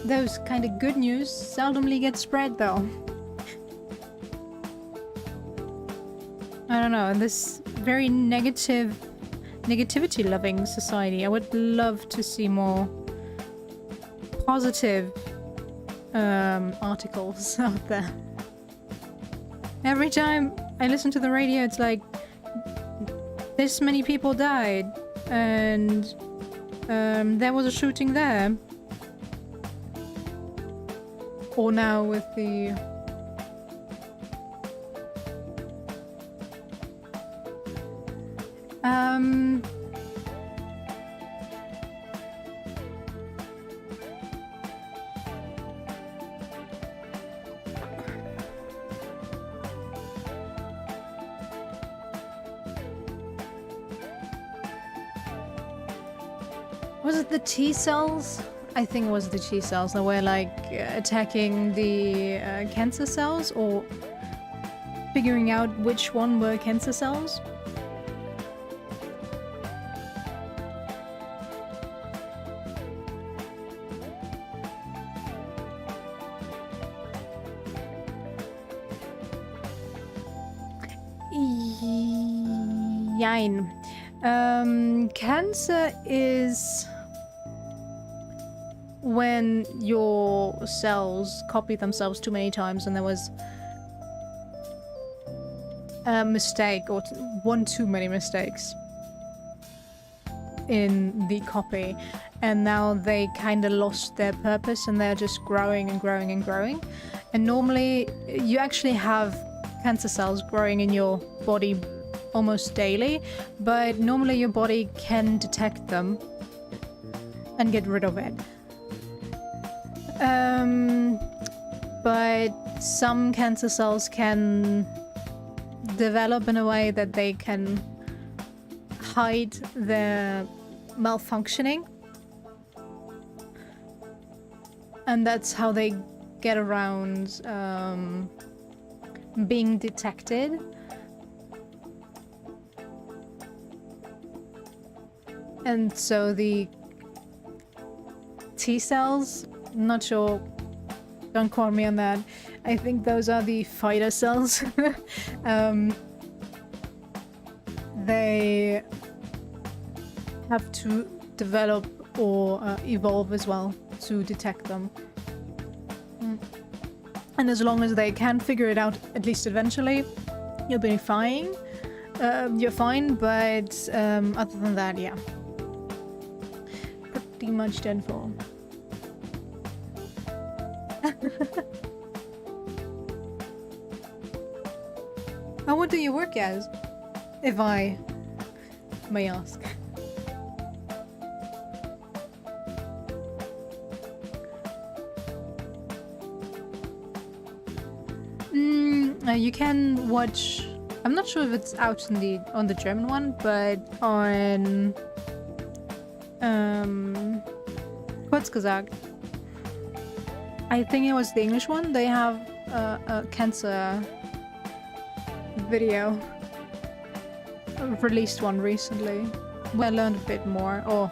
Those kind of good news seldomly get spread, though. I don't know, in this very negativity-loving society, I would love to see more positive articles out there. Every time I listen to the radio, it's like, this many people died, and there was a shooting there. Or now with the... Was it the T cells? I think it was the T cells that were like attacking the cancer cells, or figuring out which one were cancer cells. Yine. Cancer is when your cells copy themselves too many times and there was a mistake or one too many mistakes in the copy, and now they kind of lost their purpose and they're just growing and growing and growing. And normally you actually have cancer cells growing in your body almost daily, but normally your body can detect them and get rid of it. But some cancer cells can develop in a way that they can hide their malfunctioning, and that's how they get around being detected. And so the T cells, not sure, don't quote me on that. I think those are the fighter cells. They have to develop or evolve as well to detect them. And as long as they can figure it out, at least eventually, you'll be fine. You're fine, but other than that, yeah. Pretty much done for. And what do you work as, if I may ask? You can watch. I'm not sure if it's out on the German one, but on kurz gesagt, I think it was the English one. They have a cancer video, released one recently, where I learned a bit more or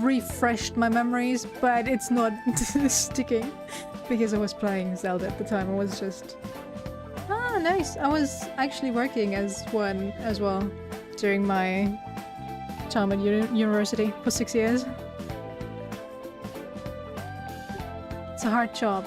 refreshed my memories, but it's not sticking because I was playing Zelda at the time. I was just nice. I was actually working as one as well during my time at university for 6 years. It's a hard job.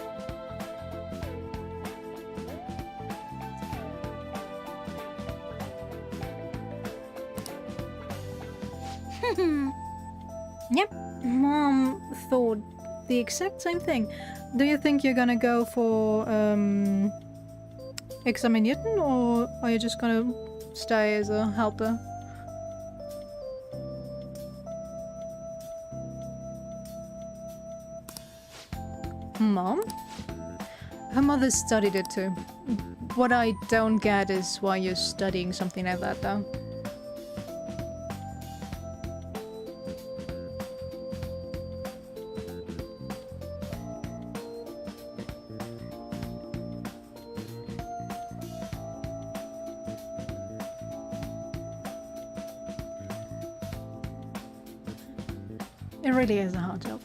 Yep, Mom thought the exact same thing. Do you think you're gonna go for Examinierten, or are you just gonna stay as a helper? Mom? Her mother studied it too. What I don't get is why you're studying something like that, though. It really is a hard job.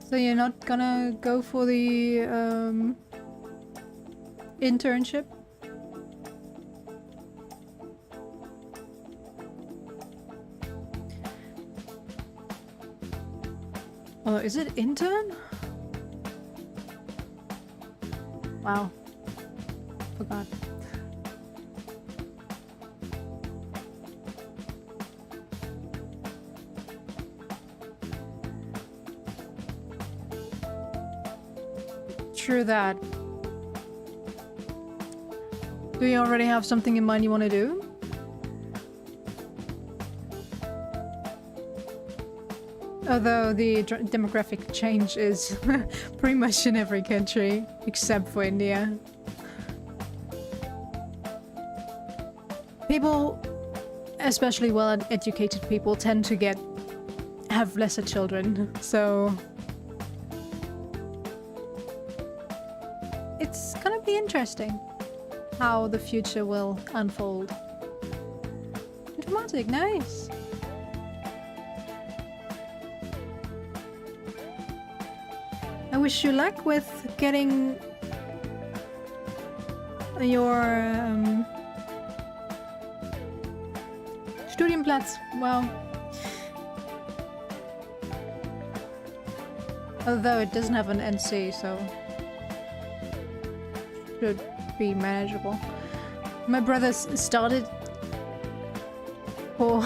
So you're not gonna go for the internship? is it intern? Wow. Forgot. True that. Do you already have something in mind you want to do? Although the demographic change is pretty much in every country except for India. People, especially well-educated people, tend to have lesser children, so it's gonna be interesting how the future will unfold. Informatic, nice. I wish you luck with getting your Studienplatz. Wow. Although it doesn't have an NC, so should be manageable. My brother started for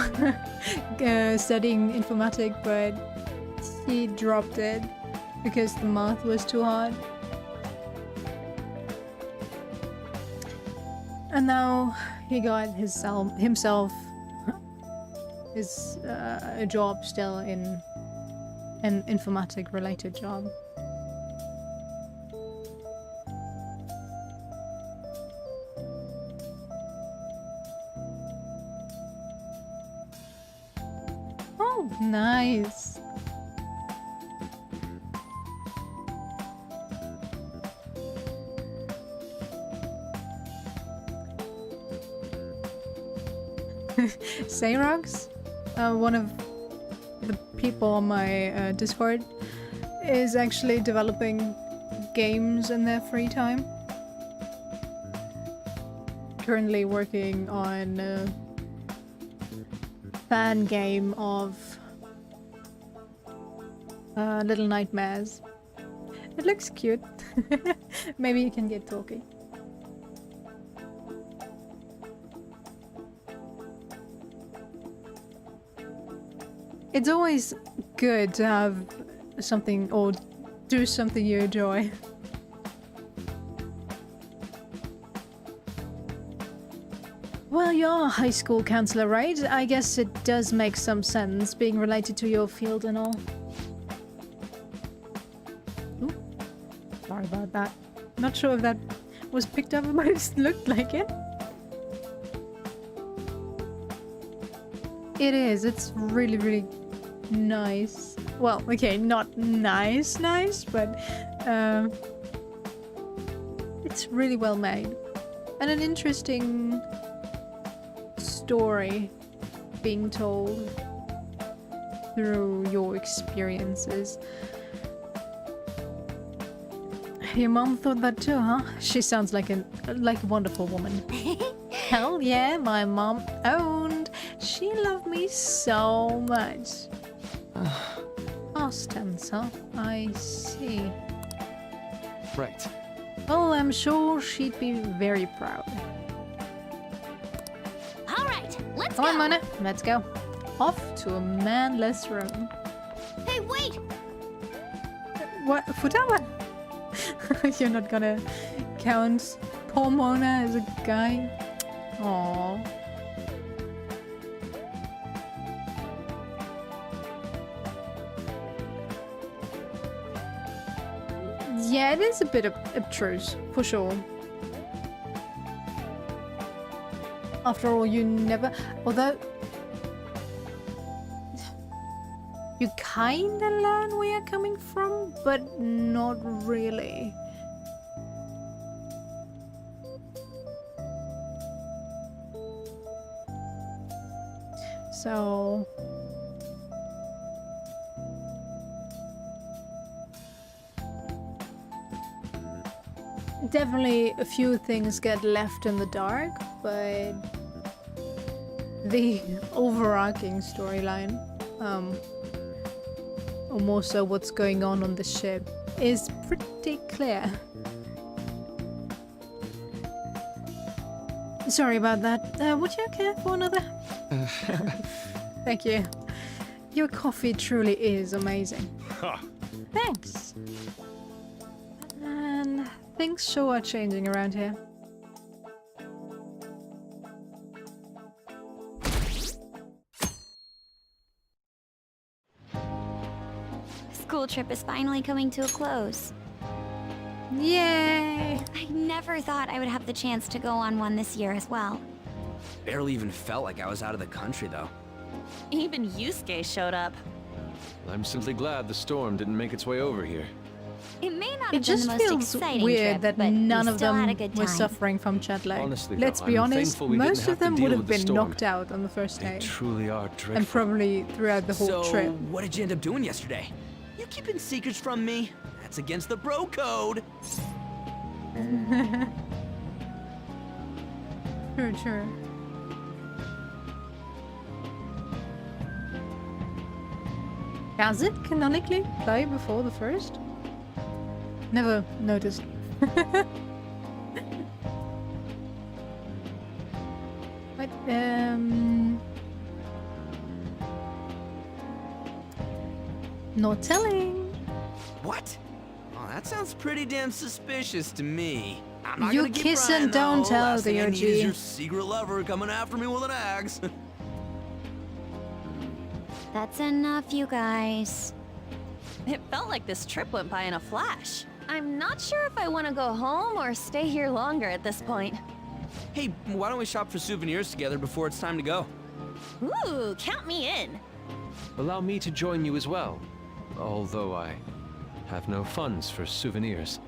studying informatic, but he dropped it because the math was too hard. And now he got himself a job still in an informatic related job. Oh, nice. Sayrox, one of the people on my Discord, is actually developing games in their free time. Currently working on a fan game of Little Nightmares. It looks cute. Maybe you can get talking. It's always good to have something or do something you enjoy. Well, you're a high school counselor, right? I guess it does make some sense, being related to your field and all. Ooh. Sorry about that. Not sure if that was picked up, but it looked like it. It is. It's really, really nice. Well, okay, not nice, but it's really well made. And an interesting story being told through your experiences. Your mom thought that too, huh? She sounds like a wonderful woman. Hell yeah, my mom owned. She loved me so much. Past tense, huh? I see. Right. Well, I'm sure she'd be very proud. All right, let's Come go. on, Mona. Let's go. Off to a manless room. Hey, wait! What? Futaba? You're not gonna count poor Mona as a guy? Aww. Yeah, it is a bit obtruse, for sure. After all, you never... Although... You kinda learn where you're coming from, but not really. So... Definitely a few things get left in the dark, but the overarching storyline or more so what's going on the ship, is pretty clear. Sorry about that. Would you care for another? Thank you. Your coffee truly is amazing. Thanks. And things sure are changing around here. School trip is finally coming to a close. Yay! I never thought I would have the chance to go on one this year as well. Barely even felt like I was out of the country, though. Even Yusuke showed up. I'm simply glad the storm didn't make its way over here. It may not It have been just the most feels exciting weird trip, that but none we of still them had a good were time. suffering from jet lag. Honestly, Let's though, be I'm honest, thankful we didn't most have of to them deal would have with the been storm. knocked out on the first They day. truly are dreadful. And probably throughout the whole So, trip. what did you end up doing yesterday? You keeping secrets from me? That's against the bro code. True. Does it canonically play before the first? Never noticed. But, not telling. What? Oh, that sounds pretty damn suspicious to me. I'm not You gonna keep kiss prying, and don't though. tell, Last thing I need is DRG. your secret lover coming after me with an axe. That's enough, you guys. It felt like this trip went by in a flash. I'm not sure if I want to go home or stay here longer at this point. Hey, why don't we shop for souvenirs together before it's time to go? Ooh, count me in. Allow me to join you as well, although I have no funds for souvenirs.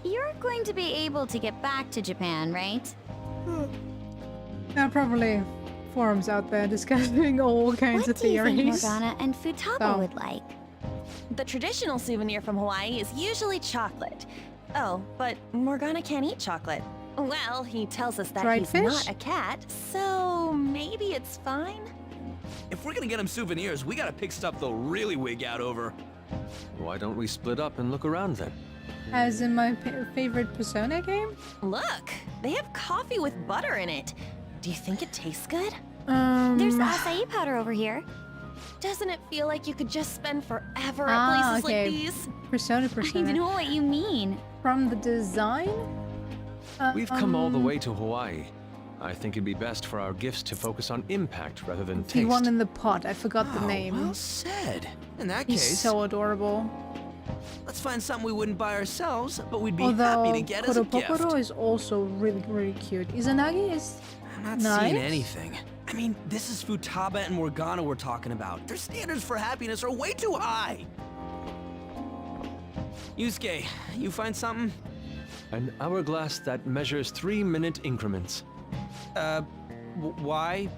You're going to be able to get back to Japan, right? There are probably forums out there discussing all kinds What of do you think theories. Morgana and Futaba So- would like? The traditional souvenir from Hawaii is usually chocolate. Oh, but Morgana can't eat chocolate. Well, he tells us that Dried he's fish? not a cat, so maybe it's fine. If we're gonna get him souvenirs, we gotta pick stuff they'll really wig out over. Why don't we split up and look around then? As in my favorite Persona game? Look, they have coffee with butter in it. Do you think it tastes good? There's acai powder over here. Doesn't it feel like you could just spend forever at Ah, places okay. like these? Persona. I know what you mean. From the design? We've come all the way to Hawaii. I think it'd be best for our gifts to focus on impact rather than The taste. one in the pot. I forgot the name. Well said. In that He's case, so adorable. let's find something we wouldn't buy ourselves, but we'd be happy Although to get as a gift. Koropokoro is also really cute. Izanagi is I'm not nice. seeing anything. I mean, this is Futaba and Morgana we're talking about. Their standards for happiness are way too high. Yusuke, you find something? An hourglass that measures 3-minute increments. Why?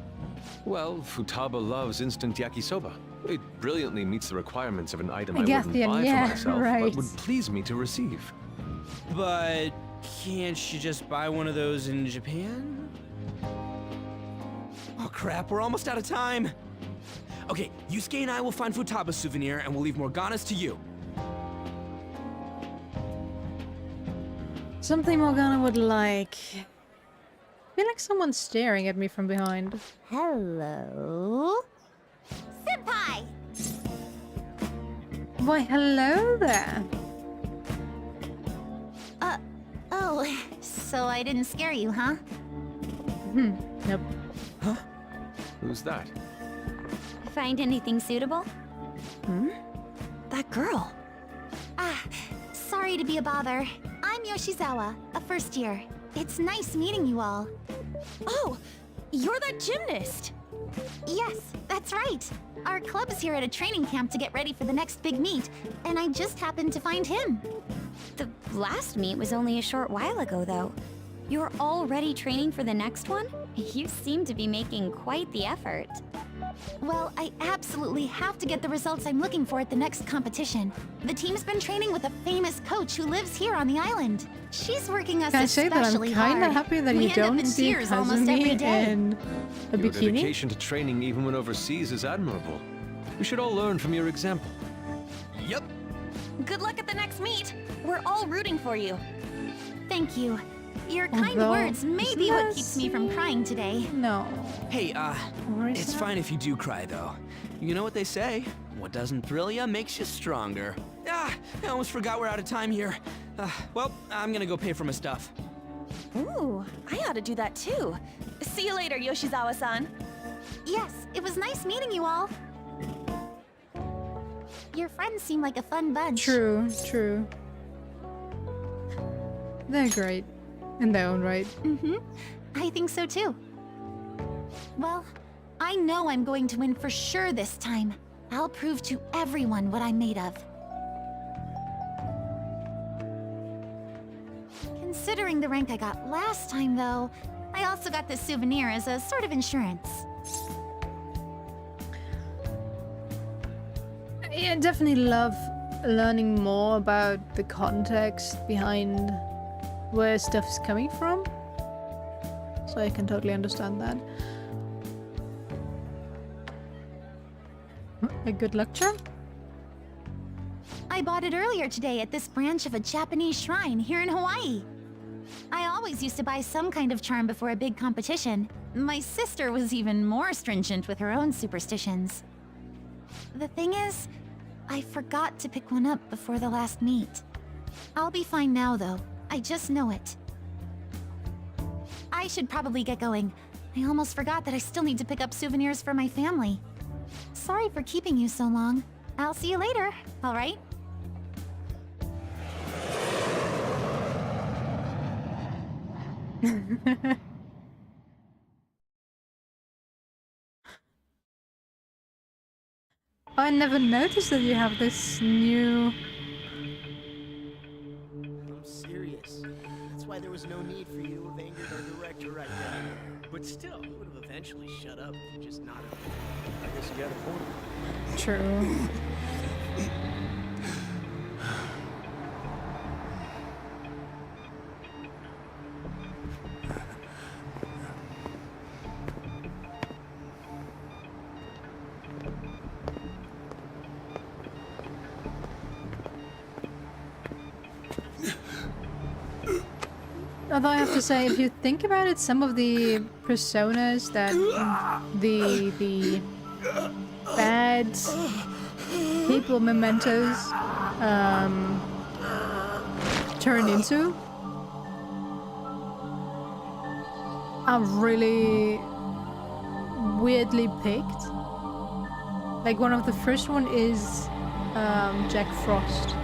Well, Futaba loves instant yakisoba. It brilliantly meets the requirements of an item I wouldn't Agathian, buy yeah, for myself, right. but would please me to receive. But can't you just buy one of those in Japan? Oh crap, we're almost out of time. Okay, Yusuke and I will find Futaba's souvenir and we'll leave Morgana's to you. something Morgana would like. I feel like someone's staring at me from behind. Hello? Senpai! Why, hello there. Oh, so I didn't scare you, huh? Nope. Huh? Who's that? Find anything suitable? That girl. Sorry to be a bother. I'm Yoshizawa, a first year. It's nice meeting you all. Oh, you're that gymnast. Yes, that's right. Our club's here at a training camp to get ready for the next big meet, and I just happened to find him. The last meet was only a short while ago, though. You're already training for the next one? You seem to be making quite the effort. Well, I absolutely have to get the results I'm looking for at the next competition. The team's been training with a famous coach who lives here on the island. She's working us Can I say that I'm especially kind of hard. happy that We you end up don't in see tears almost every Kazumi day. in a Your bikini? dedication to training even when overseas is admirable. We should all learn from your example. Yep. Good luck at the next meet. We're all rooting for you. Thank you. Your kind Although, words may be what yes. keeps me from crying today. No. Hey, Or is it's that- fine if you do cry, though. You know what they say? What doesn't thrill you makes you stronger. Ah, I almost forgot we're out of time here. Well, I'm gonna go pay for my stuff. Ooh, I ought to do that too. See you later, Yoshizawa-san. Yes, it was nice meeting you all. Your friends seem like a fun bunch. True, true. They're great. In their own right. Mm-hmm. I think so too. Well, I know I'm going to win for sure this time. I'll prove to everyone what I'm made of. Considering the rank I got last time, though, I also got this souvenir as a sort of insurance. Yeah, I definitely love learning more about the context behind where stuff is coming from. So I can totally understand that. A good luck charm? I bought it earlier today at this branch of a Japanese shrine here in Hawaii. I always used to buy some kind of charm before a big competition. My sister was even more stringent with her own superstitions. The thing is, I forgot to pick one up before the last meet. I'll be fine now, though. I just know it. I should probably get going. I almost forgot that I still need to pick up souvenirs for my family. Sorry for keeping you so long. I'll see you later, all right? I never noticed that you have this new... I'm serious. That's why there was no need for you to have angered our director right then. But still, he would have eventually shut up if you just nodded. I guess you got a point. True. Although I have to say, if you think about it, some of the personas that the bad people mementos turn into are really weirdly picked. Like one of the first one is Jack Frost,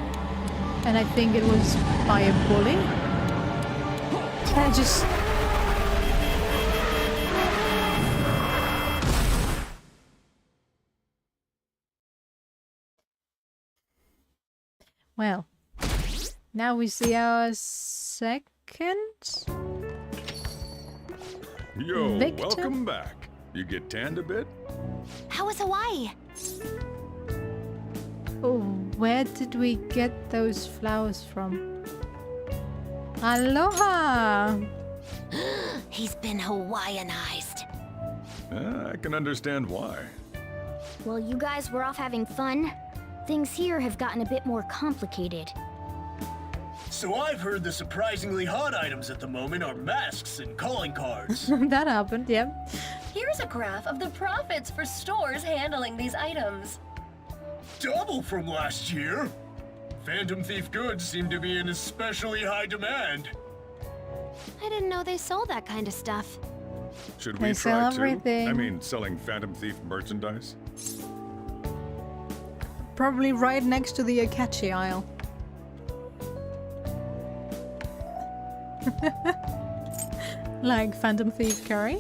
and I think it was by a bully. I just... Well, now we see our second Yo, victim. welcome back. You get tanned a bit? How was Hawaii? Oh, where did we get those flowers from? Aloha! He's been Hawaiianized. I can understand why. While you guys were off having fun, things here have gotten a bit more complicated. So I've heard the surprisingly hot items at the moment are masks and calling cards. That happened, yeah. Here's a graph of the profits for stores handling these items. Double from last year. Phantom Thief goods seem to be in especially high demand. I didn't know they sold that kind of stuff. Should They we sell try too? everything. I mean, selling Phantom Thief merchandise? Probably right next to the Akachi aisle. Like Phantom Thief curry?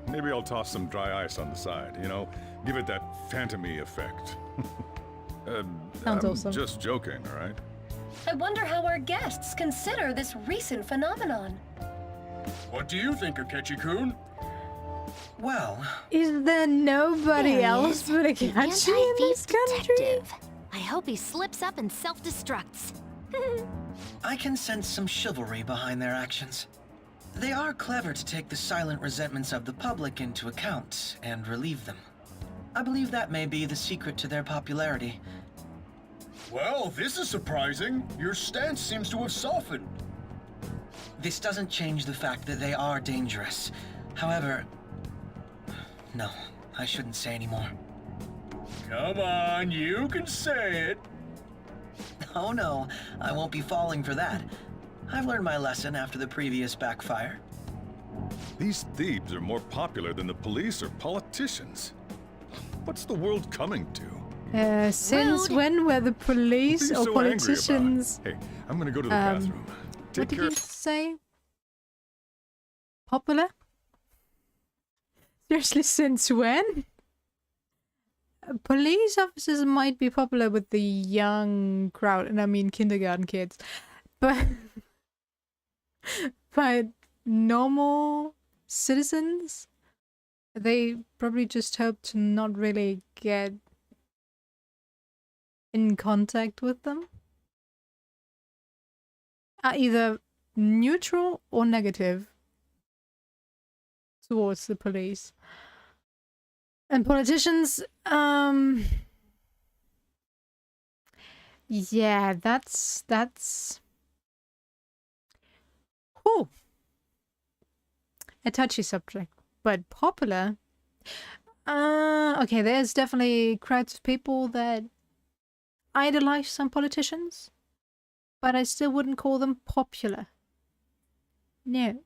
Maybe I'll toss some dry ice on the side, you know? Give it that phantom-y effect. Sounds I'm awesome. just joking, all right? I wonder how our guests consider this recent phenomenon. What do you think, Akechi-kun? Well, Is there nobody There he else is, but the Akachi in this anti-thief country? detective. I hope he slips up and self-destructs. I can sense some chivalry behind their actions. They are clever to take the silent resentments of the public into account and relieve them. I believe that may be the secret to their popularity. Well, this is surprising. Your stance seems to have softened. This doesn't change the fact that they are dangerous. However... No, I shouldn't say anymore. Come on, you can say it. Oh no, I won't be falling for that. I've learned my lesson after the previous backfire. These thieves are more popular than the police or politicians. What's the world coming to? Since when were the police What are or you so angry about? politicians... Hey, I'm gonna go to the bathroom. What Take did care. you say? Popular? Seriously, since when? Police officers might be popular with the young crowd, and I mean kindergarten kids, but but normal citizens, they probably just hope to not really get in contact with them. Are either neutral or negative towards the police. And politicians, yeah, that's whew, a touchy subject. But popular, okay, there's definitely crowds of people that idolize some politicians, but I still wouldn't call them popular. No.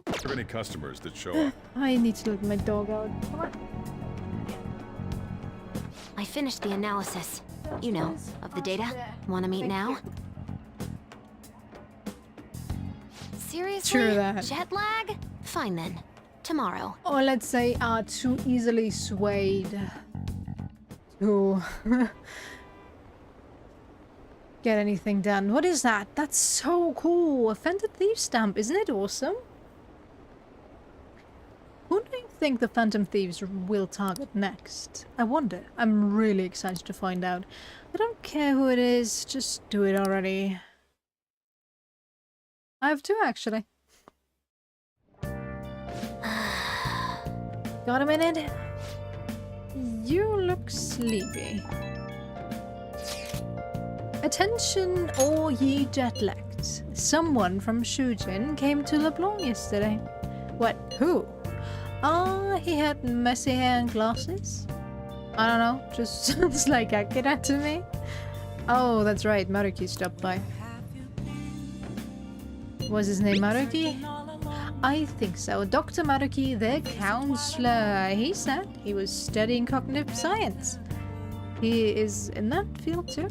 If there are any customers that show up. I need to let my dog out. Come on. I finished the analysis. You know, of the data. Wanna meet now? Seriously? True that. Jet lag? Fine then. Tomorrow. Or let's say are too easily swayed to get anything done. What is that? That's so cool. A Phantom Thief stamp. Isn't it awesome? Who do you think the Phantom Thieves will target next? I wonder. I'm really excited to find out. I don't care who it is, just do it already. I have two, actually. Got a minute? You look sleepy. Attention all ye jet-lagged. Someone from Shujin came to LeBlanc yesterday. What? Who? He had messy hair and glasses? I don't know, just sounds like Akira to me. Oh, that's right, Maruki stopped by. Was his name Maruki? I think so. Dr. Maruki, the counselor. He said he was studying cognitive science. He is in that field too?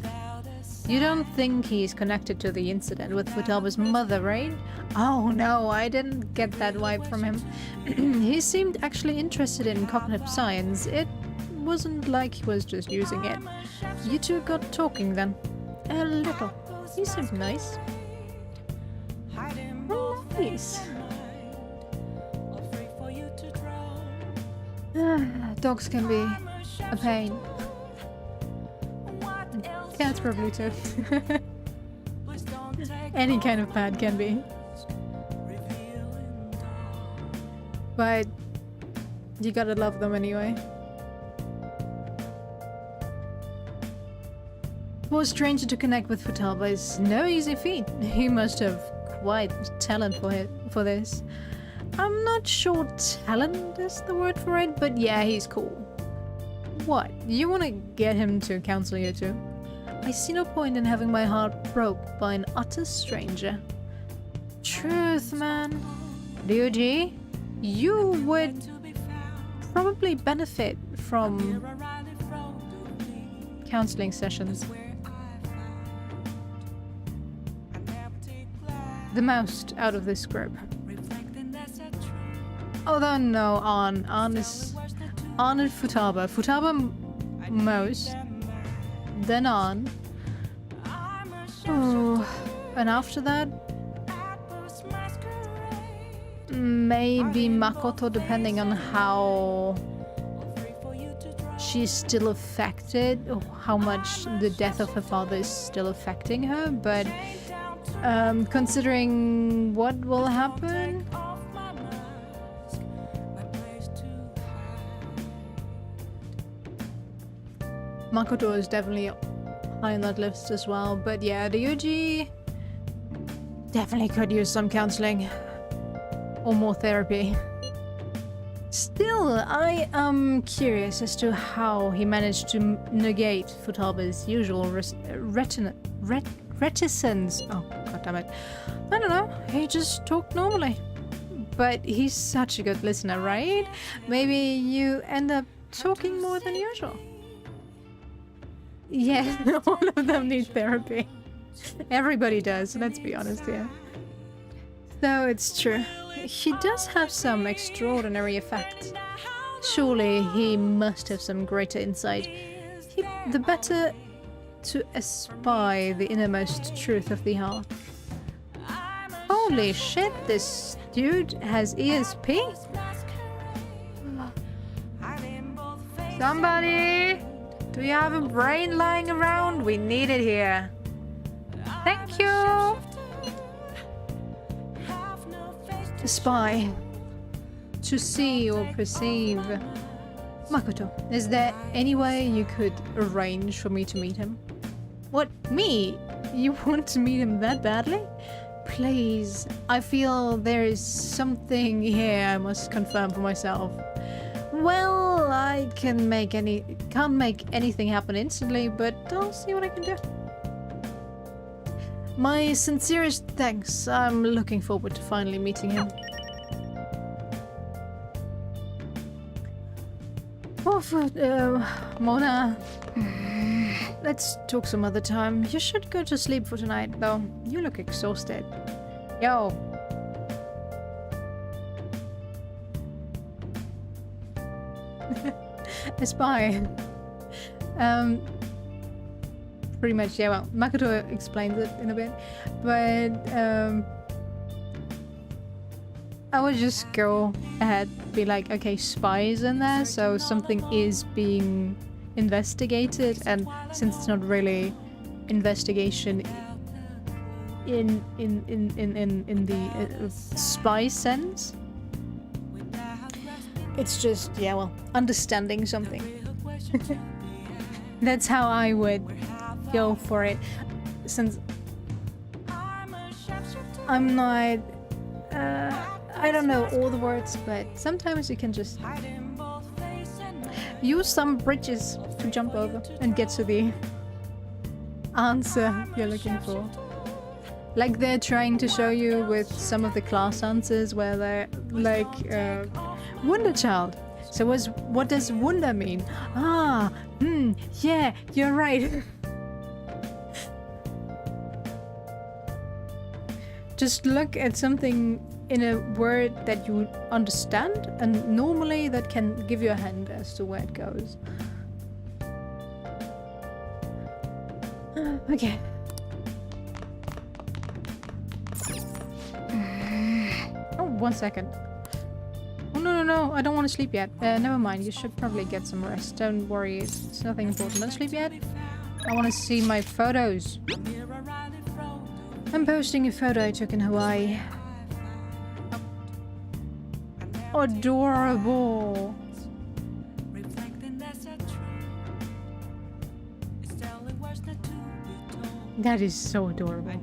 You don't think he's connected to the incident with Futaba mother, right? Oh no, I didn't get that vibe from him. He seemed actually interested in cognitive science. It wasn't like he was just using it. You two got talking then? A little. He seemed nice. Nice. Dogs can be a pain. Cats probably too. Any kind of pet can be. But you gotta love them anyway. For a stranger to connect with Futaba is no easy feat. He must have quite talent for this. I'm not sure talent is the word for it, but yeah, he's cool. What? You wanna get him to counsel you too? I see no point in having my heart broke by an utter stranger. Truth, man. Ryuji, you would probably benefit from counseling sessions. The most out of this group. Although no, An and Futaba. Futaba most, then An. Oh, and after that, maybe Makoto, depending on how she's still affected, or how much the death of her father is still affecting her, but considering what will happen, Makoto is definitely high on that list as well. But yeah, Ryuji definitely could use some counseling or more therapy. Still, I am curious as to how he managed to negate Futaba's usual reticence. Oh, god damn it. I don't know, he just talked normally. But he's such a good listener, right? Maybe you end up talking more than usual. Yeah, all of them need therapy. Everybody does, let's be honest here. So it's true. He does have some extraordinary effects. Surely he must have some greater insight. The better to espy the innermost truth of the heart. Holy shit, this dude has ESP? Somebody! Do you have a brain lying around? We need it here. Thank you! To spy. To see or perceive. Makoto, is there any way you could arrange for me to meet him? What, me? You want to meet him that badly? Please, I feel there is something here I must confirm for myself. Well, I can't make anything happen instantly, but I'll see what I can do. My sincerest thanks. I'm looking forward to finally meeting him. Mona, let's talk some other time. You should go to sleep for tonight, though. You look exhausted. Yo. A spy. Pretty much, yeah, well, Makoto explains it in a bit, but I would just go ahead, be like, okay, spies in there, so something is being investigated, and since it's not really investigation in the spy sense, it's just, yeah, well, understanding something. That's how I would go for it, since I'm not I don't know all the words, but sometimes you can just use some bridges to jump over and get to the answer you're looking for. Like they're trying to show you with some of the class answers where they're like Wonder Child. So what does wonder mean? Ah, yeah, you're right. Just look at something in a word that you understand, and normally that can give you a hint as to where it goes. Okay. Oh, 1 second. Oh, no, I don't want to sleep yet. Never mind, you should probably get some rest. Don't worry, it's nothing important. Don't sleep yet. I want to see my photos. I'm posting a photo I took in Hawaii. Adorable. That is so adorable.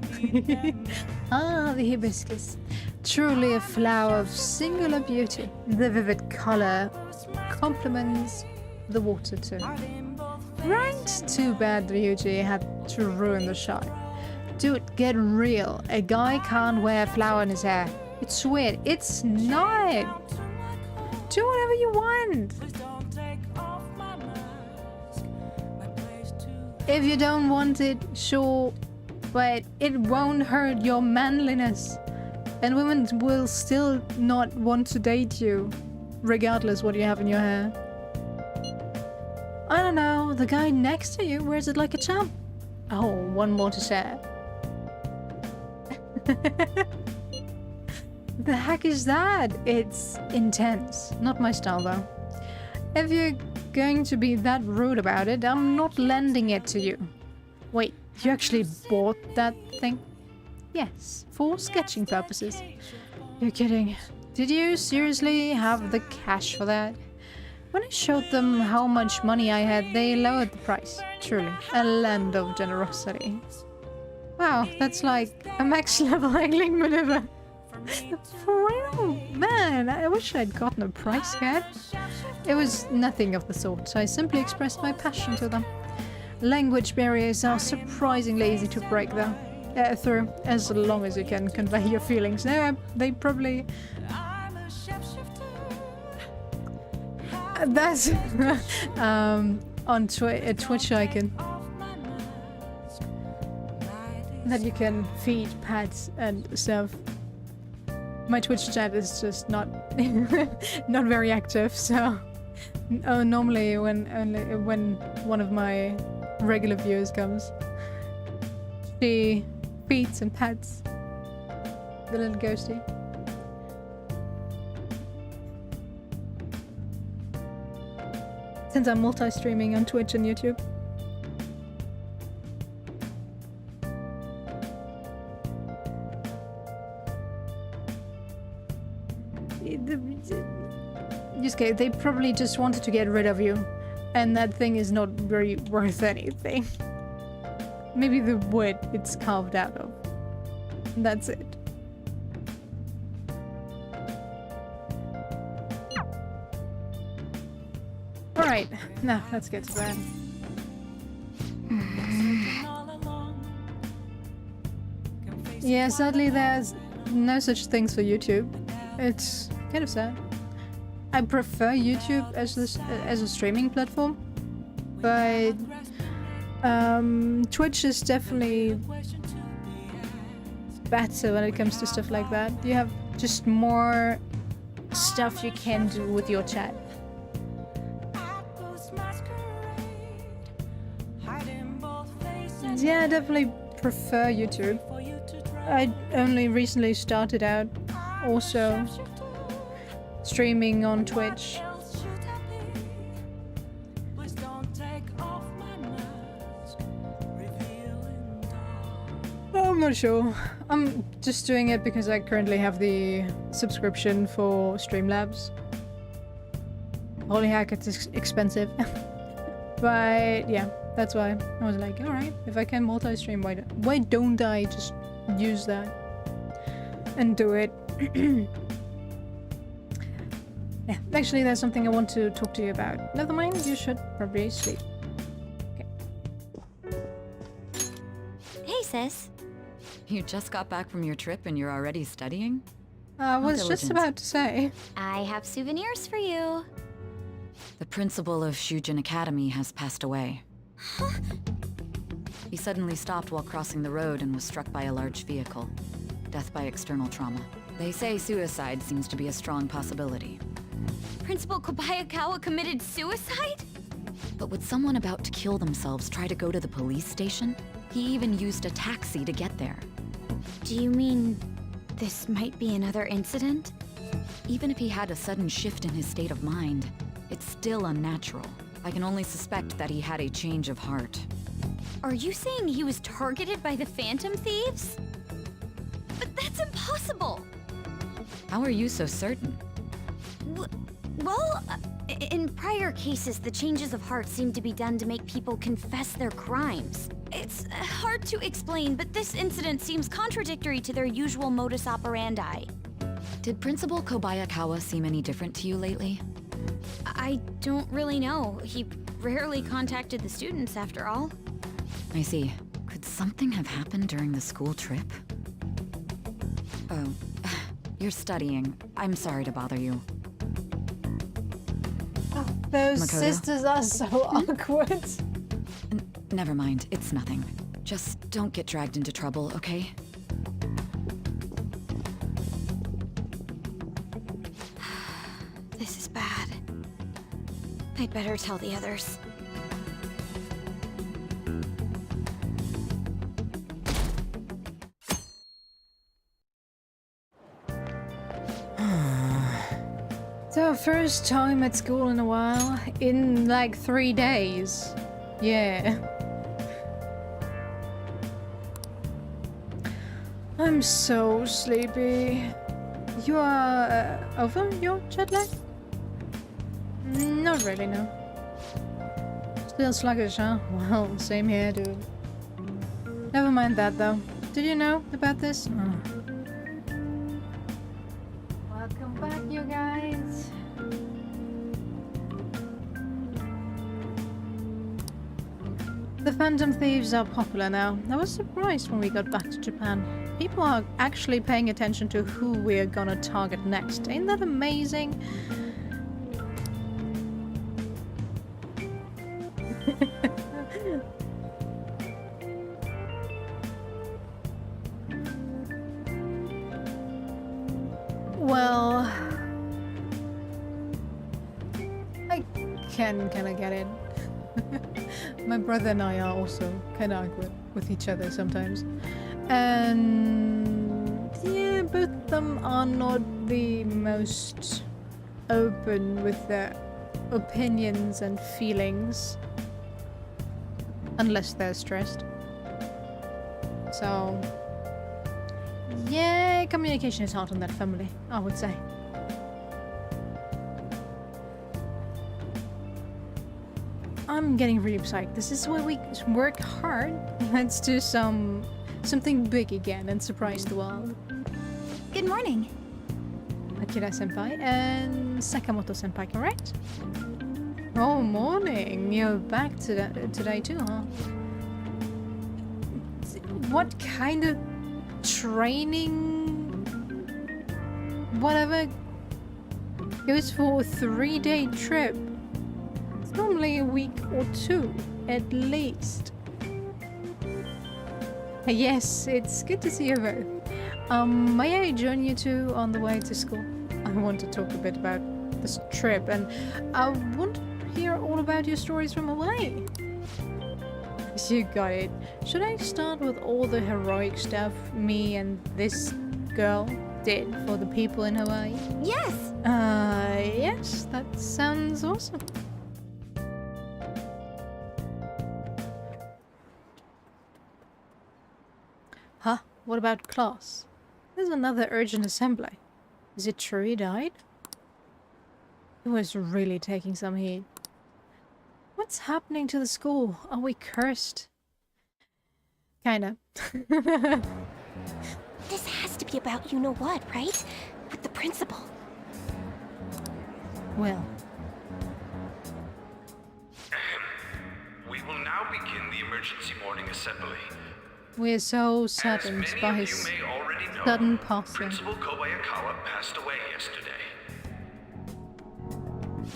Ah, the hibiscus. Truly a flower of singular beauty. The vivid color complements the water too. Right? Too bad Ryuji had to ruin the shot. Dude, get real. A guy can't wear a flower in his hair. It's weird. It's not. Do whatever you want. If you don't want it, sure, but it won't hurt your manliness. And women will still not want to date you, regardless what you have in your hair. I don't know, the guy next to you wears it like a champ. Oh, one more to share. The heck is that? It's intense. Not my style though. If you're going to be that rude about it, I'm not lending it to you. Wait, you actually bought that thing? Yes, for sketching purposes. You're kidding. Did you seriously have the cash for that? When I showed them how much money I had, they lowered the price. Truly, a land of generosity. Wow, that's like a max level angling maneuver. For real? Man, I wish I'd gotten a price guide. It was nothing of the sort. I simply expressed my passion to them. Language barriers are surprisingly easy to break though. Through, as long as you can convey your feelings. No, they probably... That's on a Twitch icon. That you can feed pets and stuff. My Twitch chat is just not not very active, so normally when one of my regular viewers comes, she feeds and pets the little ghosty. Since I'm multi-streaming on Twitch and YouTube. Yusuke, they probably just wanted to get rid of you, and that thing is not very worth anything. Maybe the wood it's carved out of. That's it. Alright, now let's get to bed. Yeah, sadly there's no such things for YouTube. It's kind of sad. I prefer YouTube as a streaming platform, but Twitch is definitely better when it comes to stuff like that. You have just more stuff you can do with your chat. Yeah, I definitely prefer YouTube. I only recently started out also streaming on Twitch. I'm not sure. I'm just doing it because I currently have the subscription for Streamlabs. Holy heck, it's expensive. But yeah, that's why I was like, alright, if I can multi-stream, why don't I just use that and do it? Yeah, actually there's something I want to talk to you about. Never mind, you should probably sleep. Okay. Hey sis. You just got back from your trip and you're already studying? I was just about to say. I have souvenirs for you. The principal of Shujin Academy has passed away. Huh? He suddenly stopped while crossing the road and was struck by a large vehicle. Death by external trauma. They say suicide seems to be a strong possibility. Principal Kobayakawa committed suicide? But would someone about to kill themselves try to go to the police station? He even used a taxi to get there. Do you mean this might be another incident? Even if he had a sudden shift in his state of mind, it's still unnatural. I can only suspect that he had a change of heart. Are you saying he was targeted by the Phantom Thieves? But that's impossible! How are you so certain? Well, in prior cases, the changes of heart seem to be done to make people confess their crimes. It's hard to explain, but this incident seems contradictory to their usual modus operandi. Did Principal Kobayakawa seem any different to you lately? I don't really know. He rarely contacted the students, after all. I see. Could something have happened during the school trip? Oh, you're studying. I'm sorry to bother you. Those Makoto? sisters are so awkward. Never mind, it's nothing. Just don't get dragged into trouble, okay? This is bad. I'd better tell the others. So first time at school in a while, in like 3 days. Yeah. I'm so sleepy. You are over your jet lag? Not really, no. Still sluggish, huh? Well, same here, dude. Never mind that, though. Did you know about this? Oh. Welcome back, you guys. The Phantom Thieves are popular now. I was surprised when we got back to Japan. People are actually paying attention to who we're gonna target next. Ain't that amazing? Well, I can kind of get it. My brother and I are also kind of awkward with each other sometimes. And yeah, both of them are not the most open with their opinions and feelings. Unless they're stressed. So yeah, communication is hard in that family, I would say. I'm getting really psyched. This is where we work hard. Let's do something big again and surprise the world. Good morning. Akira senpai and Sakamoto senpai, correct? Oh, morning. You're back today too, huh? What kind of training, whatever, goes for a 3-day trip? It's normally a week or 2 at least. Yes, it's good to see you both. May I join you two on the way to school? I want to talk a bit about this trip, and I want to hear all about your stories from Hawaii. You got it. Should I start with all the heroic stuff me and this girl did for the people in Hawaii? Yes! Yes, that sounds awesome. Huh? What about class? There's another urgent assembly. Is it true he died? He was really taking some heat. What's happening to the school? Are we cursed? Kinda. This has to be about you-know-what, right? With the principal. Well. We will now begin the emergency morning assembly. We're so saddened by his sudden passing. Principal Kobayakawa passed away yesterday.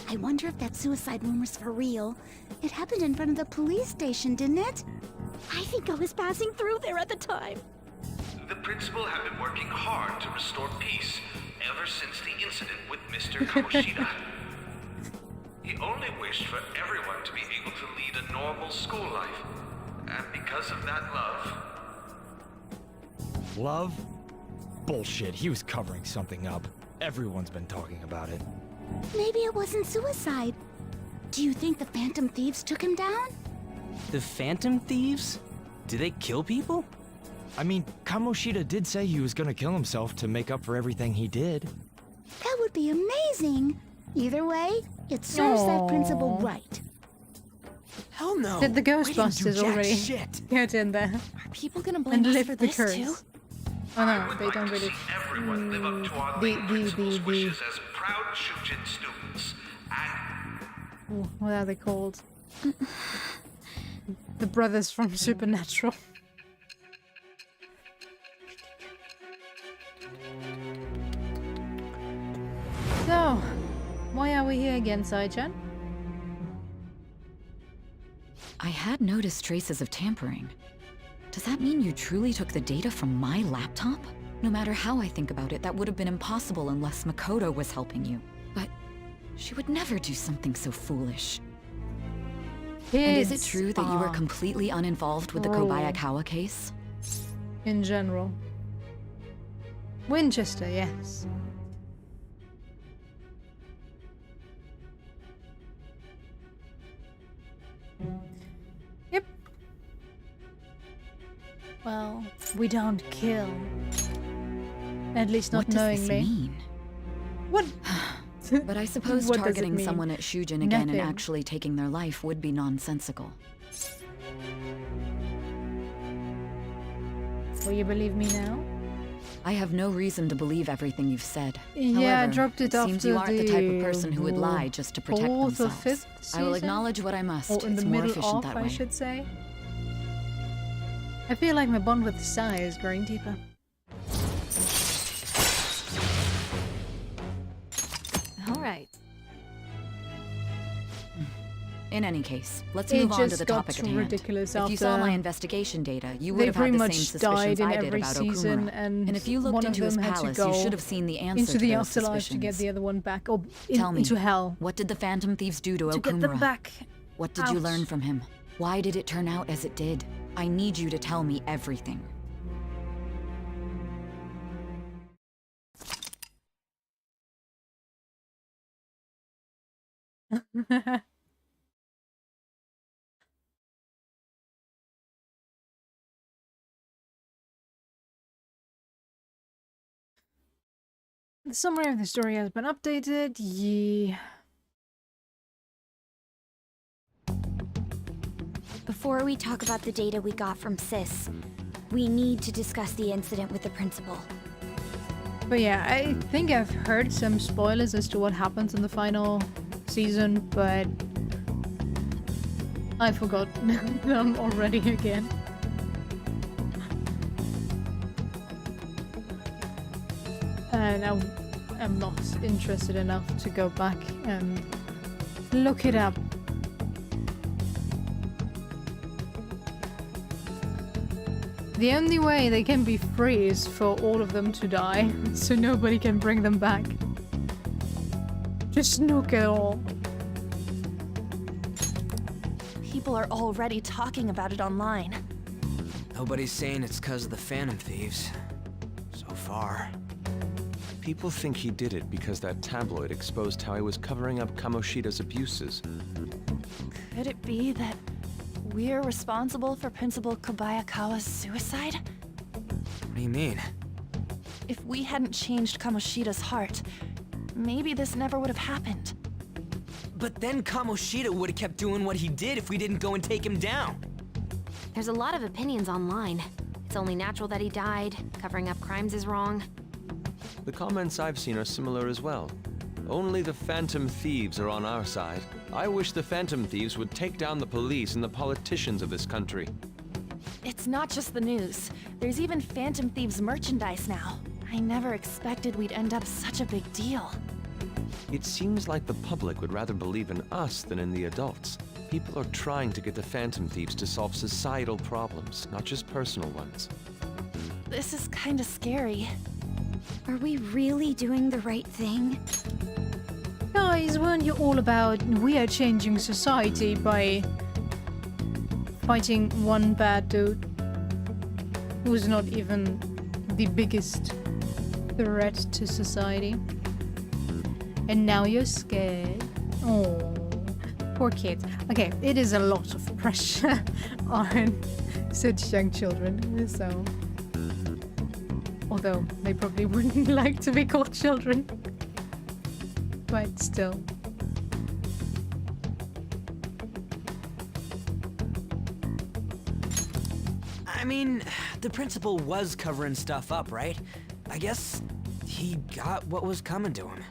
I wonder if that suicide rumor's for real. It happened in front of the police station, didn't it? I think I was passing through there at the time. The principal had been working hard to restore peace ever since the incident with Mr. Kamoshida. He only wished for everyone to be able to lead a normal school life. And because of that love... Love? Bullshit, he was covering something up. Everyone's been talking about it. Maybe it wasn't suicide. Do you think the Phantom Thieves took him down? The Phantom Thieves? Do they kill people? I mean, Kamoshida did say he was gonna kill himself to make up for everything he did. That would be amazing. Either way, it serves that principal right. Hell no. Did the Ghostbusters already get in there? Are people gonna blame and us lift for the this curse? too? Oh no, they don't really. Everyone live up to our late principal's wishes as proud Shujin students. And... Ooh, what are they called? The brothers from Supernatural. So, why are we here again, Sai-chan? I had noticed traces of tampering. Does that mean you truly took the data from my laptop? No matter how I think about it, that would have been impossible unless Makoto was helping you. But she would never do something so foolish. And is it true that you were completely uninvolved with the Kobayakawa case? In general. Winchester, yes. Yep. Well, we don't kill. At least not What does this knowingly. mean? What? But I suppose What does it targeting mean? someone at Shujin again Nothing. and actually taking their life would be nonsensical. Will you believe me now? I have no reason to believe everything you've said. Yeah, I However, dropped it seems you after aren't the type of the person who would lie just to protect 4th or themselves. 5th I will season? acknowledge what I must. Or in It's the more middle efficient of, that I way. should say. I feel like my bond with Sai is growing deeper. All right. In any case, let's It move on to just the got topic at hand. ridiculous If you saw after my investigation data, you they would have had pretty the much same died suspicions in I did every about season, Okumura. and if you looked one into of his them had to palace, go you should have seen the answer into to the those afterlife to get suspicions. the other one back, or Tell me, into hell. what did the Phantom Thieves do to Okumura? To get them back. What did you out. learn from him? Why did it turn out as it did? I need you to tell me everything. The summary of the story has been updated. Yeah. Before we talk about the data we got from Sis, we need to discuss the incident with the principal. But yeah, I think I've heard some spoilers as to what happens in the final season, but I forgot them already again. And I'm not interested enough to go back and look it up. The only way they can be free is for all of them to die, so nobody can bring them back. Just nuke it all. People are already talking about it online. Nobody's saying it's because of the Phantom Thieves. So far. People think he did it because that tabloid exposed how he was covering up Kamoshida's abuses. Could it be that we're responsible for Principal Kobayakawa's suicide? What do you mean? If we hadn't changed Kamoshida's heart, maybe this never would have happened. But then Kamoshida would have kept doing what he did if we didn't go and take him down. There's a lot of opinions online. It's only natural that he died. Covering up crimes is wrong. The comments I've seen are similar as well. Only the Phantom Thieves are on our side. I wish the Phantom Thieves would take down the police and the politicians of this country. It's not just the news. There's even Phantom Thieves merchandise now. I never expected we'd end up such a big deal. It seems like the public would rather believe in us than in the adults. People are trying to get the Phantom Thieves to solve societal problems, not just personal ones. This is kinda scary. Are we really doing the right thing? Guys, weren't you all about we are changing society by fighting one bad dude who's not even the biggest threat to society? And now you're scared. Oh, poor kids. Okay, it is a lot of pressure on such young children, so... Although, they probably wouldn't like to be called children. But still. I mean, the principal was covering stuff up, right? I guess he got what was coming to him.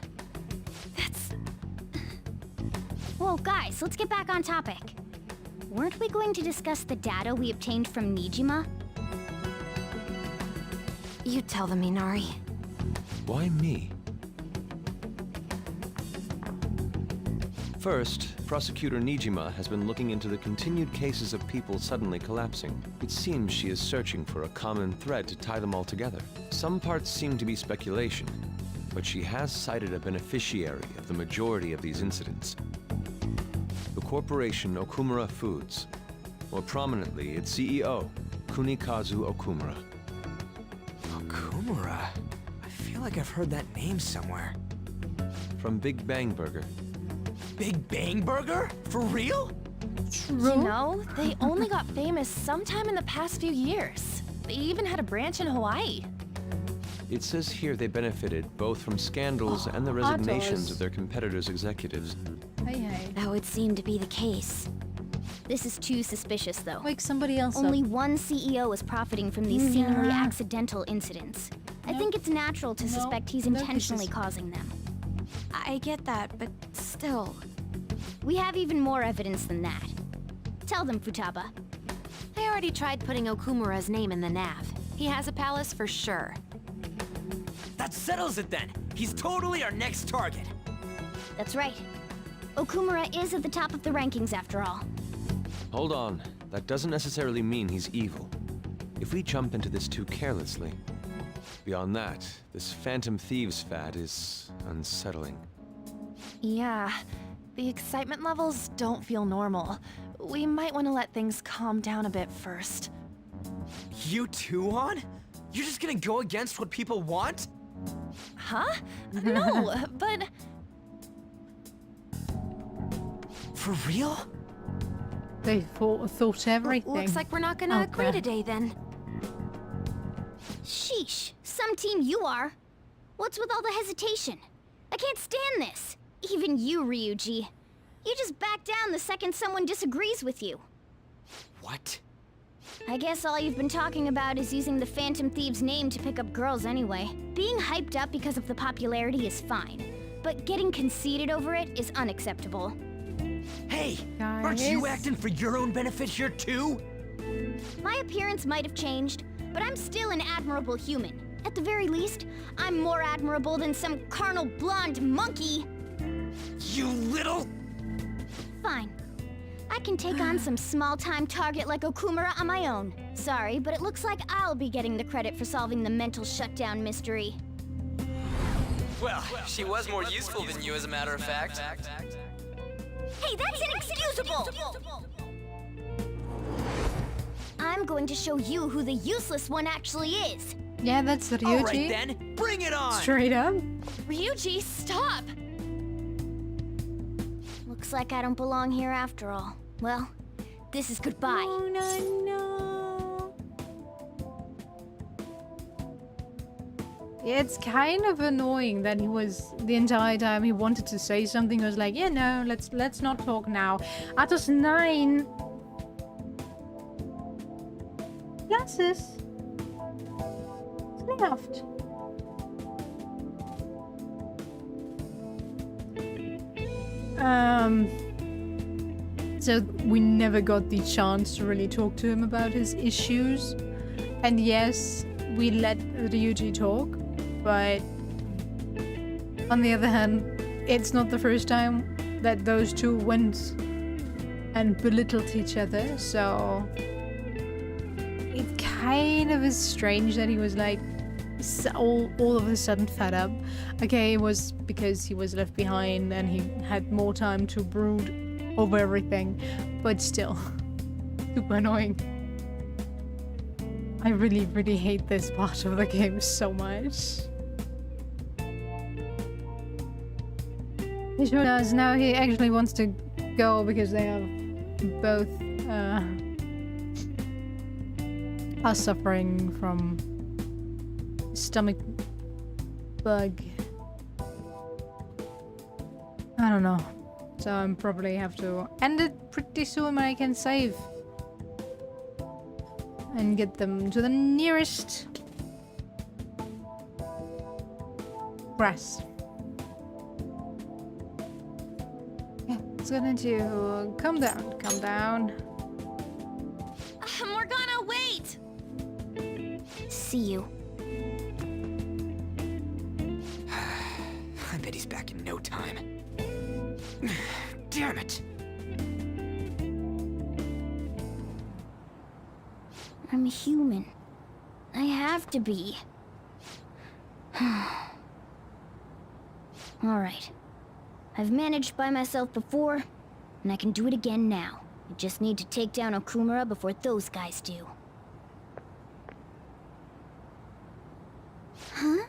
Whoa, guys, let's get back on topic. Weren't we going to discuss the data we obtained from Nijima? You tell them, Minari. Why me? First, Prosecutor Nijima has been looking into the continued cases of people suddenly collapsing. It seems she is searching for a common thread to tie them all together. Some parts seem to be speculation, but she has cited a beneficiary of the majority of these incidents. The corporation Okumura Foods. More prominently, its CEO, Kunikazu Okumura. Okumura? I feel like I've heard that name somewhere. From Big Bang Burger. Big Bang Burger? For real? You know, they only got famous sometime in the past few years. They even had a branch in Hawaii. It says here they benefited both from scandals and the resignations of their competitors' executives. That would seem to be the case. This is too suspicious, though. Wake somebody else Only up. one CEO is profiting from these seemingly accidental incidents. I think it's natural to suspect he's intentionally causing them. I get that, but still. We have even more evidence than that. Tell them, Futaba. I already tried putting Okumura's name in the nav. He has a palace for sure. That settles it then. He's totally our next target. That's right. Okumura is at the top of the rankings after all. Hold on. That doesn't necessarily mean he's evil. If we jump into this too carelessly. Beyond that, this Phantom Thieves fad is unsettling. Yeah, the excitement levels don't feel normal. We might want to let things calm down a bit first. You too, On? You're just gonna go against what people want? Huh? No, but... For real? They thought everything. Looks like we're not gonna agree Okay. today, then. Sheesh, some team you are. What's with all the hesitation? I can't stand this. Even you, Ryuji. You just back down the second someone disagrees with you. What? I guess all you've been talking about is using the Phantom Thieves' name to pick up girls anyway. Being hyped up because of the popularity is fine, but getting conceited over it is unacceptable. Hey, aren't you acting for your own benefit here too? My appearance might have changed, but I'm still an admirable human. At the very least, I'm more admirable than some carnal blonde monkey. You little... Fine. I can take on some small-time target like Okumura on my own. Sorry, but it looks like I'll be getting the credit for solving the mental shutdown mystery. Well, she was more useful than you, as a matter of fact. Hey, that's inexcusable! I'm going to show you who the useless one actually is. Yeah, that's Ryuji. All right then, bring it on! Straight up. Ryuji, stop! Looks like I don't belong here after all. Well, this is goodbye. Oh, no. Yeah, it's kind of annoying that he was the entire time he wanted to say something. He was like, yeah, no, let's not talk now. Atos 9. Glasses. Left. So we never got the chance to really talk to him about his issues. And yes, we let Ryuji talk, but on the other hand, it's not the first time that those two went and belittled each other, so it kind of is strange that he was like all of a sudden fed up. Okay, it was because he was left behind and he had more time to brood over everything, but still, super annoying. I really, really hate this part of the game so much. He sure does. Now he actually wants to go because they are both are suffering from stomach bug. I don't know. So I'm probably have to end it pretty soon when I can save. And get them to the nearest grass. Yeah, it's gonna do. Calm down, calm down. Morgana, wait! See you. I bet he's back in no time. Damn it! I'm a human. I have to be. Alright. I've managed by myself before, and I can do it again now. I just need to take down Okumura before those guys do. Huh?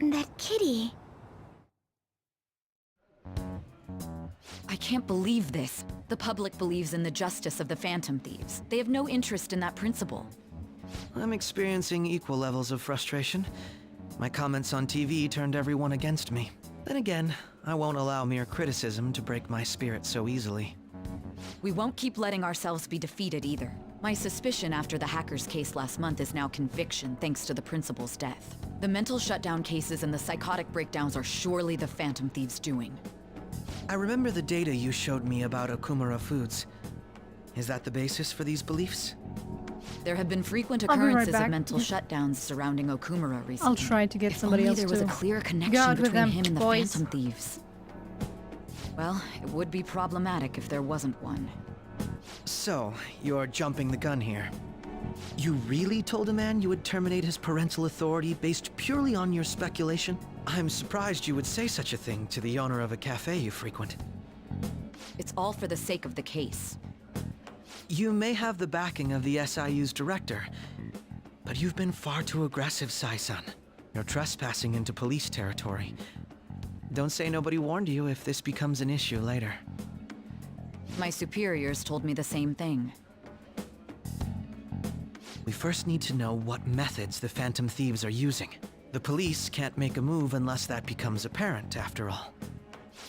That kitty. I can't believe this. The public believes in the justice of the Phantom Thieves. They have no interest in that principle. I'm experiencing equal levels of frustration. My comments on TV turned everyone against me. Then again, I won't allow mere criticism to break my spirit so easily. We won't keep letting ourselves be defeated either. My suspicion after the hackers case last month is now conviction thanks to the principal's death. The mental shutdown cases and the psychotic breakdowns are surely the Phantom Thieves' doing. I remember the data you showed me about Okumura Foods. Is that the basis for these beliefs? There have been frequent I'll be right occurrences back. of mental shutdowns surrounding Okumura recently. I'll try to get somebody else there was to a clear go connection out with between them, him and the boys. Phantom Thieves. Well, it would be problematic if there wasn't one. So, you're jumping the gun here. You really told a man you would terminate his parental authority based purely on your speculation? I'm surprised you would say such a thing to the owner of a cafe you frequent. It's all for the sake of the case. You may have the backing of the SIU's director, but you've been far too aggressive, Sai-san. You're trespassing into police territory. Don't say nobody warned you if this becomes an issue later. My superiors told me the same thing. We first need to know what methods the Phantom Thieves are using. The police can't make a move unless that becomes apparent, after all.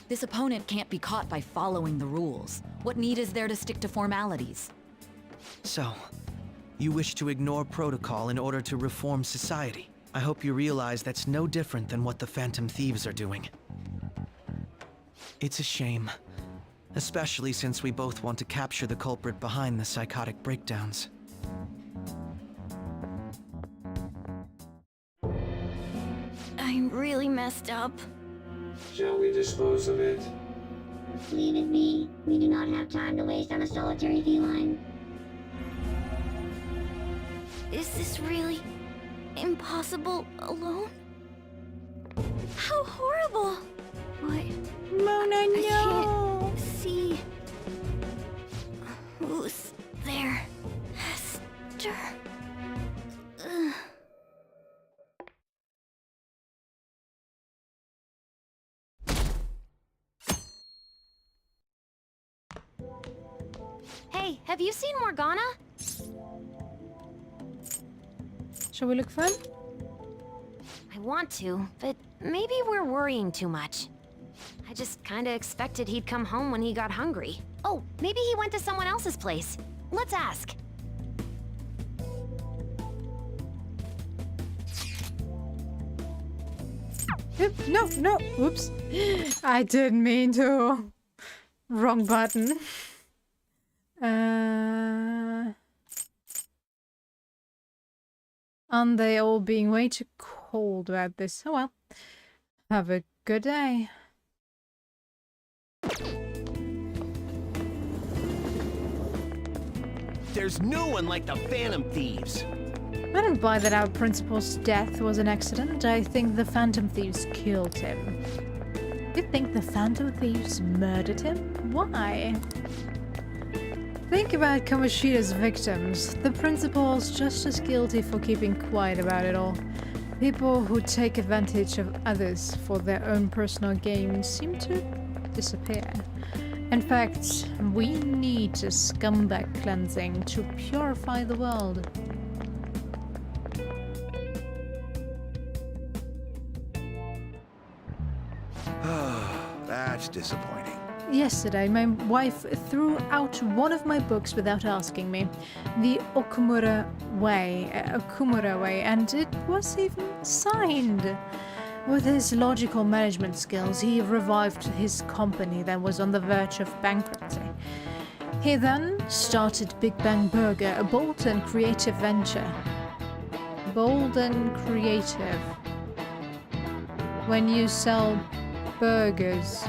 This opponent can't be caught by following the rules. What need is there to stick to formalities? So, you wish to ignore protocol in order to reform society. I hope you realize that's no different than what the Phantom Thieves are doing. It's a shame. Especially since we both want to capture the culprit behind the psychotic breakdowns. I'm really messed up. Shall we dispose of it? Leave it be. We do not have time to waste on a solitary feline. Is this really impossible alone? How horrible! What? Mona, I no! can't see. Who's there? Hester. Ugh. Hey, have you seen Morgana? Shall we look for him? I want to, but maybe we're worrying too much. I just kinda expected he'd come home when he got hungry. Oh, maybe he went to someone else's place. Let's ask. No, no, whoops. I didn't mean to. Wrong button. Aren't they all being way too cold about this? Oh well. Have a good day. There's no one like the Phantom Thieves. I don't buy that our principal's death was an accident. I think the Phantom Thieves killed him. You think the Phantom Thieves murdered him? Why? Think about Kamoshida's victims. The principal's just as guilty for keeping quiet about it all. People who take advantage of others for their own personal gain seem to disappear. In fact, we need a scumbag cleansing to purify the world. That's disappointing. Yesterday, my wife threw out one of my books without asking me, The Okumura Way, and it was even signed. With his logical management skills, he revived his company that was on the verge of bankruptcy. He then started Big Bang Burger, a bold and creative venture. Bold and creative. When you sell burgers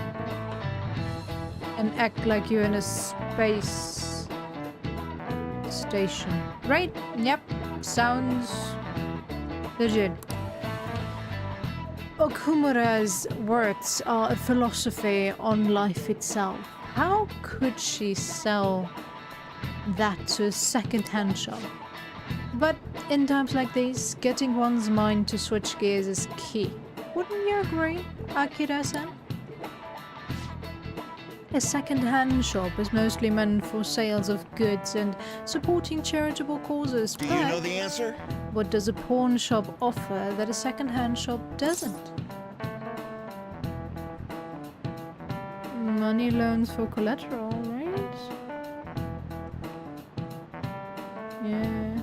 and act like you're in a space station. Right? Yep. Sounds legit. Okumura's words are a philosophy on life itself. How could she sell that to a second-hand shop? But in times like these, getting one's mind to switch gears is key. Wouldn't you agree, Akira-san? A second-hand shop is mostly meant for sales of goods and supporting charitable causes. Do you know the answer? What does a pawn shop offer that a second-hand shop doesn't? Money loans for collateral, right? Yeah.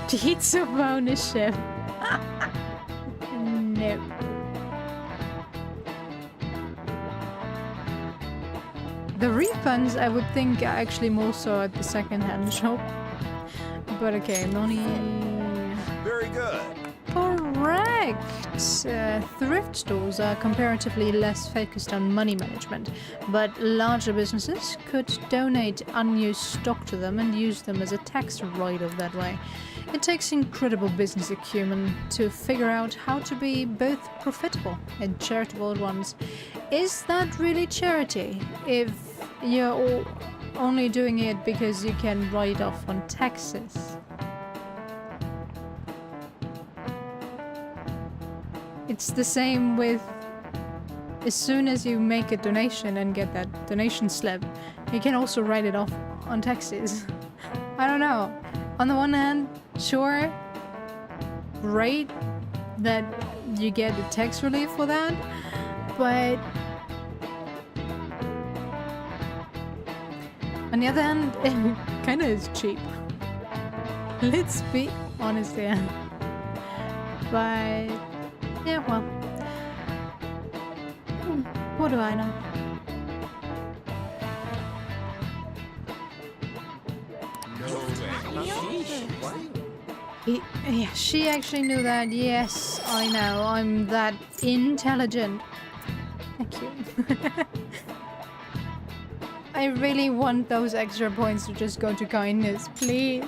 Deeds of ownership. Nope. The refunds, I would think, are actually more so at the second-hand shop. But okay, money... Very good. Correct! Thrift stores are comparatively less focused on money management, but larger businesses could donate unused stock to them and use them as a tax write-off that way. It takes incredible business acumen to figure out how to be both profitable and charitable at once. Is that really charity? If you're only doing it because you can write off on taxes? It's the same with, as soon as you make a donation and get that donation slip, you can also write it off on taxes. I don't know. On the one hand, sure, great that you get a tax relief for that, but on the other hand, it kinda is cheap. Let's be honest here. But yeah, well, what do I know? Yeah, she actually knew that. Yes, I know. I'm that intelligent. Thank you. I really want those extra points to just go to kindness, please.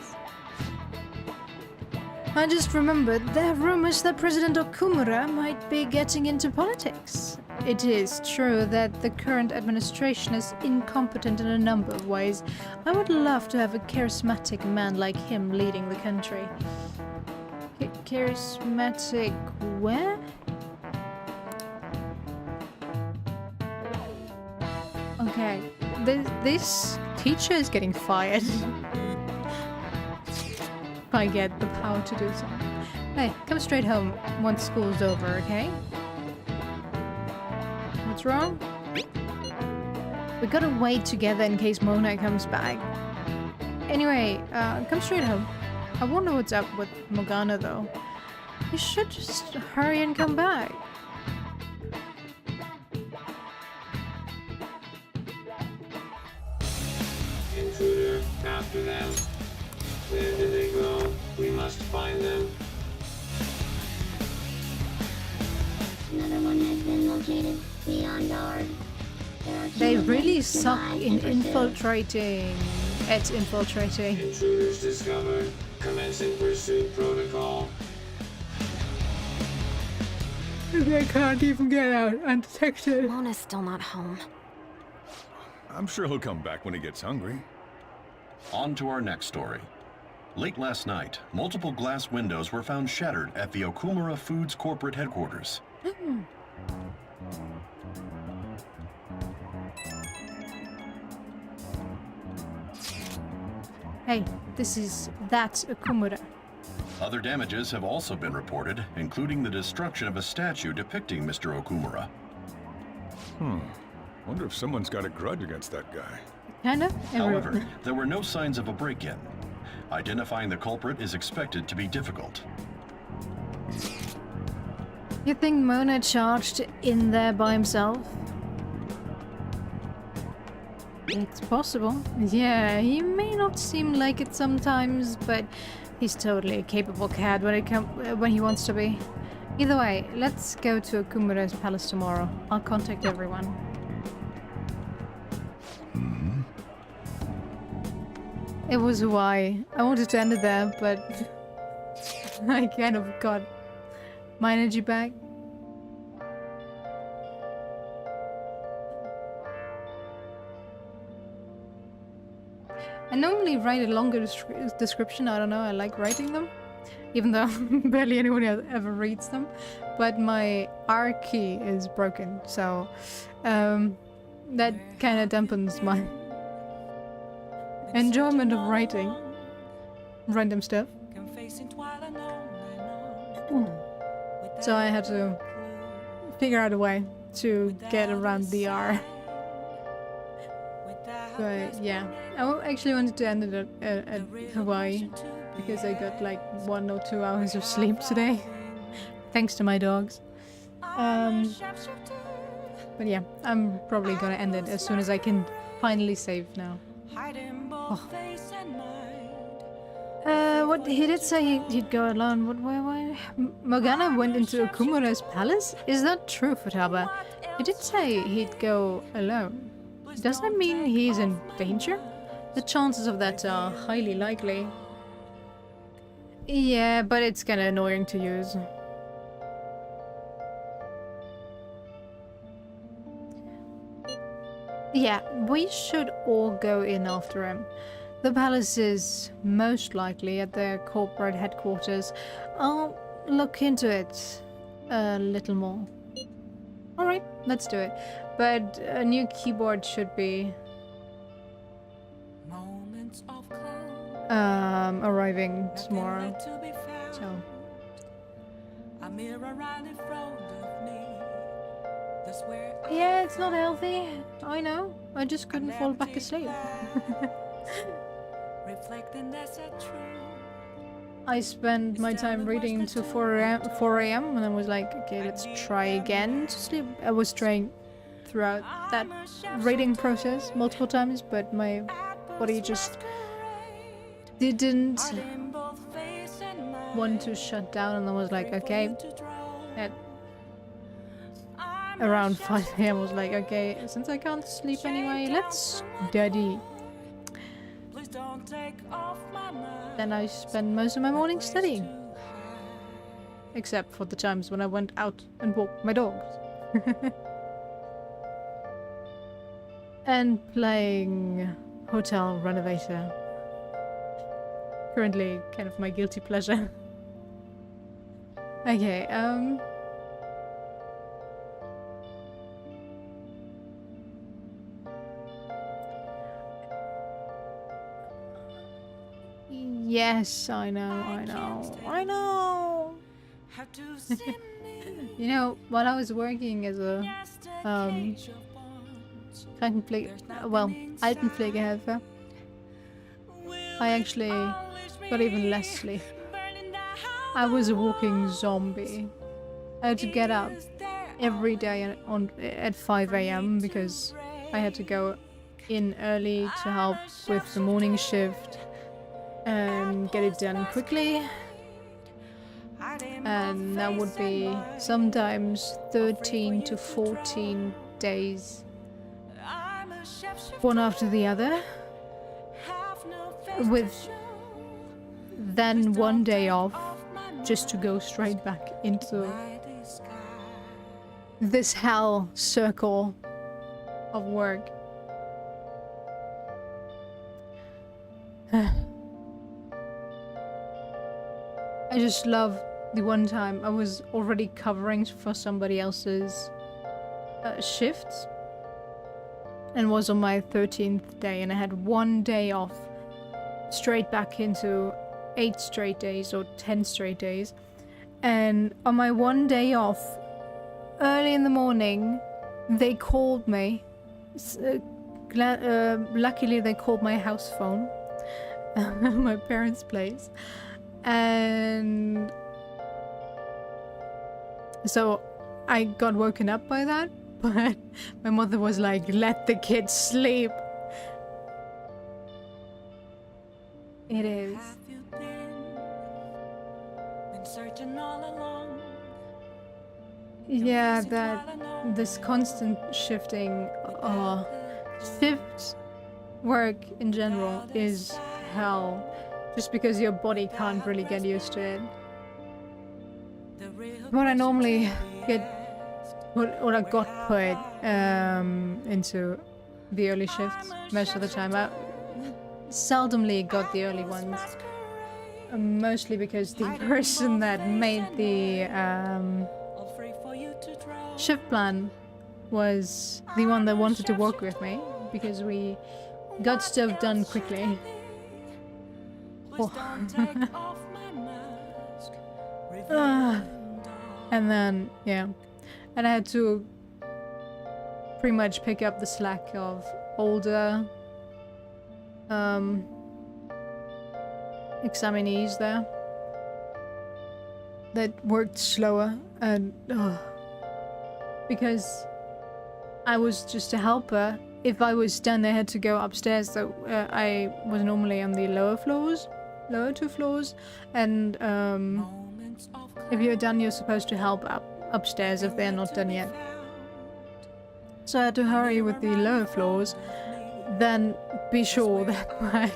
I just remembered there are rumors that President Okumura might be getting into politics. It is true that the current administration is incompetent in a number of ways. I would love to have a charismatic man like him leading the country. Charismatic where? Okay, this teacher is getting fired. If I get the power to do so. Hey, come straight home once school's over, okay? What's wrong? We gotta wait together in case Mona comes back. Anyway, come straight home. I wonder what's up with Morgana though. You should just hurry and come back. Intruder, after them. Where did they go? We must find them. Another one has been located. Be on guard. They really suck in infiltrating. At infiltrating. Intruders discovered. Commencing pursuit protocol. They can't even get out undetected. Mona's still not home. I'm sure he'll come back when he gets hungry. On to our next story. Late last night, multiple glass windows were found shattered at the Okumura Foods corporate headquarters. Hey, this is that Okumura. Other damages have also been reported, including the destruction of a statue depicting Mr. Okumura. Wonder if someone's got a grudge against that guy. Kinda. However, there were no signs of a break-in. Identifying the culprit is expected to be difficult. You think Mona charged in there by himself? It's possible. Yeah, he may not seem like it sometimes, but he's totally a capable cat when he wants to be. Either way, let's go to Okumura's palace tomorrow. I'll contact everyone. It was why I wanted to end it there, but I kind of got my energy back. I normally write a longer description. I don't know, I like writing them, even though barely anyone ever reads them. But my R key is broken, so that kind of dampens my enjoyment of writing. random stuff. So I had to figure out a way to get around the R. But yeah, actually wanted to end it at Hawaii because I got like 1 or 2 hours of sleep today, thanks to my dogs. But yeah, I'm probably gonna end it as soon as I can finally save now. Oh. What he did say he'd go alone. Why? Morgana went into Okumura's palace? Is that true, Futaba? He did say he'd go alone. Does that mean he's in danger? The chances of that are highly likely. Yeah, but it's kinda annoying to use. Yeah, we should all go in after him. The palace is most likely at their corporate headquarters. I'll look into it a little more. Alright, let's do it. But a new keyboard should be arriving tomorrow. So yeah, it's not healthy. I know. I just couldn't fall back asleep. I spent my time reading until 4 a.m. and I was like, okay, let's try again to sleep. I was trying throughout that reading process multiple times, but my body just didn't want to shut down, and I was like, okay. At around 5 a.m. I was like, okay, since I can't sleep anyway, let's study. Then I spend most of my morning studying. Except for the times when I went out and walked my dogs. And playing Hotel Renovator. Currently kind of my guilty pleasure. Okay, yes, I know. You know, while I was working as a Altenpflegehelfer, I actually got even less sleep. I was a walking zombie. I had to get up every day at 5 a.m. because I had to go in early to help with the morning shift and get it done quickly. And that would be sometimes 13 to 14 days, one after the other, with then 1 day off just to go straight back into this hell circle of work. I just love the one time I was already covering for somebody else's shifts and was on my 13th day, and I had 1 day off straight back into 8 straight days or 10 straight days. And on my 1 day off, early in the morning, they called me. Luckily they called my house phone, my parents' place. And so I got woken up by that, but my mother was like, let the kids sleep. It is. Yeah, this constant shifting, shift work in general is hell. Just because your body can't really get used to it. What I normally what I got put into the early shifts most of the time. I seldomly got the early ones. Mostly because the person that made the shift plan was the one that wanted to work with me, because we got stuff done quickly. And then, yeah. And I had to pretty much pick up the slack of older examinees there that worked slower, and because I was just a helper. If I was done, I had to go upstairs, so I was normally on the lower two floors, and if you're done, you're supposed to help upstairs if they're not done yet. So I had to hurry with the lower floors, then be sure that my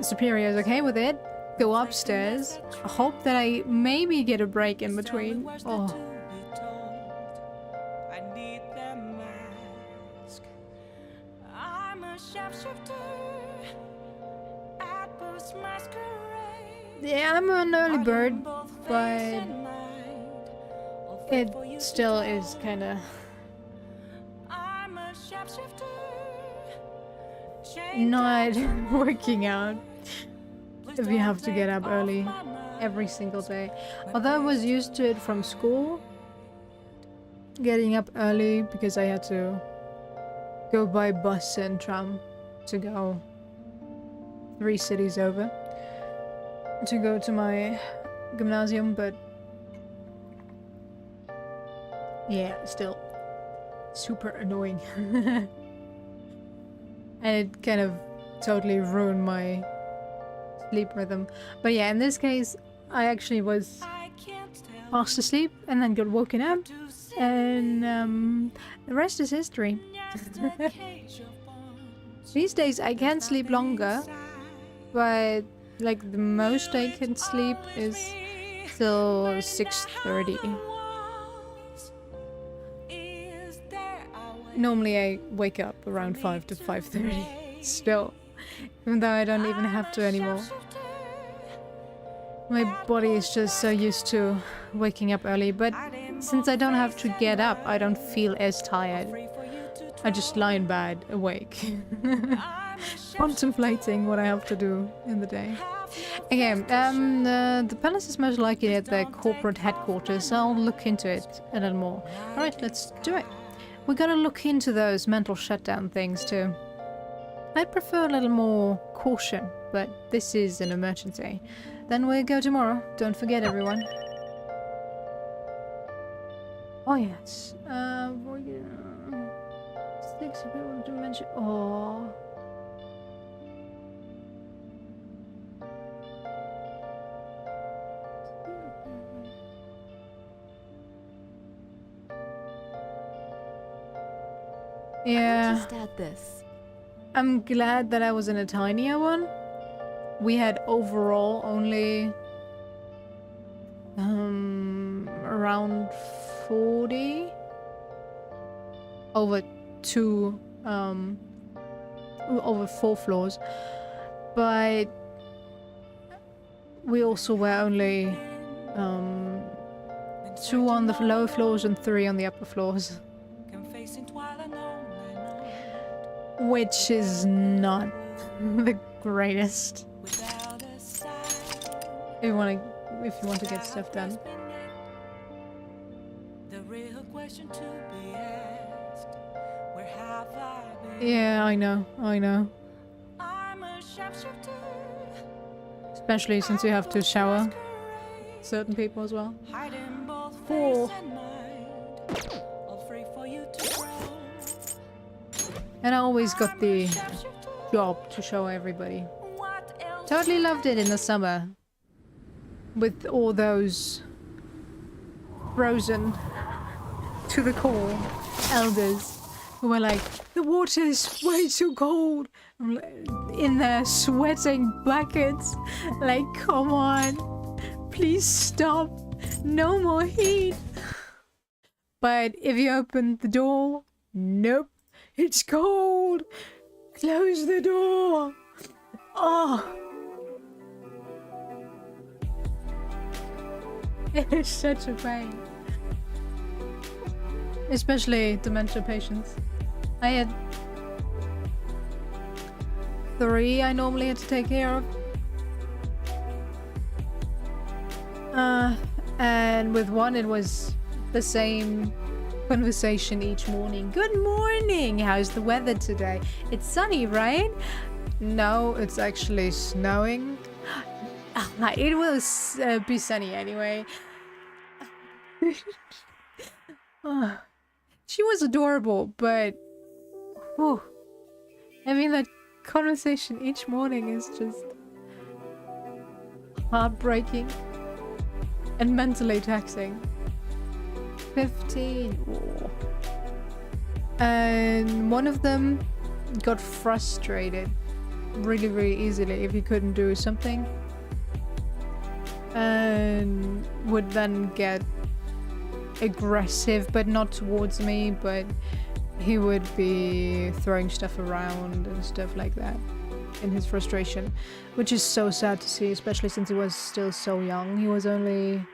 superior is okay with it, go upstairs, hope that I maybe get a break in between. Oh. Yeah, I'm an early bird, but it still is kind of not working out if you have to get up early every single day. Although I was used to it from school, getting up early because I had to go by bus and tram to go 3 cities over to go to my gymnasium, but yeah, still super annoying. And it kind of totally ruined my sleep rhythm. But yeah, in this case, I actually was fast asleep and then got woken up, and the rest is history. These days I can sleep longer, but like the most I can sleep is till 6:30. Normally I wake up around 5 to 5:30 still, even though I don't even have to anymore. My body is just so used to waking up early, but since I don't have to get up, I don't feel as tired. I just lie in bed, awake, contemplating what I have to do in the day. Okay, the palace is most likely at their corporate headquarters, so I'll look into it a little more. Alright, let's do it. We gotta look into those mental shutdown things too. I'd prefer a little more caution, but this is an emergency. Then we'll go tomorrow. Don't forget, everyone. Oh yes. Six people to mention. Oh. Yeah. Just add this. I'm glad that I was in a tinier one. We had overall only around 40 over over 4 floors, but we also were only 2 on the lower floors and 3 on the upper floors, which is not the greatest if you want to get stuff done. Yeah, I know. Especially since you have to shower certain people as well. 4. And I always got the job to show everybody. Totally loved it in the summer. With all those frozen to the core elders who were like, the water is way too cold. I'm like, in there sweating buckets. Like, come on. Please stop. No more heat. But if you open the door, nope. It's cold. Close the door. Oh. It is such a pain. Especially dementia patients. I 3 I normally had to take care of. And with one it was the same conversation each morning. Good morning! How's the weather today? It's sunny, right? No, it's actually snowing. It will be sunny anyway. She was adorable, but whew, having that conversation each morning is just heartbreaking and mentally taxing. 15. Oh. And one of them got frustrated really easily if he couldn't do something, and would then get aggressive, but not towards me, but he would be throwing stuff around and stuff like that in his frustration, which is so sad to see, especially since he was still so young. He was only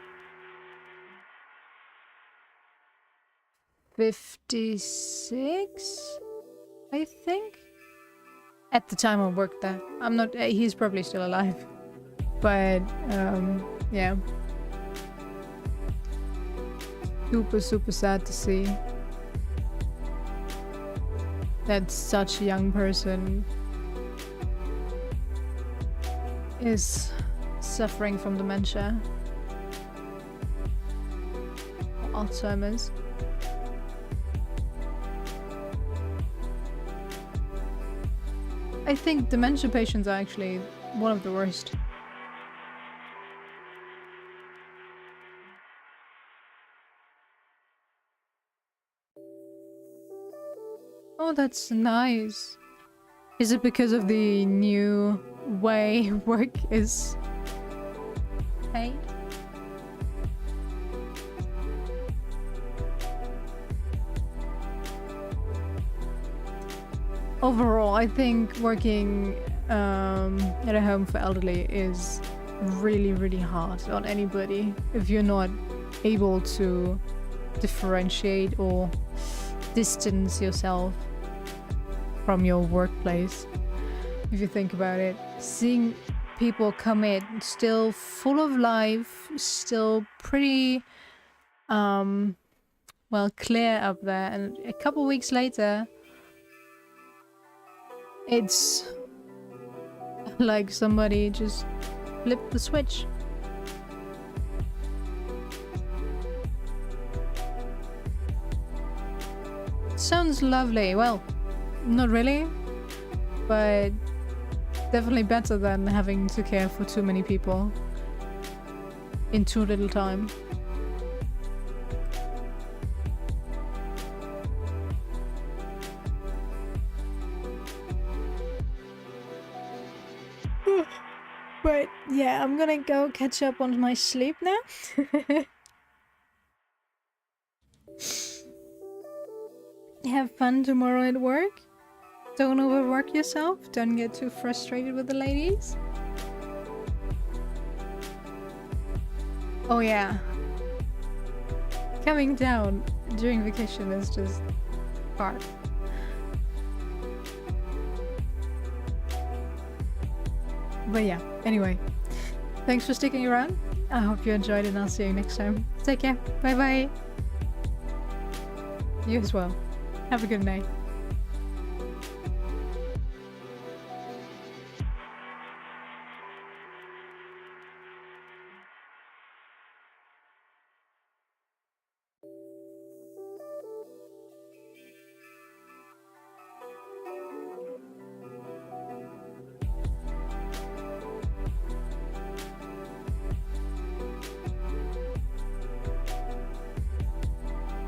56, I think, at the time I worked there. I'm not, he's probably still alive, but yeah, super sad to see that such a young person is suffering from dementia or Alzheimer's. I think dementia patients are actually one of the worst. Oh, that's nice. Is it because of the new way work is paid? Overall, I think working at a home for elderly is really hard on anybody if you're not able to differentiate or distance yourself from your workplace. If you think about it, seeing people come in still full of life, still pretty well clear up there, and a couple weeks later it's like somebody just flipped the switch. Sounds lovely. Well, not really, but definitely better than having to care for too many people in too little time. But yeah, I'm gonna go catch up on my sleep now. Have fun tomorrow at work. Don't overwork yourself. Don't get too frustrated with the ladies. Oh yeah. Coming down during vacation is just hard. But yeah, anyway. Thanks for sticking around. I hope you enjoyed it and I'll see you next time. Take care. Bye bye. You as well. Have a good night.